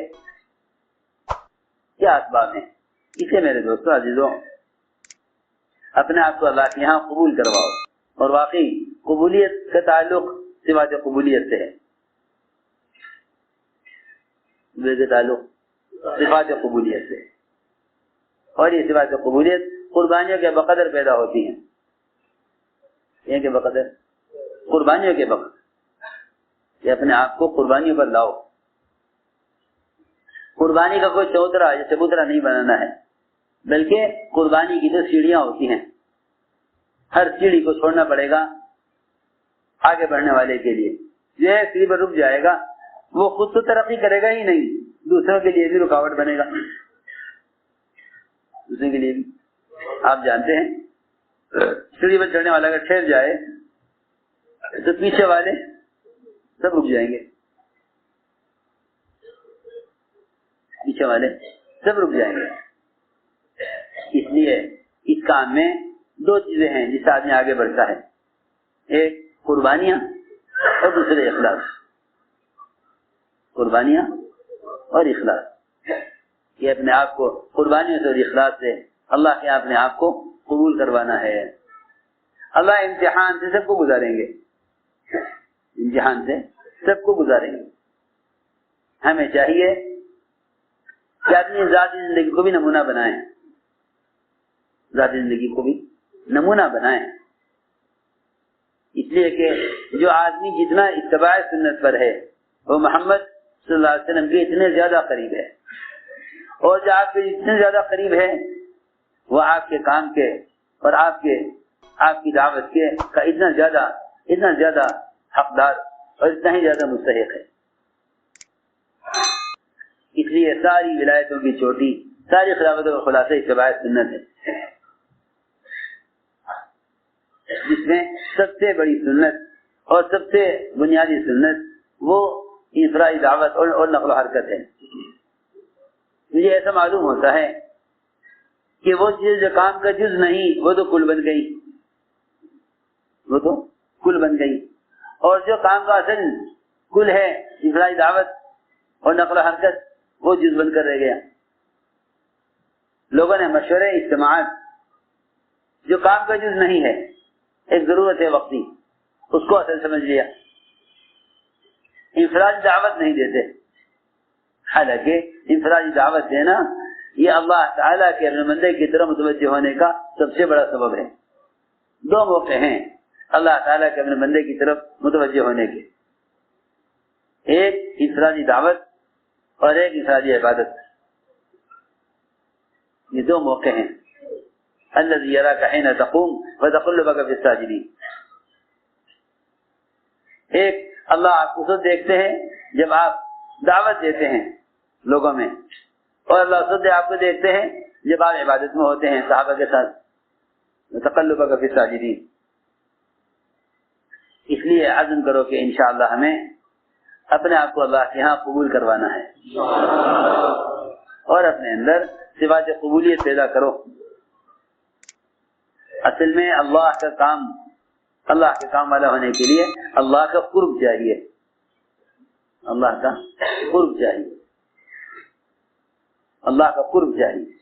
[SPEAKER 1] کیا اسباب ہیں. اسے میرے دوستوں عزیزوں اپنے آپ کو اللہ کے یہاں قبول کرواؤ. اور واقعی قبولیت کا تعلق صفات قبولیت سے ہے، تعلق صفات قبولیت سے. اور یہ صفات قبولیت قربانیوں کے بقدر پیدا ہوتی ہیں. یہ کہ بقدر قربانیوں کے بقدر کہ اپنے آپ کو قربانیوں پر لاؤ. قربانی کا کوئی چوترا یا چبوترا نہیں بنانا ہے، بلکہ قربانی کی جو سیڑھیاں ہوتی ہیں ہر سیڑھی کو چھوڑنا پڑے گا آگے بڑھنے والے کے لیے. جو ایک سیڑھی پر رک جائے گا وہ خود تو ترقی کرے گا ہی نہیں، دوسروں کے لیے بھی رکاوٹ بنے گا. دوسروں کے لیے بھی آپ جانتے ہیں سیڑھی پر چڑھنے والا اگر ٹھہر جائے تو پیچھے والے سب رک جائیں گے، پیچھے والے سب رک جائیں گے. اس لیے اس کام میں دو چیزیں ہیں جس سے آدمی آگے بڑھتا ہے، ایک قربانیاں اور دوسرے اخلاص. قربانیاں اور اخلاص، یہ اپنے آپ کو قربانیوں سے اور اخلاص سے اللہ کے اپنے آپ کو قبول کروانا ہے. اللہ امتحان سے سب کو گزاریں گے، امتحان سے سب کو گزاریں گے. ہمیں چاہیے کہ آدمی ذاتی زندگی کو بھی نمونہ بنائیں، ذاتی زندگی کو بھی نمونہ بنائیں. اس لیے کہ جو آدمی جتنا اتباع سنت پر ہے وہ محمد صلی اللہ علیہ وسلم کے اتنے زیادہ قریب ہے، اور جو آپ کے جتنے زیادہ قریب ہے وہ آپ کے کام کے اور آپ کی دعوت کے کا اتنا زیادہ حقدار اور اتنا ہی زیادہ مستحق ہے. اس لیے ساری ولایتوں کی چوٹی، ساری خلافتوں کا خلاصہ اتباع سنت ہے، جس میں سب سے بڑی سنت اور سب سے بنیادی سنت وہ انفرادی دعوت اور نقل و حرکت ہے. مجھے ایسا معلوم ہوتا ہے کہ وہ چیز جو کام کا جز نہیں وہ تو کل بن گئی، وہ تو کل بن گئی، اور جو کام کا اصل کل ہے انفرادی دعوت اور نقل و حرکت وہ جز بن کر رہ گیا. لوگوں نے مشورے اجتماعات جو کام کا جز نہیں ہے، ایک ضرورت ہے وقتی، اس کو اصل سمجھ لیا، انفرادی دعوت نہیں دیتے. حالانکہ انفرادی دعوت دینا یہ اللہ تعالیٰ کے اپنے بندے کی طرف متوجہ ہونے کا سب سے بڑا سبب ہے. دو موقع ہیں اللہ تعالیٰ کے اپنے بندے کی طرف متوجہ ہونے کے، ایک انفرادی دعوت اور ایک انفرادی عبادت. یہ دو موقع ہیں. الذی یراک حین تقوم وتقلبک فی الساجدین. ایک اللہ آپ کو خود دیکھتے ہیں جب آپ دعوت دیتے ہیں لوگوں میں، اور اللہ خود آپ کو دیکھتے ہیں جب آپ عبادت میں ہوتے ہیں صحابہ کے ساتھ. وتقلبک فی الساجدین. اس لیے عزم کرو کہ انشاءاللہ ہمیں اپنے آپ کو اللہ کے ہاں قبول کروانا ہے، اور اپنے اندر صفات قبولیت پیدا کرو. اصل میں اللہ کا کام، اللہ کے کام والا ہونے کے لیے اللہ کا قرب چاہیے، اللہ کا قرب چاہیے، اللہ کا قرب چاہیے.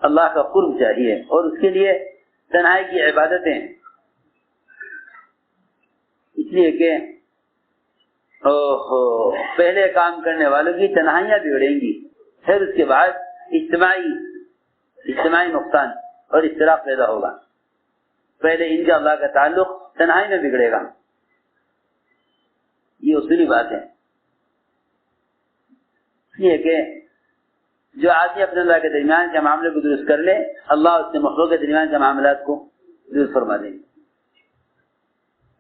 [SPEAKER 1] اللہ کا قرب چاہیے، اور اس کے لیے تنہائی کی عبادتیں. اس لیے کہ پہلے کام کرنے والوں کی تنہائیاں بگڑیں گی، پھر اس کے بعد اجتماعی نقصان اور اختلاف پیدا ہوگا. پہلے ان کا اللہ کا تعلق تنہائی میں بگڑے گا. یہ اصولی بات ہے. اس لیے کہ جو آدمی اپنے اللہ کے درمیان کے معاملے کو درست کر لے، اللہ اس کے مخلوق کے درمیان کے معاملات کو درست فرما دیں گے.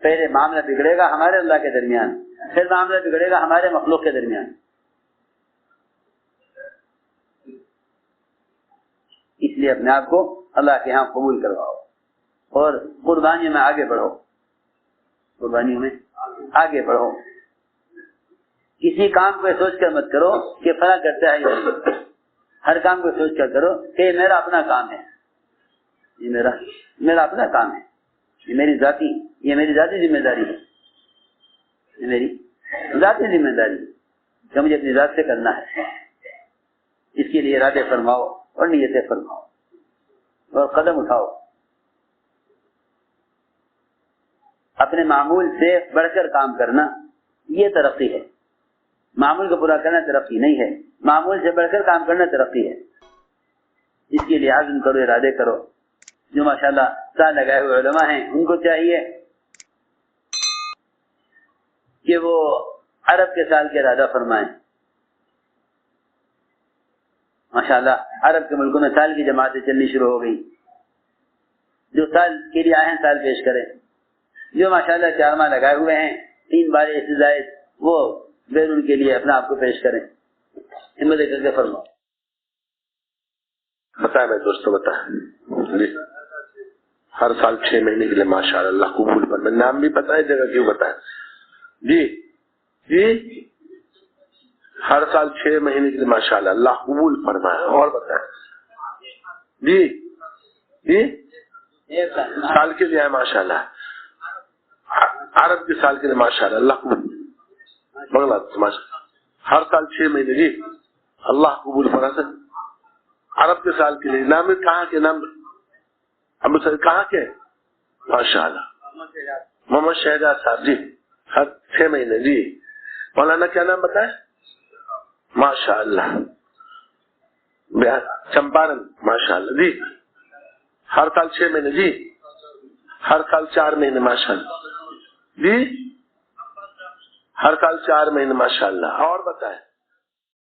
[SPEAKER 1] پہلے معاملہ بگڑے گا ہمارے اللہ کے درمیان، پھر معاملہ بگڑے گا ہمارے مخلوق کے درمیان. اس لیے اپنے آپ کو اللہ کے ہاں قبول کرواؤ اور قربانیوں میں آگے بڑھو، قربانیوں میں آگے بڑھو. کسی کام کو سوچ کر مت کرو کہ فلاں کرتا ہے یا نہیں. ہر کام کو سوچ کر کرو کہ یہ میرا اپنا کام ہے، یہ میرا اپنا کام ہے، یہ میری ذاتی ذمہ داری ہے، یہ میری ذاتی ذمہ داری جو مجھے اپنی ذات سے کرنا ہے. اس کے لیے ارادے فرماؤ اور نیتیں فرماؤ اور قدم اٹھاؤ. اپنے معمول سے بڑھ کر کام کرنا یہ ترقی ہے. معمول کو پورا کرنا ترقی نہیں ہے، معمول سے بڑھ کر کام کرنا ترقی ہے. اس کے لیے عزم کرو، ارادے کرو. جو ماشاءاللہ سال لگائے ہوئے علماء ہیں ان کو چاہیے کہ وہ عرب کے سال کے ارادہ فرمائیں. ماشاءاللہ عرب کے ملکوں میں سال کی جماعتیں چلنی شروع ہو گئی. جو سال کے لیے آئے ہیں سال پیش کریں. جو ماشاءاللہ 4 ماہ لگائے ہوئے ہیں 3 بار استزائد وہ بیرون کے لیے اپنا آپ کو پیش کریں. ہمت کر کے فرماؤ.
[SPEAKER 2] بتائیں میں دوستوں بتائیں جی. ہر سال 6 مہینے کے لیے ماشاءاللہ اللہ قبول پر. میں نام بھی بتائیں جگہ کیوں بتائیں جی جی. ہر سال 6 مہینے کے لیے ماشاءاللہ اللہ قبول فرمائے. اور بتائیں جی جی. سال کے لیے ہے ماشاءاللہ. عرب کے سال کے لیے ماشاءاللہ اللہ قبول. بنگلہ ہر سال 6 مہینے جی اللہ قبول فرمائے. عرب کے سال کے لیے نام کہاں کے نام امرتسر کہاں کے ماشاءاللہ محمد شہزاد صاحب جی ہر 6 مہینے جی. مولانا کیا نام بتائے ماشاءاللہ چمپارن ماشاءاللہ جی. ہر سال 6 مہینے جی. ہر سال 4 مہینے ماشاءاللہ جی. ہر سال 4 مہینے ماشاءاللہ. اور بتائیں